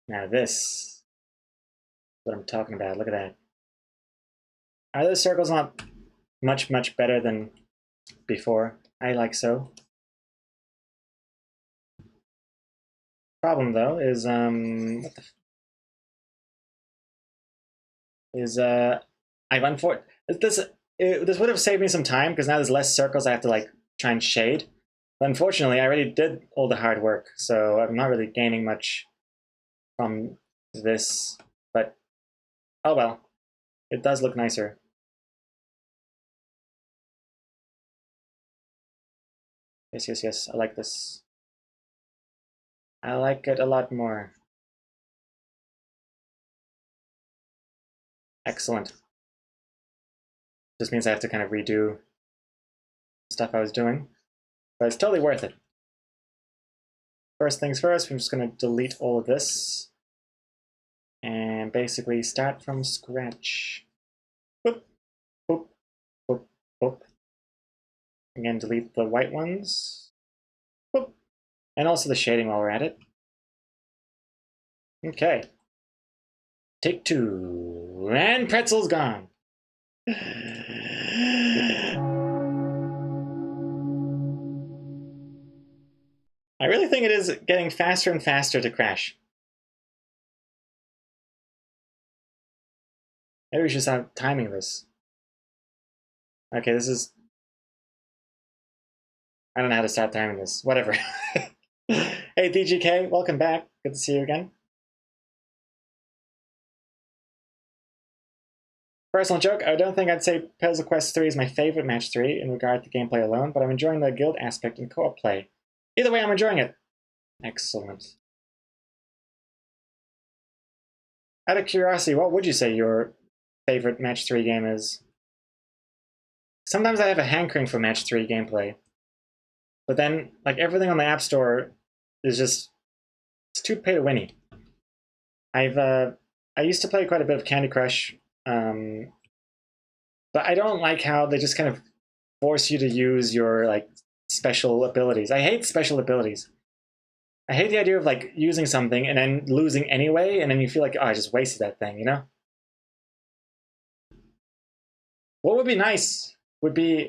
Now this is what I'm talking about. Look at that. Are those circles not much better than before? I like so. Problem though is what the is I've unfortunately this would have saved me some time because now there's less circles I have to like try and shade. But unfortunately, I already did all the hard work, so I'm not really gaining much from this. But oh well, it does look nicer. Yes, yes, yes. I like this. I like it a lot more. Excellent. Just means I have to kind of redo stuff I was doing, but it's totally worth it. First things first, I'm just going to delete all of this and basically start from scratch. Boop, boop, boop, boop. Again, delete the white ones. Boop. And also the shading while we're at it. Okay. Take 2. And Pretzel's gone. I really think it is getting faster and faster to crash. Maybe we should start timing this. Okay, this is... I don't know how to start timing this. Whatever. Hey, DGK, welcome back. Good to see you again. Personal joke, I don't think I'd say Puzzle Quest 3 is my favorite Match 3 in regard to gameplay alone, but I'm enjoying the guild aspect and co-op play. Either way, I'm enjoying it. Excellent. Out of curiosity, what would you say your favorite Match 3 game is? Sometimes I have a hankering for Match 3 gameplay. But then, like, everything on the App Store is just... it's too pay-to-winny. I used to play quite a bit of Candy Crush, but I don't like how they just kind of force you to use your, like, special abilities. I hate special abilities. I hate the idea of, like, using something and then losing anyway, and then you feel like, oh, I just wasted that thing, you know? What would be nice would be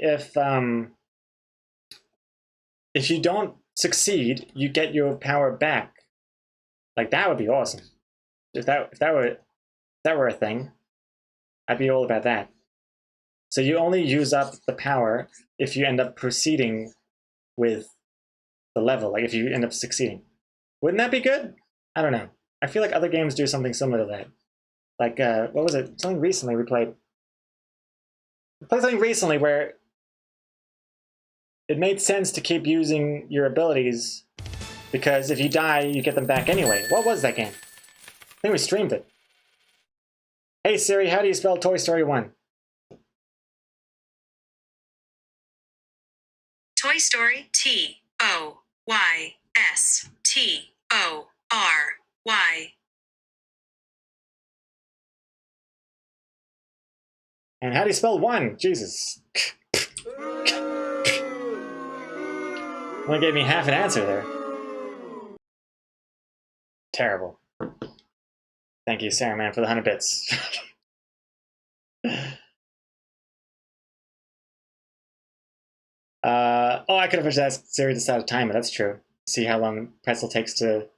if you don't succeed, you get your power back. Like, that would be awesome. If that were a thing, I'd be all about that. So you only use up the power if you end up proceeding with the level, like if you end up succeeding. Wouldn't that be good? I don't know. I feel like other games do something similar to that. Like, what was it? Something recently we played. We played something recently where it made sense to keep using your abilities because if you die, you get them back anyway. What was that game? I think we streamed it. Hey Siri, how do you spell Toy Story 1? Toy Story, Toystory. And how do you spell 1? Jesus. Only gave me half an answer there. Terrible. Thank you, Sarah Man, for the 100 bits. Oh, I could have just asked Siri to set a timer. That's true. See how long Pretzel takes to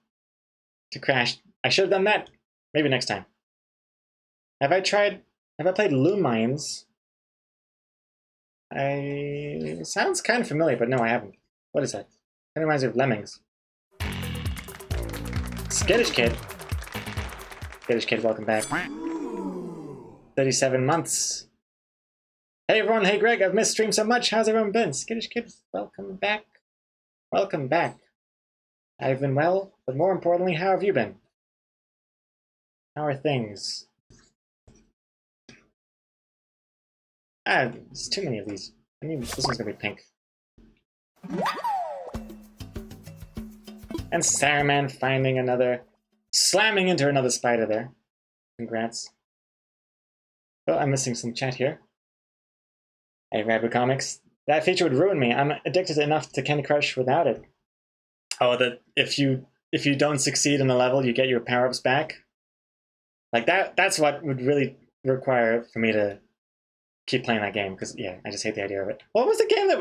crash. I should have done that. Maybe next time. Have I played Loom Mines? It sounds kind of familiar, but no, I haven't. What is that? Kind of reminds me of Lemmings. Skittish Kid. Skittish Kid, welcome back. 37 months. Hey everyone, hey Greg, I've missed stream so much. How's everyone been? Skittish Kid, welcome back. Welcome back. I've been well, but more importantly, how have you been? How are things? Ah, there's too many of these. I mean, this one's gonna be pink. And Saruman finding another, slamming into another spider there. Congrats. Oh, I'm missing some chat here. Hey, Rabbit Comics. That feature would ruin me. I'm addicted enough to Candy Crush without it. Oh, that if you don't succeed in the level, you get your power-ups back. Like that's what would really require for me to keep playing that game, because yeah, I just hate the idea of it. What was the game that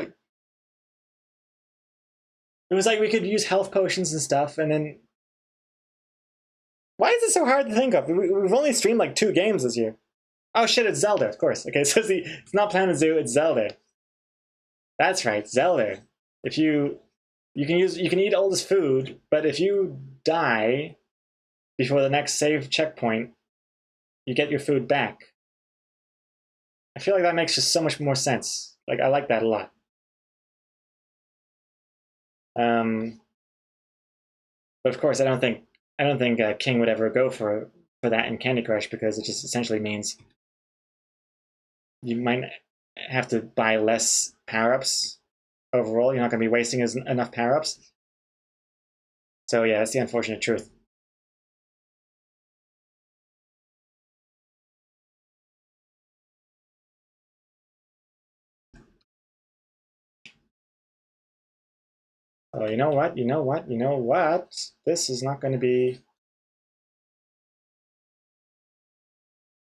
it was like we could use health potions and stuff, and then why is it so hard to think of? We've only streamed like 2 games this year. Oh shit, it's Zelda, of course. Okay, so it's not Planet Zoo, it's Zelda. That's right, Zelda. If you can eat all this food, but if you die before the next save checkpoint, you get your food back. I feel like that makes just so much more sense. Like, I like that a lot. But of course, I don't think King would ever go for that in Candy Crush, because it just essentially means you might have to buy less power-ups overall. You're not going to be wasting enough power-ups. So yeah, that's the unfortunate truth. Oh, you know what? This is not going to be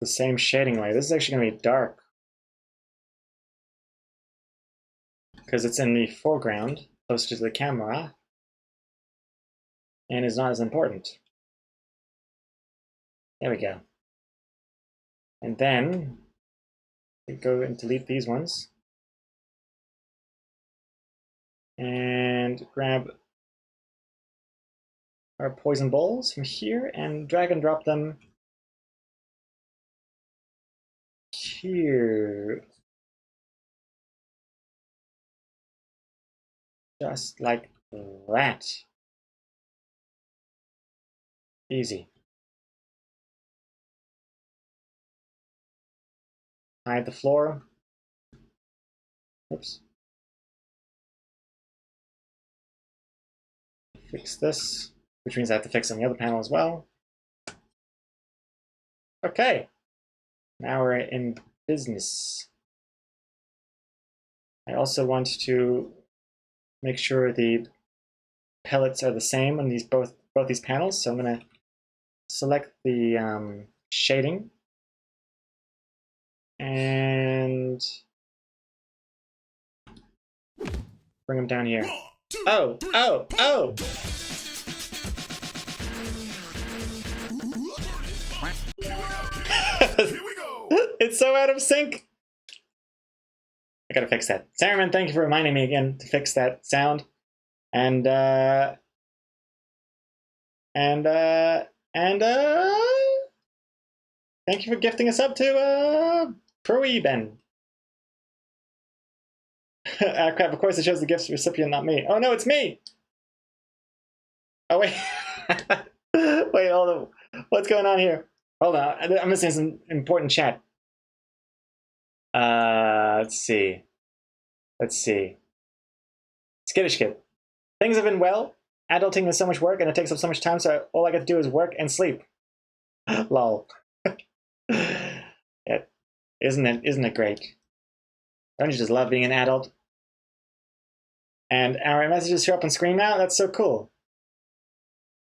the same shading layer. This is actually going to be dark, because it's in the foreground, closer to the camera, and is not as important. There we go. And then we go and delete these ones. And grab our poison balls from here and drag and drop them here. Just like that. Easy. Hide the floor. Oops. Fix this, which means I have to fix on the other panel as well. Okay. Now we're in business. I also want to make sure the pellets are the same on both these panels, so I'm going to select the shading and bring them down here. Oh! It's so out of sync! I gotta fix that. Saruman, thank you for reminding me again to fix that sound. And thank you for gifting us up to Pro-E-Ben. Ah, crap, of course it shows the gift's recipient, not me. Oh no, it's me! Oh wait. Wait, hold on. What's going on here? Hold on, I'm missing some important chat. Let's see. Skittish Kid. Things have been well. Adulting is so much work and it takes up so much time, so all I get to do is work and sleep. Lol. Yeah. Isn't it great? Don't you just love being an adult? And our messages show up on screen now? That's so cool.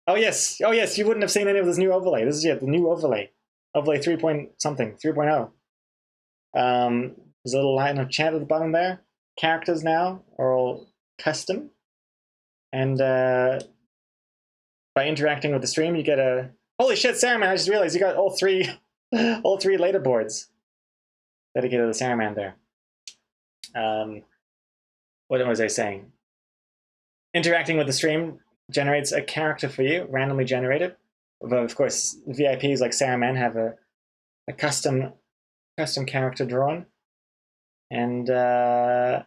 Oh yes, you wouldn't have seen any of this new overlay. This is the new overlay. Overlay 3 point something, 3.0. There's a little line of chat at the bottom there. Characters now are all custom. And by interacting with the stream, you get a... Holy shit, Saruman, I just realized you got all three leaderboards dedicated to Saruman there. What was I saying? Interacting with the stream generates a character for you, randomly generated. But of course, VIPs like Saruman have a custom character drawn. And so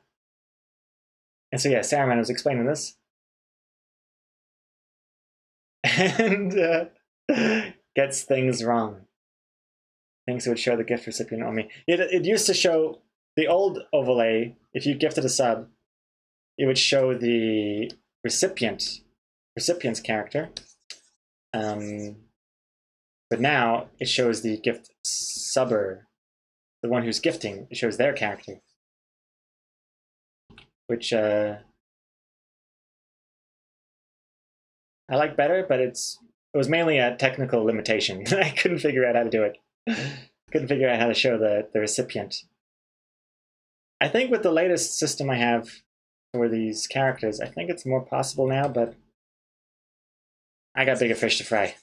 yeah, Saruman was explaining this. And gets things wrong. Things would show the gift recipient only. It used to show the old overlay. If you gifted a sub, it would show the recipient's character. But now it shows the gift subber, the one who's gifting. It shows their character, which I like better, but it was mainly a technical limitation. I couldn't figure out how to do it. Couldn't figure out how to show the recipient. I think with the latest system I have for these characters, I think it's more possible now, but I got bigger fish to fry.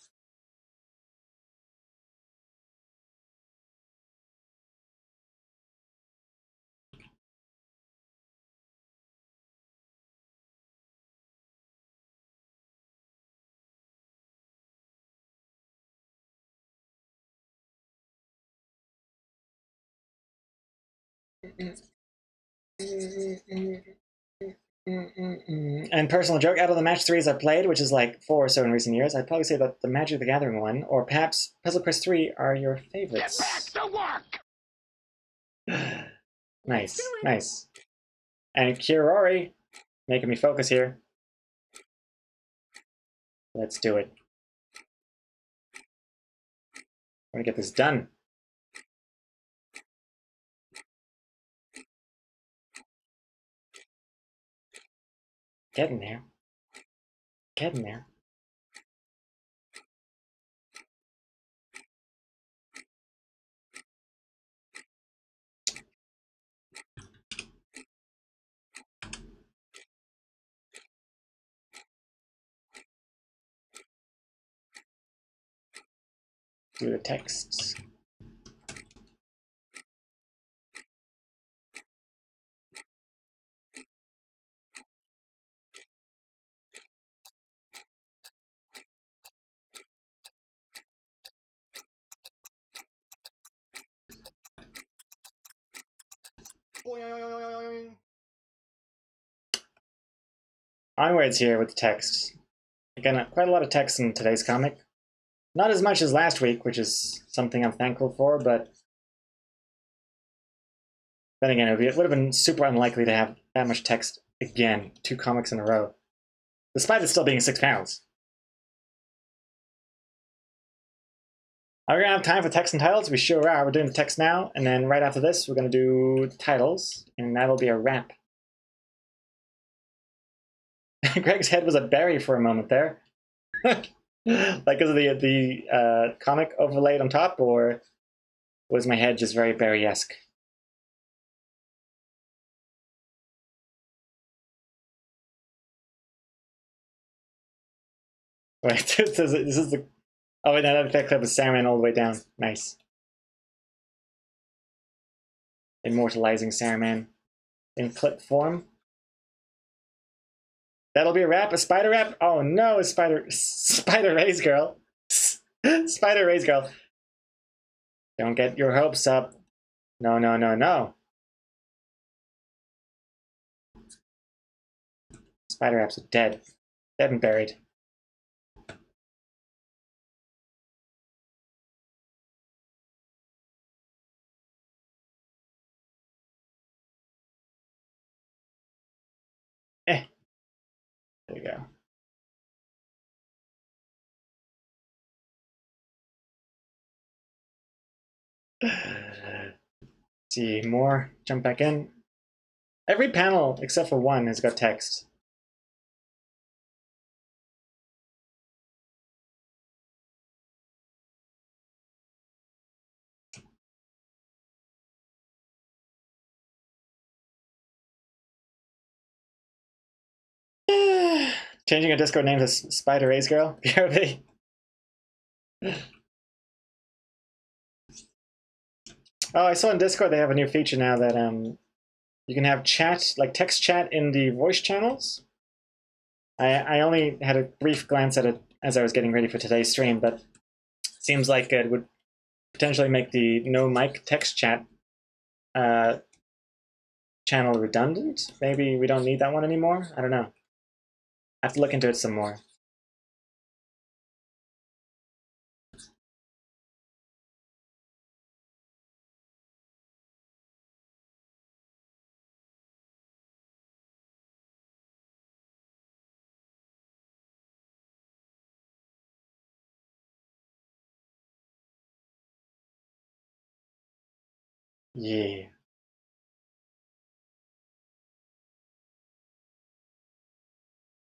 And personal joke, out of the match 3s I've played, which is like 4 or so in recent years, I'd probably say that the Magic the Gathering one, or perhaps Puzzle Quest 3 are your favorites. Get back to work! Nice, nice. And Kirori, making me focus here. Let's do it. I want to get this done. Getting there. Getting there. Do the texts. Onwards here with the text. Again, quite a lot of text in today's comic. Not as much as last week, which is something I'm thankful for, but then again, it would have been super unlikely to have that much text again, 2 comics in a row, despite it still being 6 pounds. Are we gonna have time for text and titles? We sure are. We're doing the text now, and then right after this, we're gonna do the titles, and that'll be a wrap. Greg's head was a berry for a moment there. Like because of the comic overlaid on top, or was my head just very berry-esque? Wait, this is the... Oh wait, no, that clip is Saruman all the way down. Nice. Immortalizing Saruman in clip form. That'll be a wrap? A spider wrap? Oh no, Spider Rays Girl. Spider Rays Girl. Don't get your hopes up. No, no, no, no. Spider wraps are dead. Dead and buried. There we go. See more. Jump back in. Every panel except for one has got text. Changing a Discord name to Spider Ace Girl? BRB. Oh, I saw in Discord they have a new feature now that you can have chat, like text chat in the voice channels. I only had a brief glance at it as I was getting ready for today's stream, but it seems like it would potentially make the no mic text chat channel redundant. Maybe we don't need that one anymore. I don't know. I have to look into it some more. Yeah.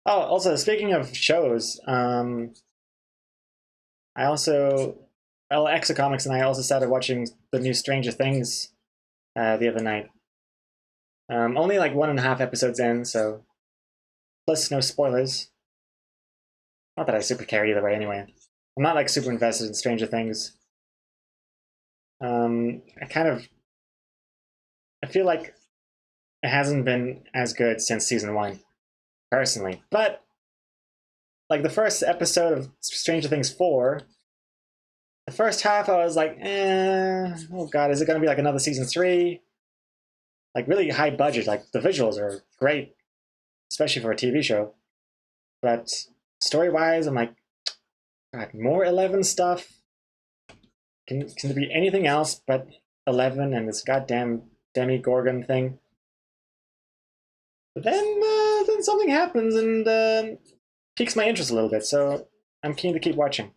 Oh, also speaking of shows, I also, well, Exocomics and I also started watching the new Stranger Things the other night. Only like 1.5 episodes in, so plus no spoilers. Not that I super care either way. Anyway, I'm not like super invested in Stranger Things. I feel like it hasn't been as good since season 1, personally. But like the first episode of Stranger Things 4, the first half I was like, oh god, is it going to be like another season 3? Like really high budget, like the visuals are great, especially for a TV show. But story-wise, I'm like, god, more 11 stuff? Can there be anything else but 11 and this goddamn Demi-Gorgon thing? But then something happens and piques my interest a little bit, so I'm keen to keep watching.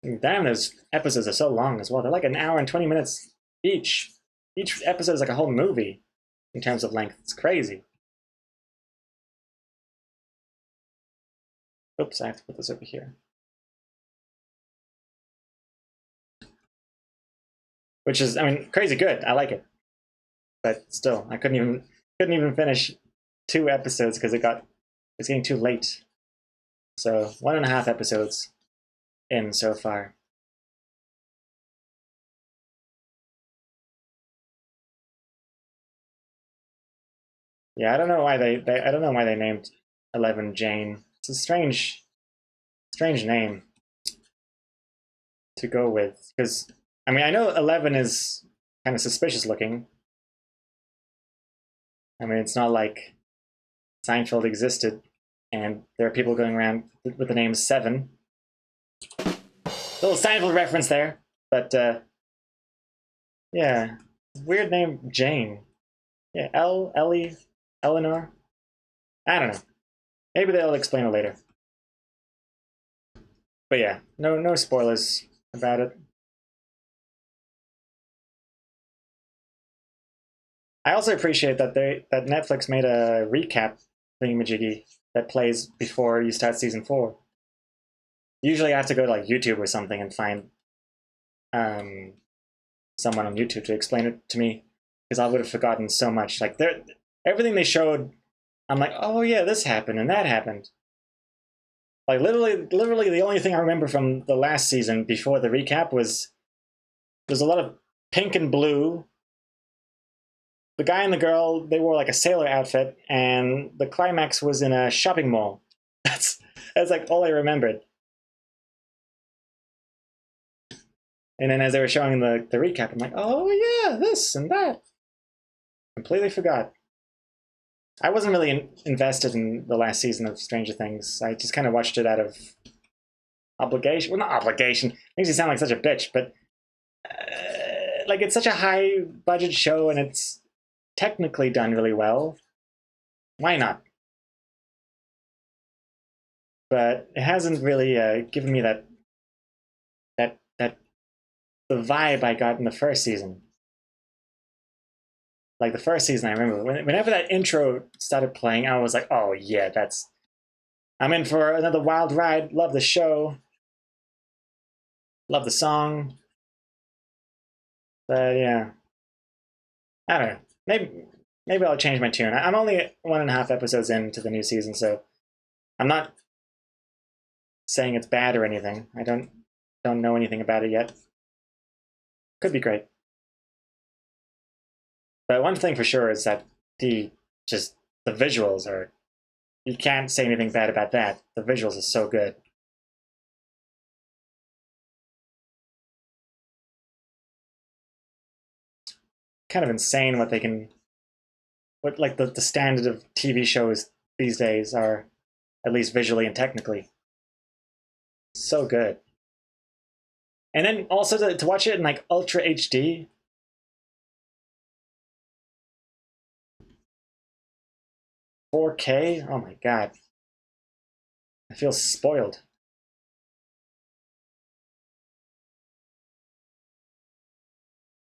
And damn, those episodes are so long as well. They're like 1 hour and 20 minutes each. Each episode is like a whole movie in terms of length. It's crazy. Oops, I have to put this over here. Which is, I mean, crazy good. I like it, but still, I couldn't even finish 2 episodes because it's getting too late. So 1.5 episodes in so far. Yeah, I don't know why I don't know why they named 11 Jane. It's a strange name to go with because I mean I know 11 is kind of suspicious looking. I mean it's not like Seinfeld existed and there are people going around with the name 7. Little Seinfeld reference there, but yeah, weird name Jane. Yeah, Ellie, Eleanor. I don't know. Maybe they'll explain it later. But yeah, no spoilers about it. I also appreciate that Netflix made a recap thingamajiggy that plays before you start season 4. Usually I have to go to like YouTube or something and find someone on YouTube to explain it to me because I would have forgotten so much. Like everything they showed, I'm like, oh yeah, this happened and that happened. Like literally the only thing I remember from the last season before the recap was there's a lot of pink and blue. The guy and the girl, they wore like a sailor outfit, and the climax was in a shopping mall. That's like all I remembered. And then as they were showing the recap, I'm like, oh yeah, this and that. Completely forgot. I wasn't really invested in the last season of Stranger Things. I just kind of watched it out of obligation. Well, not obligation. Makes me sound like such a bitch, but like it's such a high budget show and it's technically done really well. Why not? But it hasn't really given me that the vibe I got in the first season. Like the first season, I remember whenever that intro started playing, I was like, "Oh yeah, I'm in for another wild ride." Love the show, love the song, but yeah, I don't know. maybe I'll change my tune. I'm only 1.5 episodes into the new season, so I'm not saying it's bad or anything. I don't know anything about it yet. Could be great. But one thing for sure is that the visuals are, you can't say anything bad about that. The visuals are so good. Kind of insane what they can, what like the standard of TV shows these days are, at least visually and technically. So good. And then also to watch it in like Ultra HD. $4K? Oh my god. I feel spoiled.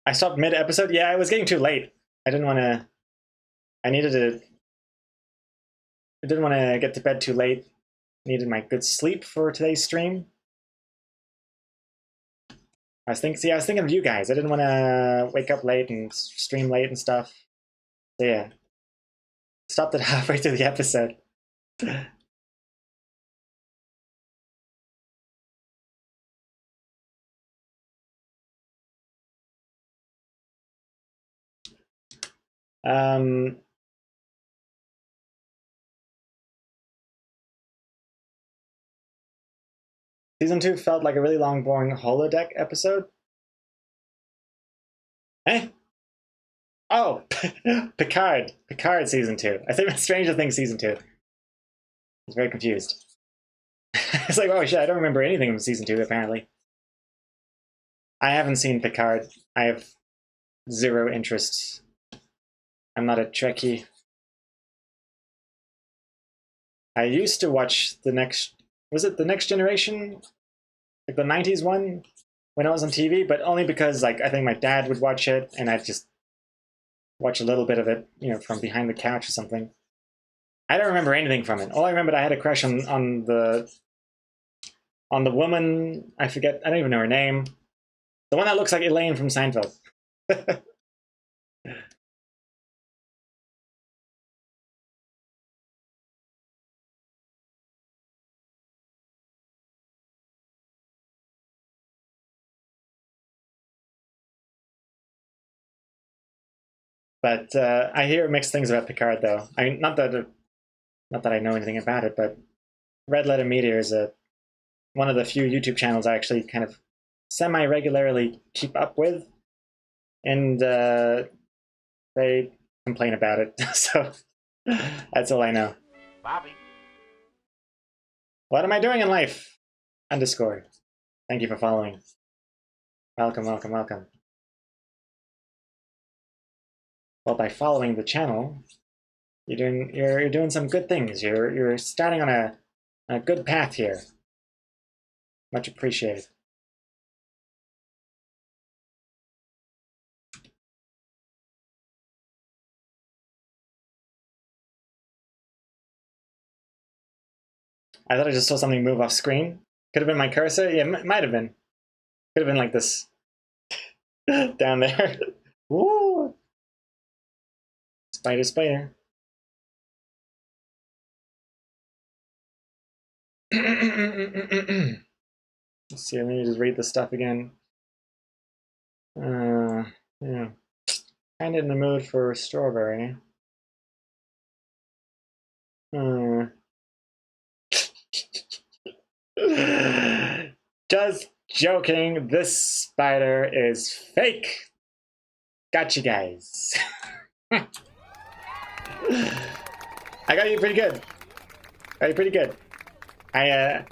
I stopped mid-episode? Yeah, it was getting too late. I didn't want to... I didn't want to get to bed too late. Needed my good sleep for today's stream. I was thinking of you guys. I didn't want to wake up late and stream late and stuff. So yeah. Stopped it halfway through the episode. Season 2 felt like a really long, boring holodeck episode. Eh? Oh, Picard. Picard season 2. I think that's Stranger Things season 2. I was very confused. It's like, oh shit, I don't remember anything from season 2, apparently. I haven't seen Picard. I have zero interest. I'm not a Trekkie. I used to watch was it the Next Generation? Like the 90s one? When it was on TV, but only because like I think my dad would watch it and I'd just watch a little bit of it, you know, from behind the couch or something. I don't remember anything from it. All I remembered, I had a crush on the woman, I forget, I don't even know her name. The one that looks like Elaine from Seinfeld. But I hear mixed things about Picard, though. I mean, not that I know anything about it, but Red Letter Media is one of the few YouTube channels I actually kind of semi-regularly keep up with, and they complain about it. So that's all I know. Bobby. What am I doing in life? _ Thank you for following. Welcome, welcome, welcome. Well, by following the channel, you're doing some good things. You're starting on a good path here. Much appreciated. I thought I just saw something move off screen. Could have been my cursor. Yeah, might have been. Could have been like this down there. Woo! Spider, spider. Let's see, let me just read this stuff again. Yeah. Kind of in the mood for strawberry. Just joking, this spider is fake. Gotcha, guys. I got you pretty good. I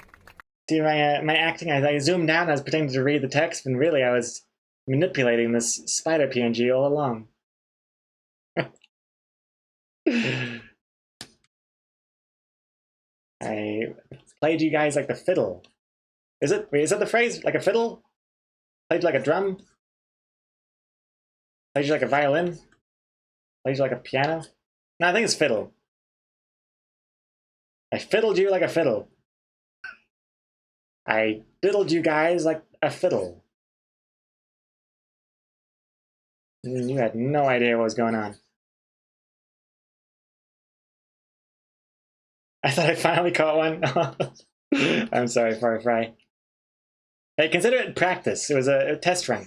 see my acting. I zoomed down. I was pretending to read the text, and really, I was manipulating this spider PNG all along. I played you guys like the fiddle. Is it? Wait, is that the phrase? Like a fiddle? Played you like a drum? Played you like a violin? Played you like a piano? No, I think it's fiddle. I fiddled you like a fiddle. I diddled you guys like a fiddle. You had no idea what was going on. I thought I finally caught one. I'm sorry, Fry. Hey, consider it practice. It was a test run.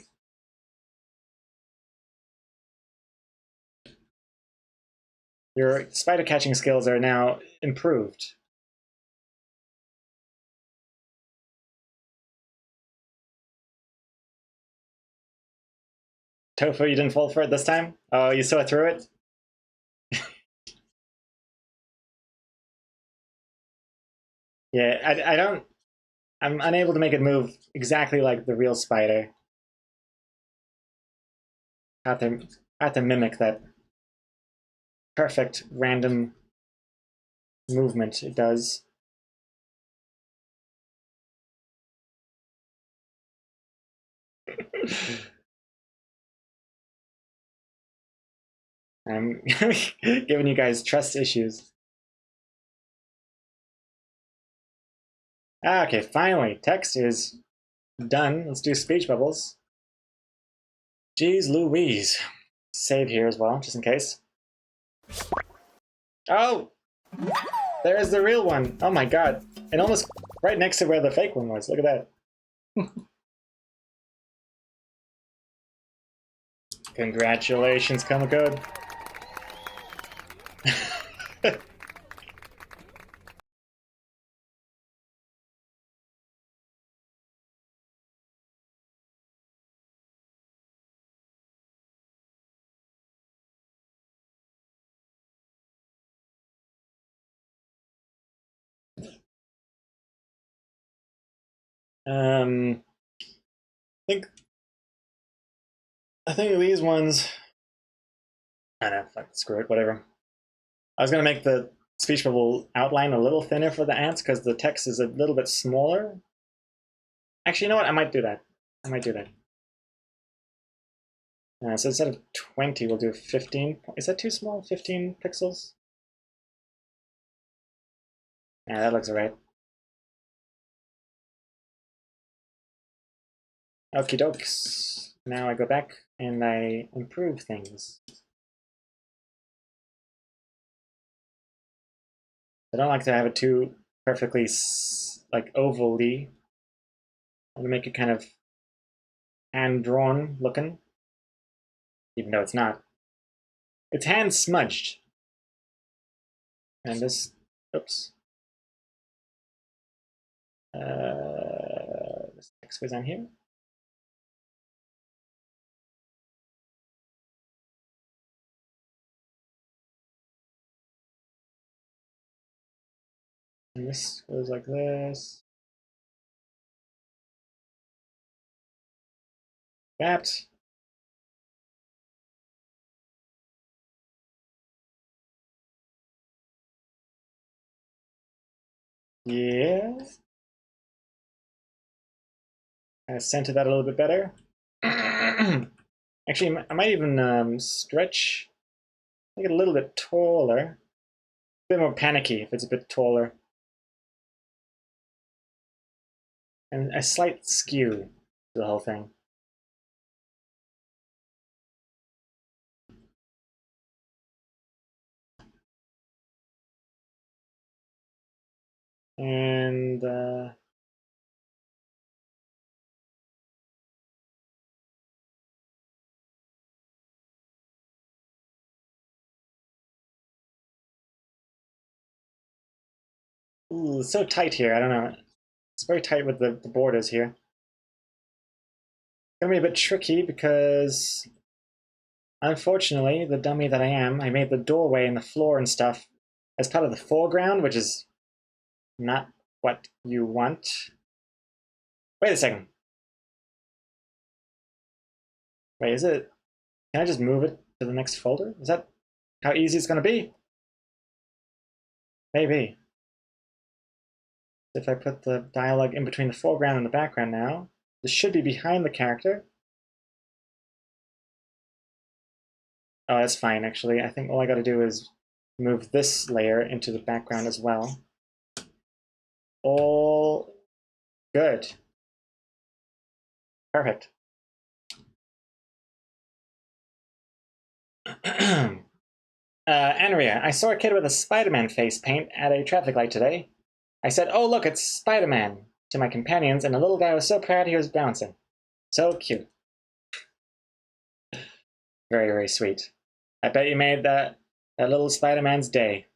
Your spider catching skills are now improved. Tofu, you didn't fall for it this time? Oh, you saw through it? Yeah, I don't... I'm unable to make it move exactly like the real spider. Have to mimic that perfect random movement it does. I'm giving you guys trust issues. Ah, okay, finally, text is done. Let's do speech bubbles. Jeez Louise. Save here as well, just in case. Oh! There's the real one. Oh my god. And almost right next to where the fake one was. Look at that. Congratulations, Kamikode. Um, I think these ones. I don't know. Fuck, screw it. Whatever. I was gonna make the speech bubble outline a little thinner for the ants because the text is a little bit smaller. Actually, you know what? I might do that. So instead of 20, we'll do 15. Is that too small? 15 pixels? Yeah, that looks alright. Okie dokes. Now I go back and I improve things. I don't like to have it too perfectly like ovally. I want to make it kind of hand-drawn looking, even though it's not. It's hand smudged. And this, oops. This text goes on here. And this goes like this. That. Yeah. Kind of center that a little bit better. Actually, I might even stretch, make it a little bit taller. A bit more panicky if it's a bit taller. And a slight skew to the whole thing. And ooh, it's so tight here. I don't know. It's very tight with the borders here. It's gonna be a bit tricky because, unfortunately, the dummy that I am, I made the doorway and the floor and stuff as part of the foreground, which is not what you want. Wait a second. Wait, is it? Can I just move it to the next folder? Is that how easy it's gonna be? Maybe. If I put the dialogue in between the foreground and the background now, this should be behind the character. Oh, that's fine, actually. I think all I gotta do is move this layer into the background as well. All good. Perfect. Andrea, I saw a kid with a Spider-Man face paint at a traffic light today. I said, "Oh, look, it's Spider-Man," to my companions, and the little guy was so proud he was bouncing. So cute. Very, very sweet. I bet you made that little Spider-Man's day.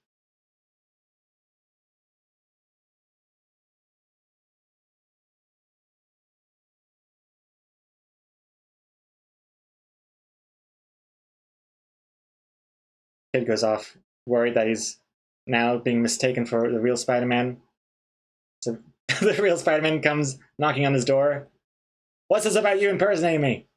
Kid goes off, worried that he's now being mistaken for the real Spider-Man. So the real Spider-Man comes knocking on his door. "What's this about you impersonating me?"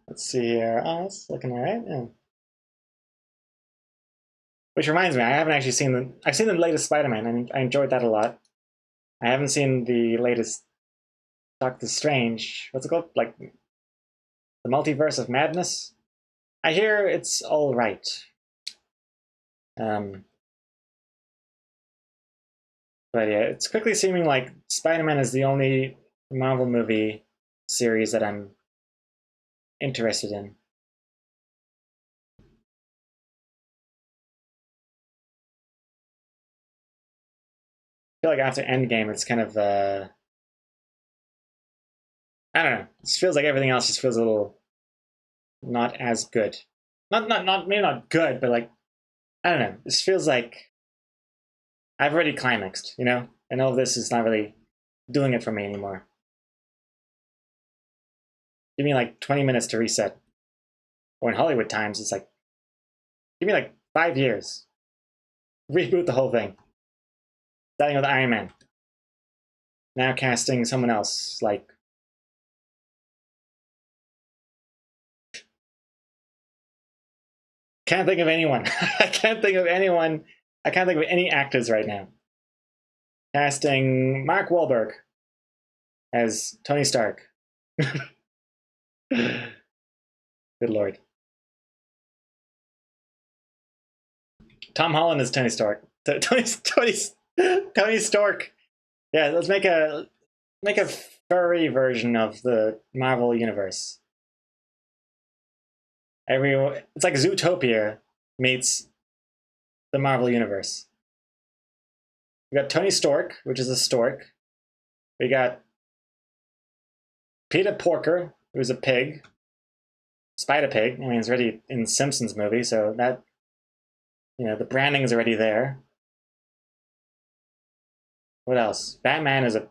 Let's see here. Oh, it's looking alright. Yeah. Which reminds me, I haven't actually seen the. I've seen the latest Spider-Man, and I enjoyed that a lot. I haven't seen the latest Doctor Strange. What's it called? Like the Multiverse of Madness. I hear it's all right. But yeah, it's quickly seeming like Spider-Man is the only Marvel movie series that I'm interested in. I feel like after Endgame, it's kind of I don't know. It feels like everything else just feels a little not as good. Not maybe not good, but like I don't know. This feels like I've already climaxed. You know, and all of this is not really doing it for me anymore. Give me like 20 minutes to reset. Or in Hollywood times, it's like give me like 5 years. Reboot the whole thing. Starting with Iron Man. Now casting someone else, like can't think of anyone. I can't think of anyone. I can't think of any actors right now. Casting Mark Wahlberg as Tony Stark. Good lord. Tom Holland is Tony Stark. Tony Stark. Yeah, let's make a furry version of the Marvel universe. It's like Zootopia meets the Marvel universe. We got Tony Stork, which is a stork. We got Peter Porker, who's a pig. Spider Pig. I mean, it's already in Simpsons movie, so that the branding is already there. What else? Batman is a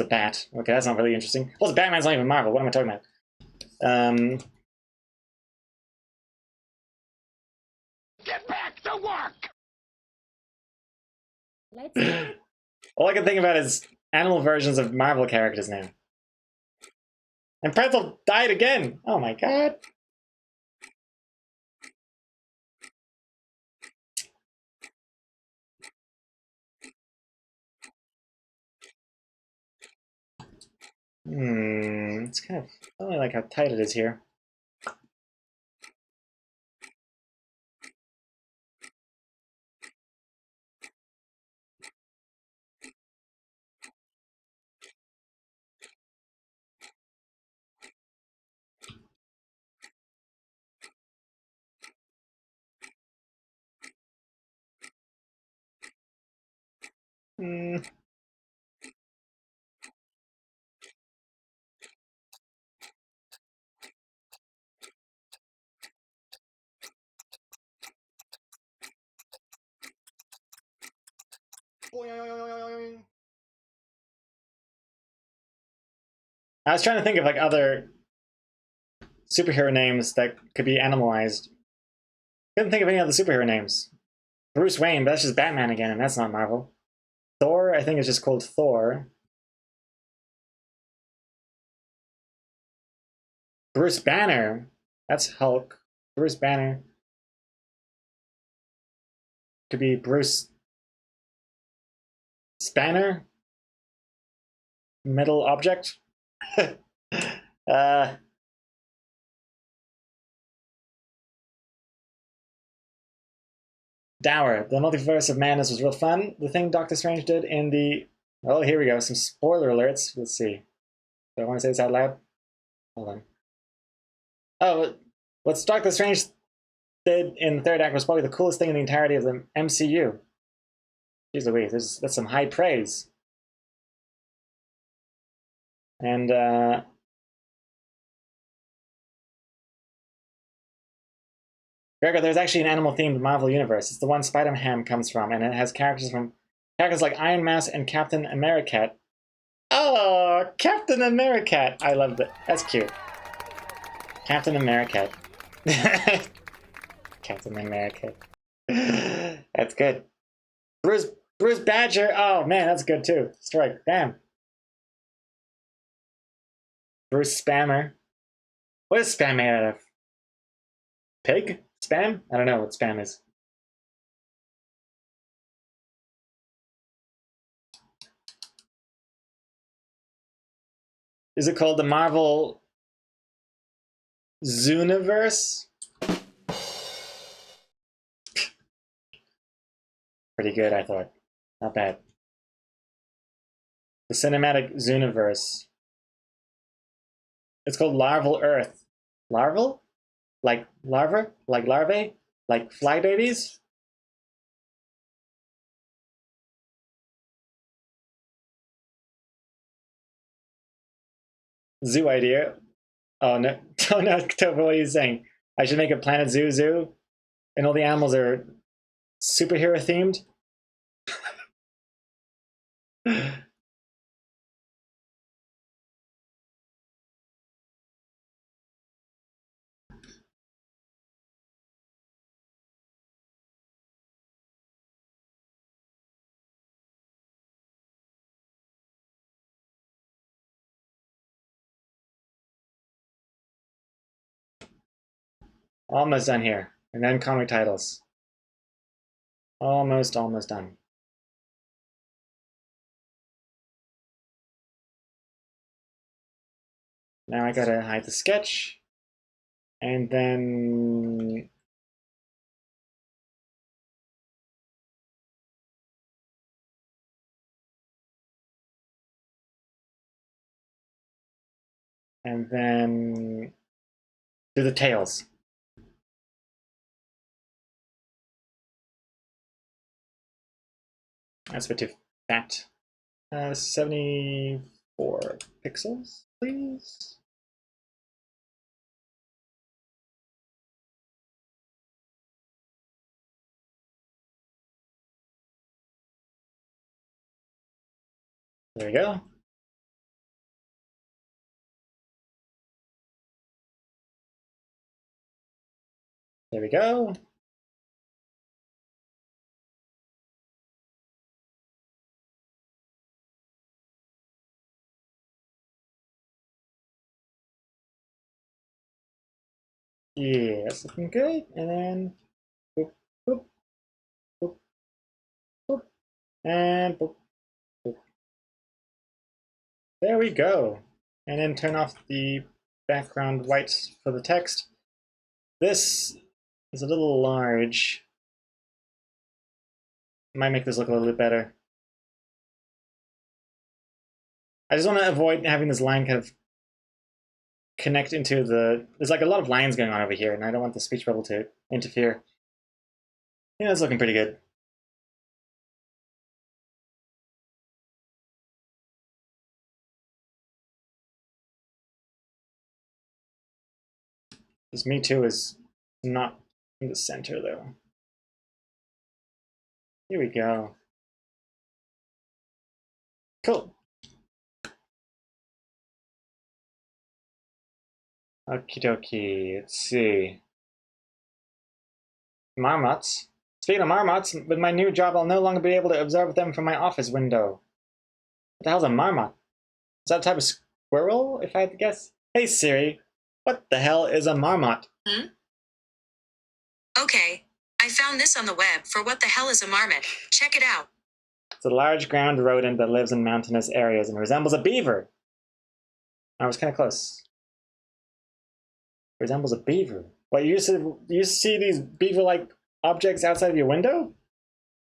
bat. Okay, that's not really interesting. Also, Batman's not even Marvel. What am I talking about? Get back to work! Let's do it. All I can think about is animal versions of Marvel characters now. And Pretzel died again! Oh my god. It's kind of, I don't really like how tight it is here. Hmm. I was trying to think of like other superhero names that could be animalized. Couldn't think of any other superhero names. Bruce Wayne, but that's just Batman again, and that's not Marvel. Thor, I think is just called Thor. Bruce Banner, that's Hulk. Bruce Banner could be Bruce Spanner. Metal object. uh, Dower. The Multiverse of Madness was real fun. The thing Doctor Strange did in the... Oh, here we go. Some spoiler alerts. Let's see. Do I want to say this out loud? Hold on. Oh, what Doctor Strange did in the third act was probably the coolest thing in the entirety of the MCU. Jeez Louise, that's some high praise. And, Gregor, there's actually an animal-themed Marvel universe. It's the one Spider-Ham comes from, and it has characters like Iron Mouse and Captain Americat. Oh, Captain Americat! I love that. That's cute. Captain Americat. Captain Americat. That's good. Bruce Badger. Oh man, that's good too. Strike. Damn. Bruce Spammer. What is spam made out of? Pig? Spam? I don't know what spam is. Is it called the Marvel Zooniverse? Pretty good, I thought. Not bad. The Cinematic Zooniverse. It's called Larval Earth. Larval? Like larva? Like larvae? Like fly babies? Zoo idea. Oh no, oh no, Topher, what are you saying? I should make a Planet Zoo, and all the animals are superhero themed? Almost done here. And then comic titles. Almost done. Now I gotta hide the sketch. And then... And then... do the tails. That's a bit too fat. 74 pixels, please. There we go. There we go. Yeah, that's looking good. And then boop, boop, boop, boop, and boop, boop. There we go. And then turn off the background white for the text. This is a little large. Might make this look a little bit better. I just want to avoid having this line kind of connect into the... There's like a lot of lines going on over here, and I don't want the speech bubble to interfere. Yeah, it's looking pretty good. This Me Too is not in the center, though. Here we go. Cool. Okie dokie, let's see. Marmots. Speaking of marmots, with my new job, I'll no longer be able to observe them from my office window. What the hell's a marmot? Is that a type of squirrel, if I had to guess? Hey Siri, what the hell is a marmot? Okay, I found this on the web for what the hell is a marmot. Check it out. It's a large ground rodent that lives in mountainous areas and resembles a beaver. I was kind of close. Resembles a beaver. Well, you used to see these beaver-like objects outside of your window?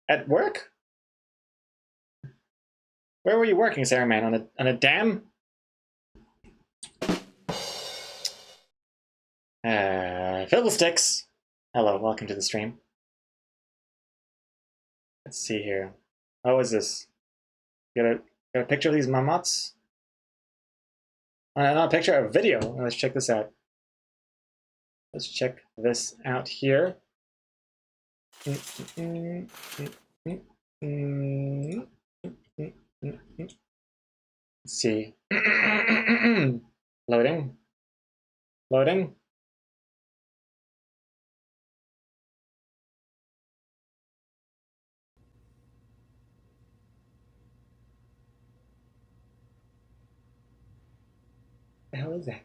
At work? Where were you working, Sarah Man? On a dam? Fiddlesticks! Hello, welcome to the stream. Let's see here. Oh, what is this? Got a picture of these marmots? Not a picture, a video. Let's check this out. Let's check this out here. Let's see. Loading. Loading. The hell is that?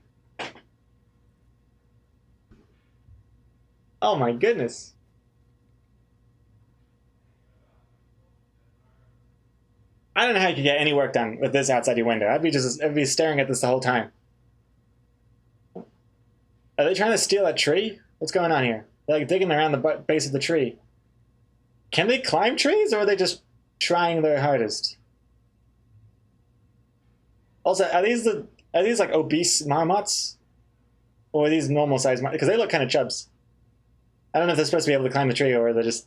Oh my goodness. I don't know how you could get any work done with this outside your window. I'd be staring at this the whole time. Are they trying to steal that tree? What's going on here? They're like digging around the base of the tree. Can they climb trees, or are they just trying their hardest? Also, are these like obese marmots? Or are these normal sized marmots? Because they look kind of chubs. I don't know if they're supposed to be able to climb the tree or they're just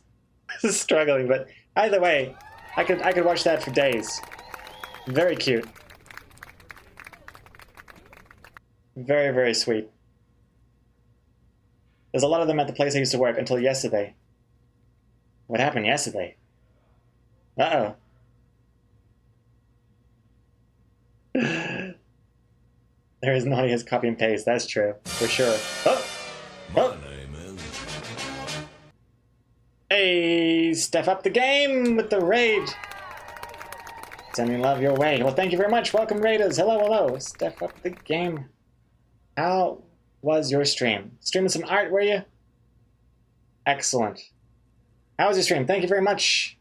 struggling, but either way, I could watch that for days. Very cute. Very, very sweet. There's a lot of them at the place I used to work until yesterday. What happened yesterday? Uh-oh. There is no as copy and paste, that's true, for sure. Oh! Oh! Hey, step up the game with the raid. Sending love your way. Well, thank you very much. Welcome, raiders. Hello, hello. Step up the game. How was your stream? Streaming some art, were you? Excellent. How was your stream? Thank you very much.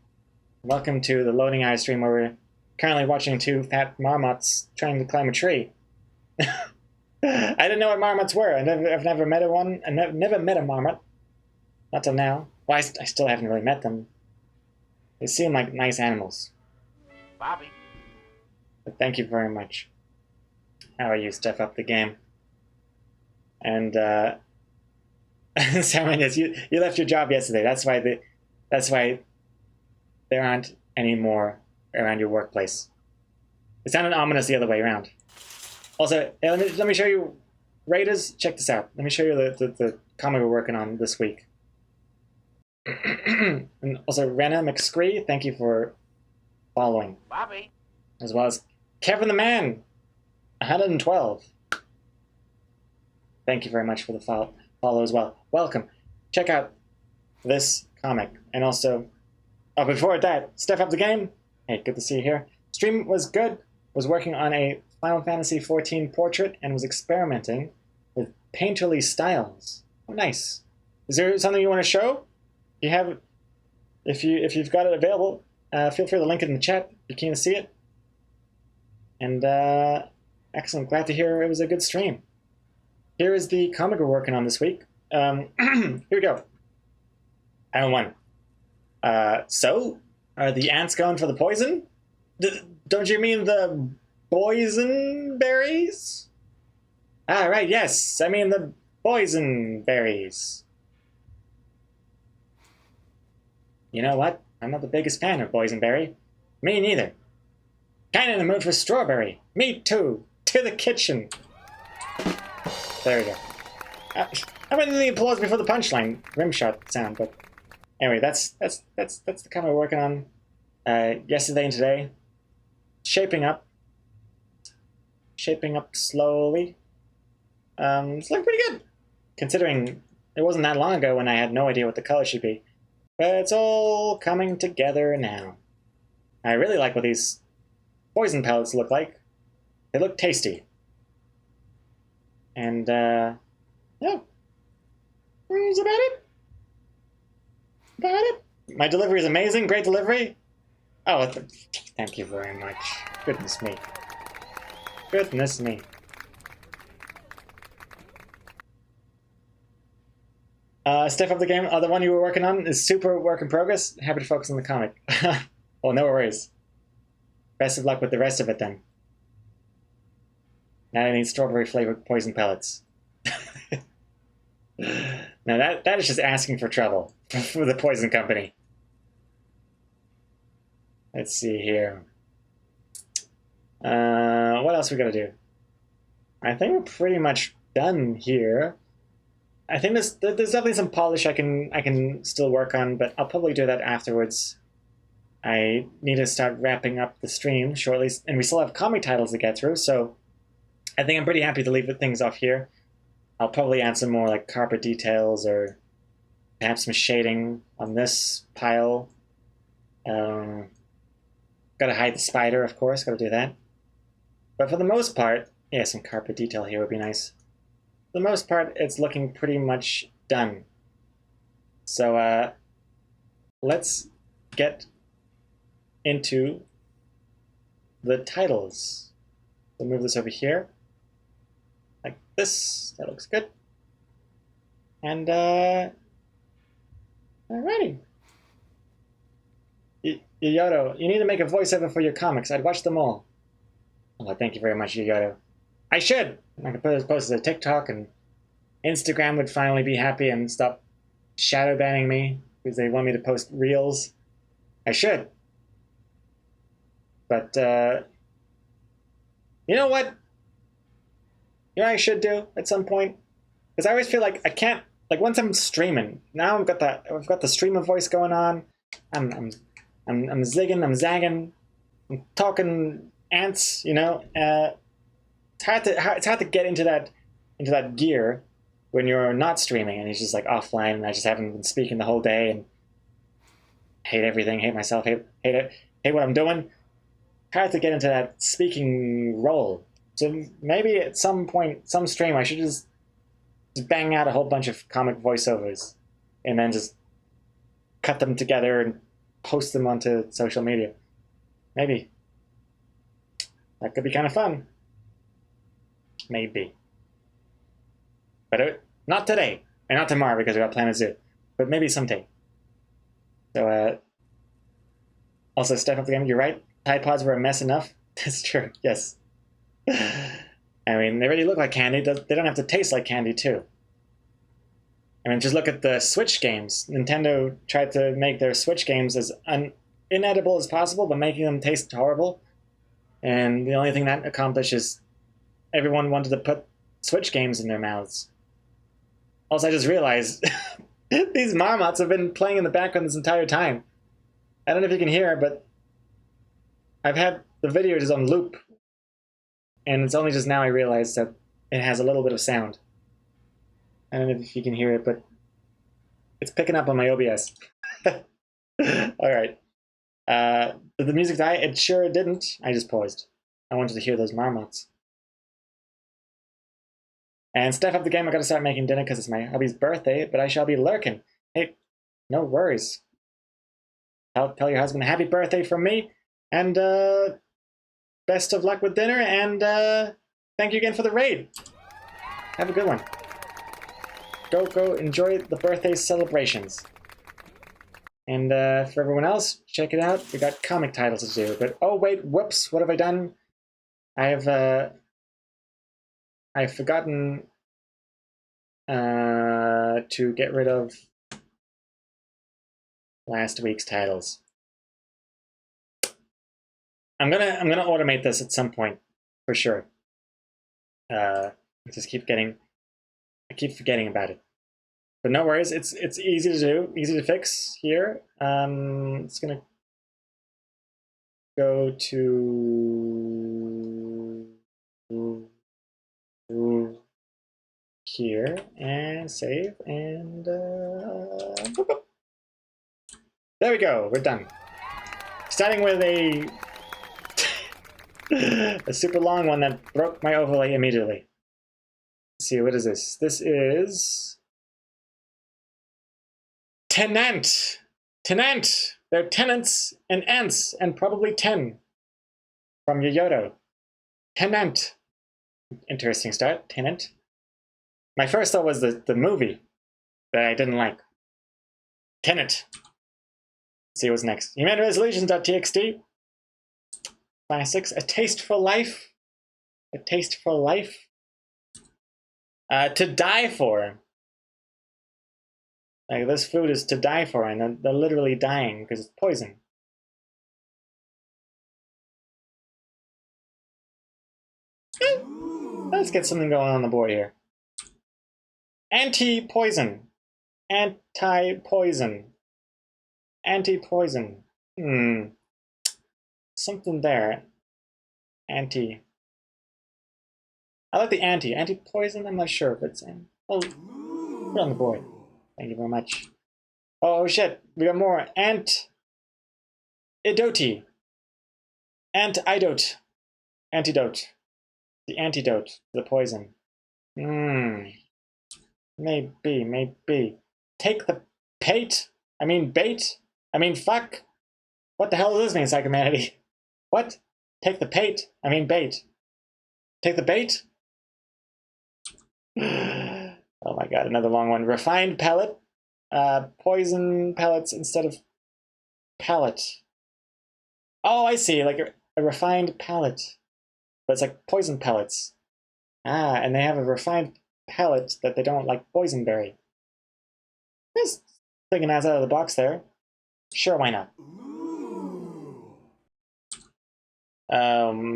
Welcome to the Loading Eye stream where we're currently watching two fat marmots trying to climb a tree. I didn't know what marmots were. I've never met one. I've never met a marmot. Not till now. Well, I still haven't really met them. They seem like nice animals. Bobby. But thank you very much. How are you? Step up the game. And Simon, yes, you left your job yesterday. That's why there aren't any more around your workplace. It sounded ominous the other way around. Also, let me show you, Raiders. Check this out. Let me show you the comic we're working on this week. And also, Rena McScree, thank you for following. Bobby. As well as Kevin the Man, 112. Thank you very much for the follow as well. Welcome. Check out this comic. And also, oh, before that, step up the game. Hey, good to see you here. Stream was good. Was working on a Final Fantasy XIV portrait and was experimenting with painterly styles. Oh, nice. Is there something you want to show? If you've got it available, feel free to link it in the chat if you're keen to see it. And excellent, glad to hear it was a good stream. Here is the comic we're working on this week. Here we go. Item 1. So, are the ants going for the poison? Don't you mean the boysenberries? Ah, right, yes, I mean the boysenberries. You know what? I'm not the biggest fan of boysenberry. Me neither. Kinda in the mood for strawberry. Me too. To the kitchen. There we go. I went in the applause before the punchline rimshot sound, but anyway, that's the kind we're working on yesterday and today. Shaping up slowly. It's looking pretty good, considering it wasn't that long ago when I had no idea what the color should be. But it's all coming together now. I really like what these poison pellets look like. They look tasty. And, yeah. That's about it. My delivery is amazing. Great delivery. Oh, thank you very much. Goodness me. Goodness me. Step Up the Game, the one you were working on is super work in progress. Happy to focus on the comic. Well, no worries. Best of luck with the rest of it then. Now I need strawberry flavored poison pellets. Now that is just asking for trouble for the poison company. Let's see here. What else we gotta do? I think we're pretty much done here. I think there's definitely some polish I can still work on, but I'll probably do that afterwards. I need to start wrapping up the stream shortly, and we still have comic titles to get through, so I think I'm pretty happy to leave things off here. I'll probably add some more like carpet details or perhaps some shading on this pile. Gotta hide the spider, of course, gotta do that. But for the most part, yeah, some carpet detail here would be nice. For the most part, it's looking pretty much done. So let's get into the titles. We'll move this over here. Like this. That looks good. And alrighty. Yoyoto, you need to make a voiceover for your comics. I'd watch them all. Oh, thank you very much, Yoyoto. I should. I could post it to TikTok, and Instagram would finally be happy and stop shadow banning me because they want me to post reels. I should. But you know what? You know what I should do at some point? Because I always feel like I can't. Like once I'm streaming, now I've got the streamer voice going on. I'm zigging, I'm zagging, I'm talking ants. You know, it's hard to get into that gear when you're not streaming and it's just like offline. And I just haven't been speaking the whole day and hate everything, hate myself, hate what I'm doing. Hard to get into that speaking role. So maybe at some point, some stream, I should just bang out a whole bunch of comic voiceovers and then just cut them together and post them onto social media. Maybe. That could be kind of fun. Maybe. But not today. And not tomorrow because we got Planet Zoo. But maybe someday. So, also, Step Up the Game, you're right. Tide Pods were a mess enough. That's true, yes. I mean, they really look like candy. They don't have to taste like candy, too. I mean, just look at the Switch games. Nintendo tried to make their Switch games as inedible as possible, but making them taste horrible. And the only thing that accomplished is everyone wanted to put Switch games in their mouths. Also, I just realized these marmots have been playing in the background this entire time. I don't know if you can hear, but I've had the video just on loop. And it's only just now I realized that it has a little bit of sound. I don't know if you can hear it, but it's picking up on my OBS. Alright. Did the music die? It sure didn't. I just paused. I wanted to hear those marmots. And Step Up the Game, I gotta start making dinner because it's my hubby's birthday, but I shall be lurking. Hey, no worries. Tell your husband happy birthday from me, and best of luck with dinner, and thank you again for the raid. Have a good one. Go enjoy the birthday celebrations. And for everyone else, check it out. We got comic titles to do. But oh wait, whoops! What have I done? I've forgotten to get rid of last week's titles. I'm gonna automate this at some point for sure. I keep forgetting about it. But no worries, it's easy to do, easy to fix here. It's gonna go to here and save and boop, boop. There we go, we're done. Starting with a super long one that broke my overlay immediately. Let's see, what is this? This is Tenant. Tenant. They're tenants and ants and probably 10 from Yoyoto. Tenant. Interesting start. Tenant. My first thought was the movie, that I didn't like. Tenet. Let's see what's next. Human Resolutions.txt. Classics. A Taste for Life. A Taste for Life. To die for. Like, this food is to die for, and they're literally dying because it's poison. Let's get something going on the board here. Anti-poison. Anti-poison. Anti-poison. Something there. Anti. I like the anti. Anti-poison? I'm not sure if it's in. Oh, put it on the board. Thank you very much. Oh shit, we got more. Antidote. Antidote. Antidote. The antidote. The poison. Maybe. Take the bait? I mean bait? I mean fuck? What the hell does this mean, Psychomanity? What? Take the bait? I mean bait. Take the bait? Oh my god, another long one. Refined pellet. Poison pellets instead of pellet. Oh, I see, like a refined pellet. But it's like poison pellets. Ah, and they have a refined pellet that they don't like boysenberry. Just thinking that's out of the box there. Sure, why not?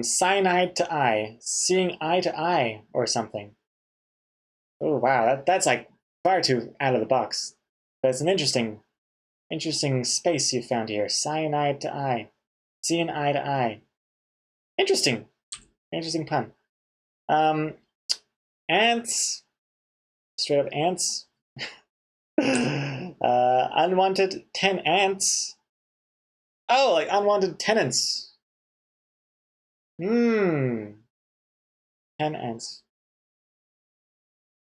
Cyanide to eye. Seeing eye to eye or something. Oh wow, that's like far too out of the box. But it's an interesting space you found here. Cyanide to eye. Seeing eye to eye. Interesting pun. Ants. Straight up ants. Unwanted 10 ants. Oh, like unwanted tenants. 10 ants.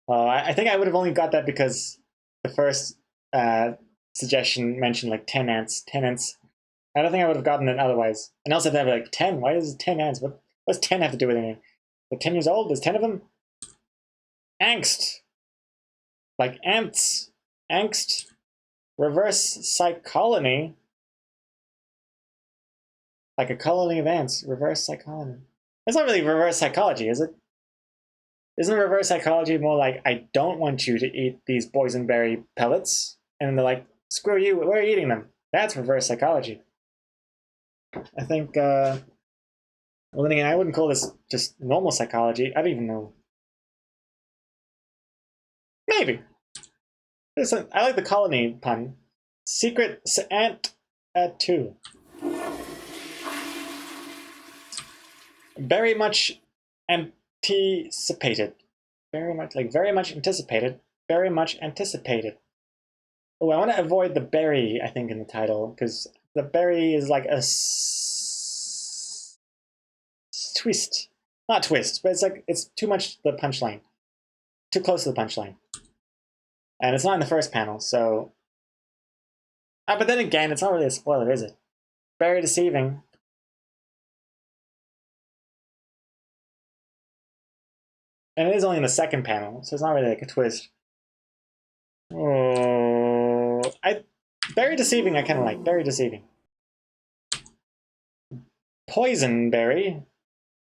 Oh, I think I would have only got that because the first suggestion mentioned like 10 ants. 10 ants. I don't think I would have gotten it otherwise. And also, they're like 10. Why is it 10 ants? What's 10 have to do with anything? Like 10 years old? There's 10 of them? Angst. Like ants. Angst. Reverse psychology. Like a colony of ants. Reverse psychology. It's not really reverse psychology, is it? Isn't reverse psychology more like, I don't want you to eat these boysenberry pellets? And then they're like, screw you, we're eating them. That's reverse psychology. I think, well then again, I wouldn't call this just normal psychology. I don't even know. Maybe. I like the colony pun. Secret ant at 2. Very much anticipated. Very much anticipated. Very much anticipated. Oh, I want to avoid the berry, I think, in the title, because the berry is like a twist. Not twist, but it's like, it's too much the punchline. Too close to the punchline. And it's not in the first panel, so... but then again, it's not really a spoiler, is it? Very deceiving. And it is only in the second panel, so it's not really like a twist. Oh, very deceiving. I kind of like very deceiving. Poisonberry.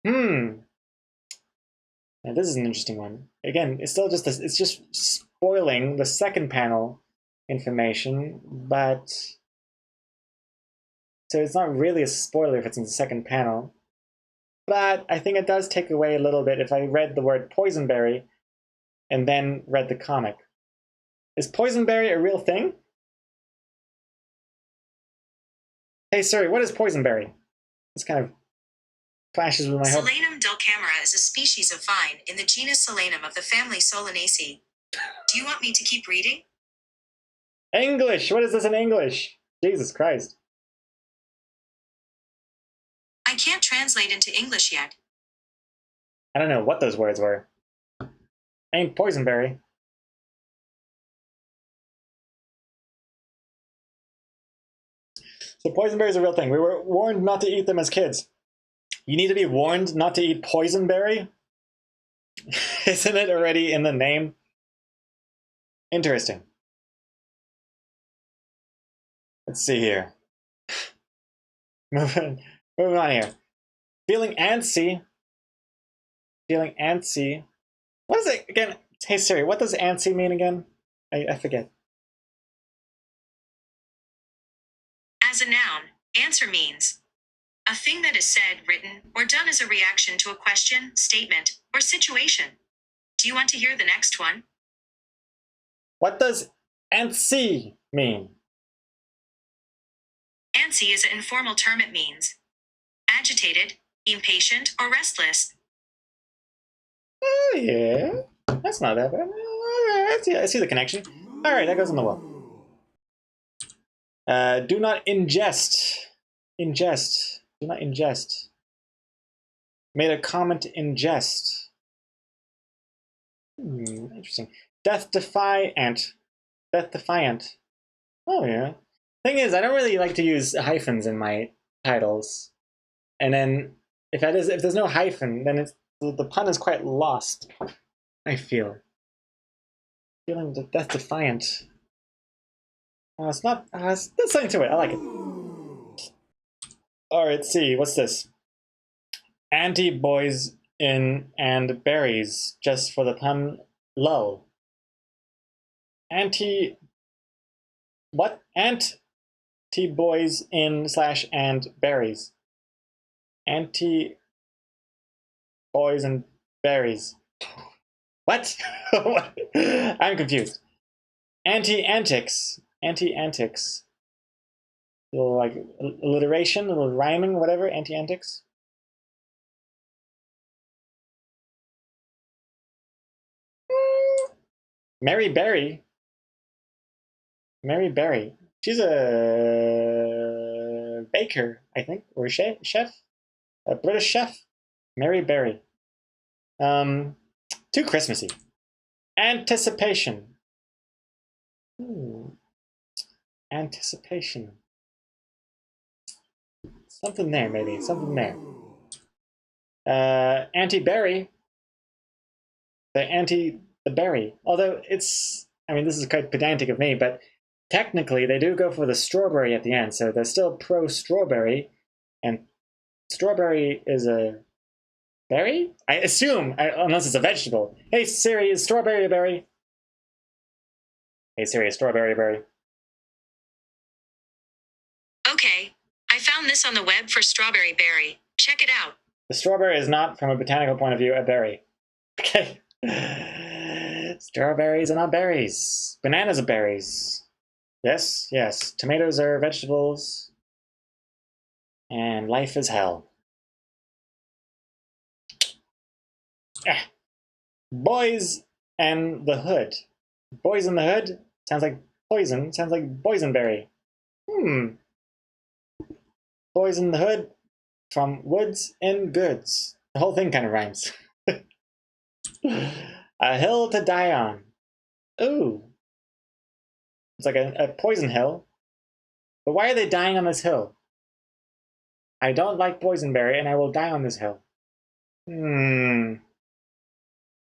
Now this is an interesting one. Again, it's still just this. It's just spoiling the second panel information, but so it's not really a spoiler if it's in the second panel. But I think it does take away a little bit if I read the word poisonberry and then read the comic. Is poisonberry a real thing? Hey Siri, what is poisonberry? This kind of clashes with my hope. Solanum dulcamera is a species of vine in the genus Solanum of the family Solanaceae. Do you want me to keep reading? English! What is this in English? Jesus Christ. I can't translate into English yet. I don't know what those words were. Ain't poisonberry. So poisonberry is a real thing. We were warned not to eat them as kids. You need to be warned not to eat poisonberry? Isn't it already in the name? Interesting. Let's see here. Moving on here. Feeling antsy. Feeling antsy. What is it again? Hey Siri, what does antsy mean again? I forget. As a noun, answer means a thing that is said, written, or done as a reaction to a question, statement, or situation. Do you want to hear the next one? What does antsy mean? Antsy is an informal term. It means agitated, impatient, or restless. Oh yeah, that's not that bad. I see the connection. All right, that goes on the wall. Do not ingest. Ingest. Do not ingest. Made a comment in jest. Interesting. Death defiant. Death defiant. Oh yeah. Thing is, I don't really like to use hyphens in my titles. And then if there's no hyphen, then the pun is quite lost. I feel. Feeling death defiant. It's not. There's something to it. I like it. All right, let's see. What's this? Anti-boys in and berries, just for the pun. Lull. What? Anti-boys in / and berries. Anti-boys and berries. What? I'm confused. Antics. Antics. A little like alliteration, a little rhyming, whatever. Antics. Mary Berry. Mary Berry. She's a baker, I think, or chef, a British chef. Mary Berry. Too Christmassy. Anticipation. Anticipation. Something there, maybe. Something there. Anti-berry. The berry. Although it's, I mean, this is quite pedantic of me, but technically they do go for the strawberry at the end, so they're still pro-strawberry, and strawberry is a berry? I assume, unless it's a vegetable. Hey Siri, is strawberry a berry? Hey Siri, is strawberry a berry? Okay, I found this on the web for strawberry berry. Check it out. The strawberry is not, from a botanical point of view, a berry. Okay. Strawberries are not berries. Bananas are berries. Yes, yes. Tomatoes are vegetables. And life is hell. Boys and the Hood. Boys in the Hood? Sounds like poison. Sounds like boysenberry. Boys in the Hood from Woods and Goods. The whole thing kind of rhymes. A hill to die on. Ooh. It's like a poison hill. But why are they dying on this hill? I don't like boysenberry and I will die on this hill.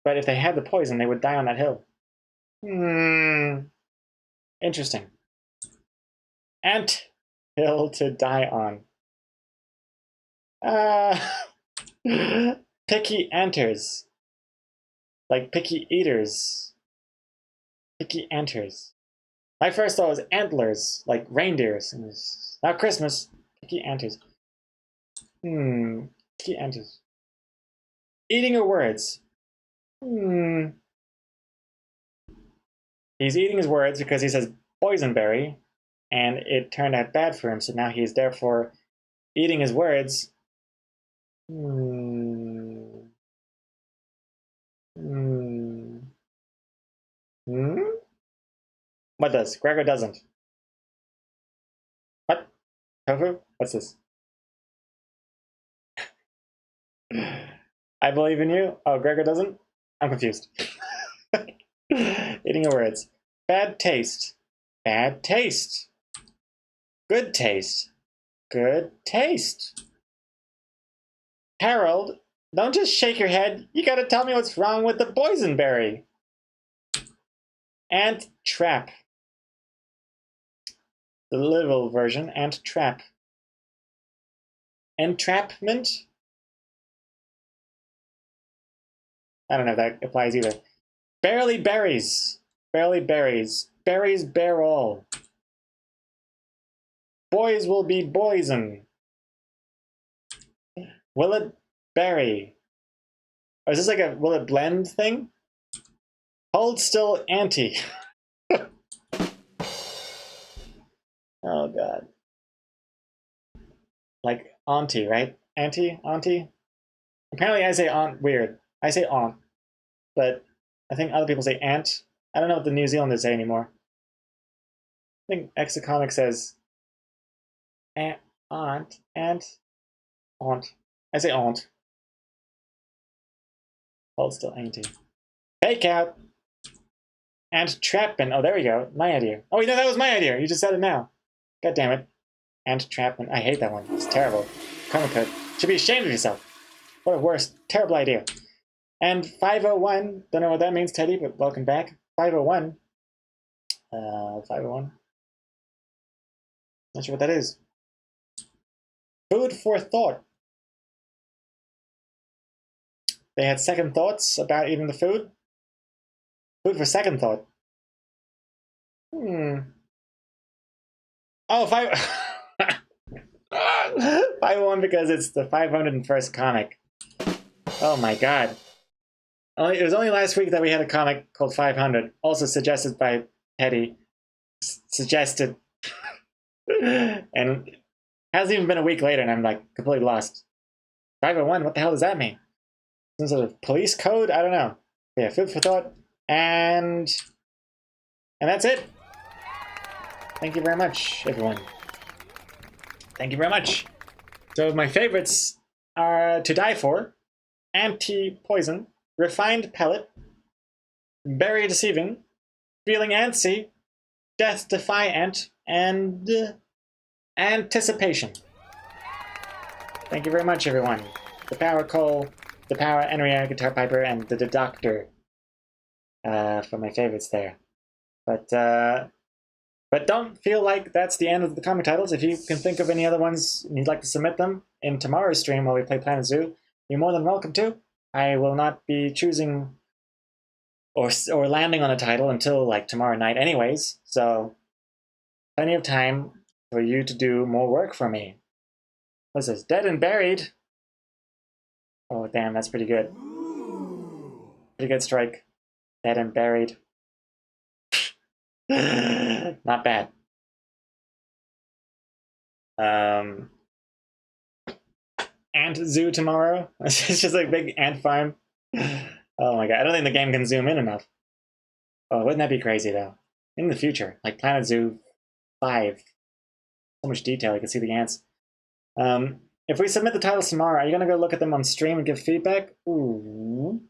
But if they had the poison, they would die on that hill. Interesting. Ant hill to die on. Picky anters. Like picky eaters. Picky anters. My first thought was antlers, like reindeers. Not Christmas. Picky anters. Picky anters. Eating her words. He's eating his words because he says boysenberry, and it turned out bad for him, so now he's therefore eating his words. What does? Gregor doesn't. What? Tofu? What's this? I believe in you. Oh, Gregor doesn't? I'm confused. Eating your words. Bad taste. Bad taste. Good taste. Good taste. Harold, don't just shake your head. You gotta tell me what's wrong with the boysenberry. Ant trap. the literal version, and trap. Entrapment? I don't know if that applies either. Barely berries. Barely berries. Berries bear all. Boys will be boysen. Will it berry? Or is this like a will it blend thing? Hold still anti. Oh god. Like auntie, right? Auntie? Apparently I say aunt weird. I say aunt. But I think other people say aunt. I don't know what the New Zealanders say anymore. I think Exocomic says aunt, aunt. I say aunt. Hold still auntie. Fake out. And Trapman. Oh, there we go. My idea. Oh, wait, no, that was my idea. You just said it now. God damn it. And Trapman. I hate that one. It's terrible. Comic code. Should be ashamed of yourself. What a worst, terrible idea. And 501. Don't know what that means, Teddy, but welcome back. 501. 501. Not sure what that is. Food for thought. They had second thoughts about eating the food. Food for second thought. Oh, 501 because it's the 501st comic. Oh my god. It was only last week that we had a comic called 500, also suggested by Teddy. Suggested. And it hasn't even been a week later and I'm like completely lost. 501, what the hell does that mean? Some sort of police code? I don't know. Yeah, food for thought. And that's it. Thank you very much, everyone. Thank you very much. So my favorites are To Die For, Anti-Poison, Refined Pellet, Very Deceiving, Feeling Antsy, Death Defiant, and Anticipation. Thank you very much, everyone. The Power Cole, The Power Enria, Guitar Piper, and the Doctor for my favorites there. But don't feel like that's the end of the comic titles. If you can think of any other ones and you'd like to submit them in tomorrow's stream while we play Planet Zoo, you're more than welcome to. I will not be choosing or landing on a title until like tomorrow night anyways, so plenty of time for you to do more work for me. What's this? Dead and Buried? Oh damn, that's pretty good. Pretty good strike. Dead and Buried. Not bad. Ant Zoo tomorrow. It's just like big ant farm. Oh my god, I don't think the game can zoom in enough. Oh, wouldn't that be crazy though? In the future, like Planet Zoo 5. So much detail, you can see the ants. If we submit the titles tomorrow, are you gonna go look at them on stream and give feedback? Ooh.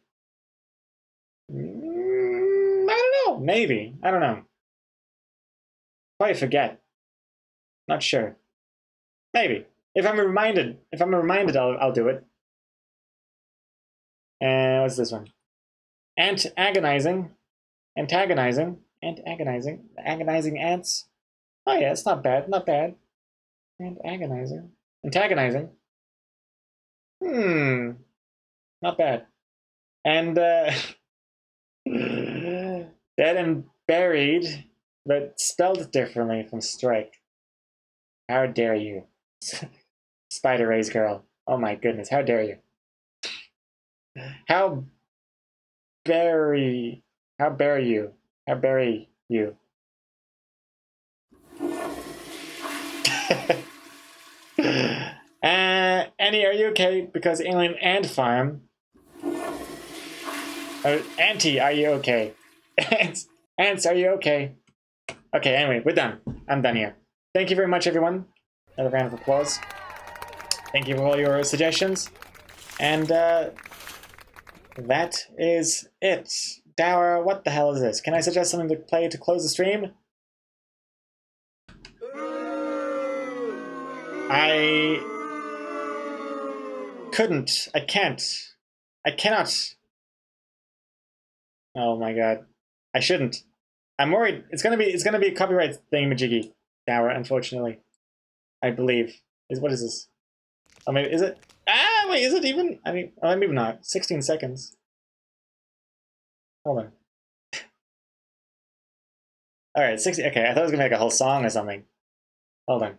I don't know. Maybe. I don't know. Probably forget. Not sure. Maybe. If I'm reminded, I'll do it. And what's this one? Agonizing. Antagonizing. Agonizing ants. Oh yeah, it's not bad. Not bad. And agonizing. Antagonizing. Not bad. And Dead and Buried, but spelled differently from Strike. How dare you? Spider Rays girl. Oh my goodness, how dare you? How bury you? Annie, are you okay? Because Alien Ant Farm. Auntie, are you okay? Ants, are you okay? Okay, anyway, we're done. I'm done here. Thank you very much, everyone. Another round of applause. Thank you for all your suggestions. And that is it. Dower, what the hell is this? Can I suggest something to play to close the stream? I couldn't. I can't. I cannot. Oh my god. I shouldn't. I'm worried. It's gonna be a copyright thingamajiggy. hour, unfortunately. I believe. What is this? Oh, maybe, is it? Ah, wait, is it even? I mean, oh, maybe not. 16 seconds. Hold on. Alright, 60. Okay, I thought it was gonna be like a whole song or something. Hold on.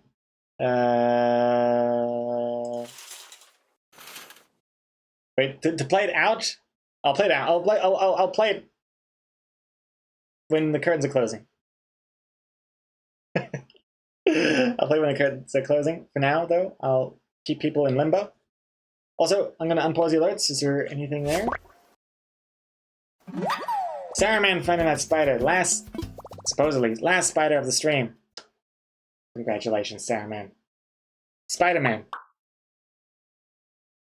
Wait, to play it out? I'll play it out. I'll play it when the curtains are closing. I'll play when the curtains are closing. For now, though, I'll keep people in limbo. Also, I'm gonna unpause the alerts. Is there anything there? Saruman finding that spider. Supposedly, last spider of the stream. Congratulations, Saruman. Spider-Man.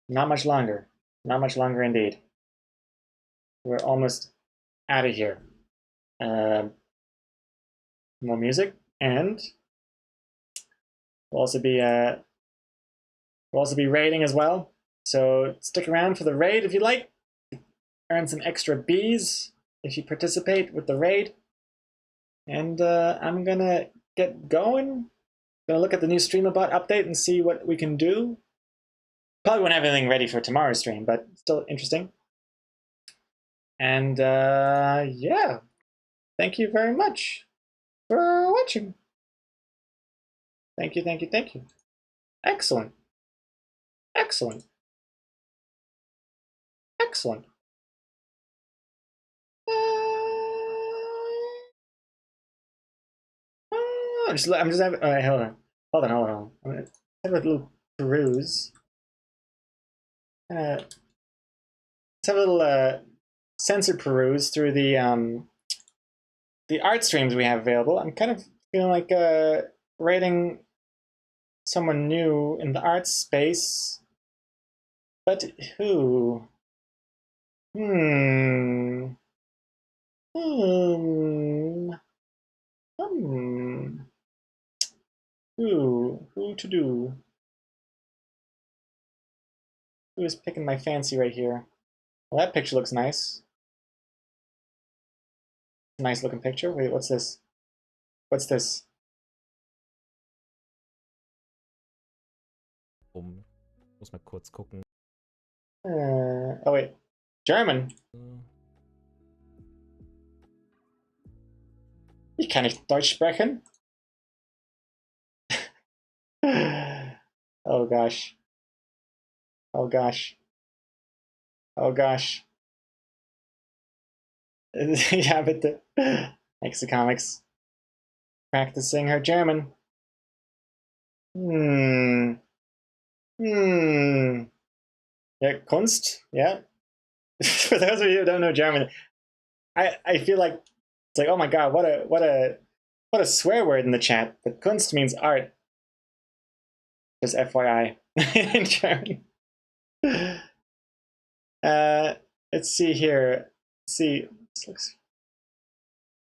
Not much longer. Not much longer indeed. We're almost out of here. More music, and we'll also be raiding as well. So stick around for the raid if you like. Earn some extra bees if you participate with the raid. And I'm gonna get going. Gonna look at the new StreamerBot update and see what we can do. Probably won't have anything ready for tomorrow's stream, but still interesting. And yeah, thank you very much for watching. Thank you, thank you, thank you. Excellent. Excellent. Excellent. I'm just having. All right, hold on. I'm gonna have a little peruse. Let's have a little sensor peruse through the art streams we have available. I'm kind of feeling like rating someone new in the art space, but who? Hmm. Who to do? Who is picking my fancy right here? Well, that picture looks nice. Nice looking picture. Wait, what's this? What's this? Muss mal kurz gucken. Oh wait, German. Ich kann nicht Deutsch sprechen. Oh gosh. Oh gosh. Oh gosh. Ja, bitte. Thanks to comics. Practicing her German. Yeah, Kunst. Yeah. For those of you who don't know German, I feel like it's like, oh my god, what a swear word in the chat. But Kunst means art. Just FYI in German. Let's see here. Let's see. This looks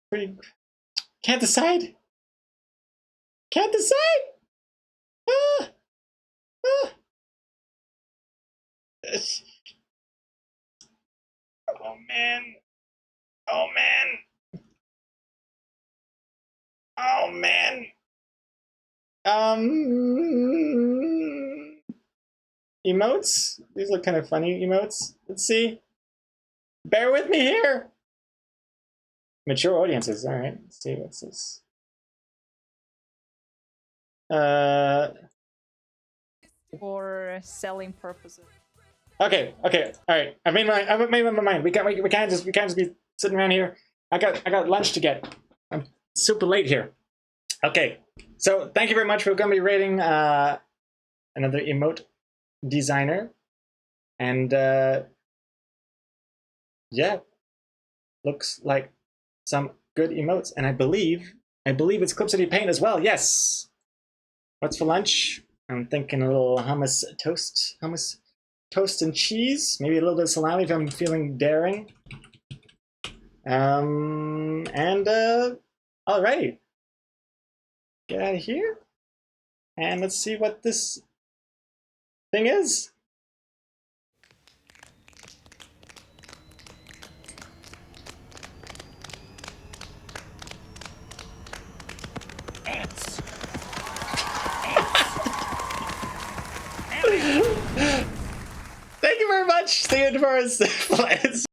pretty. Can't decide. Can't decide. Ah, ah. Oh man. Oh man. Oh man. Emotes? These look kind of funny emotes. Let's see. Bear with me here. Mature audiences. All right. Let's see. What's this? For selling purposes. Okay. All right. I've made my mind. We can't just be sitting around here. I got lunch to get. I'm super late here. Okay. So thank you very much. We're going to be rating another emote designer, and yeah, looks like some good emotes. And I believe it's Clip City Paint as well. Yes. What's for lunch? I'm thinking a little hummus toast and cheese, maybe a little bit of salami if I'm feeling daring. And alrighty, get out of here, and let's see what this thing is. Ants. Thank you very much. See you tomorrow.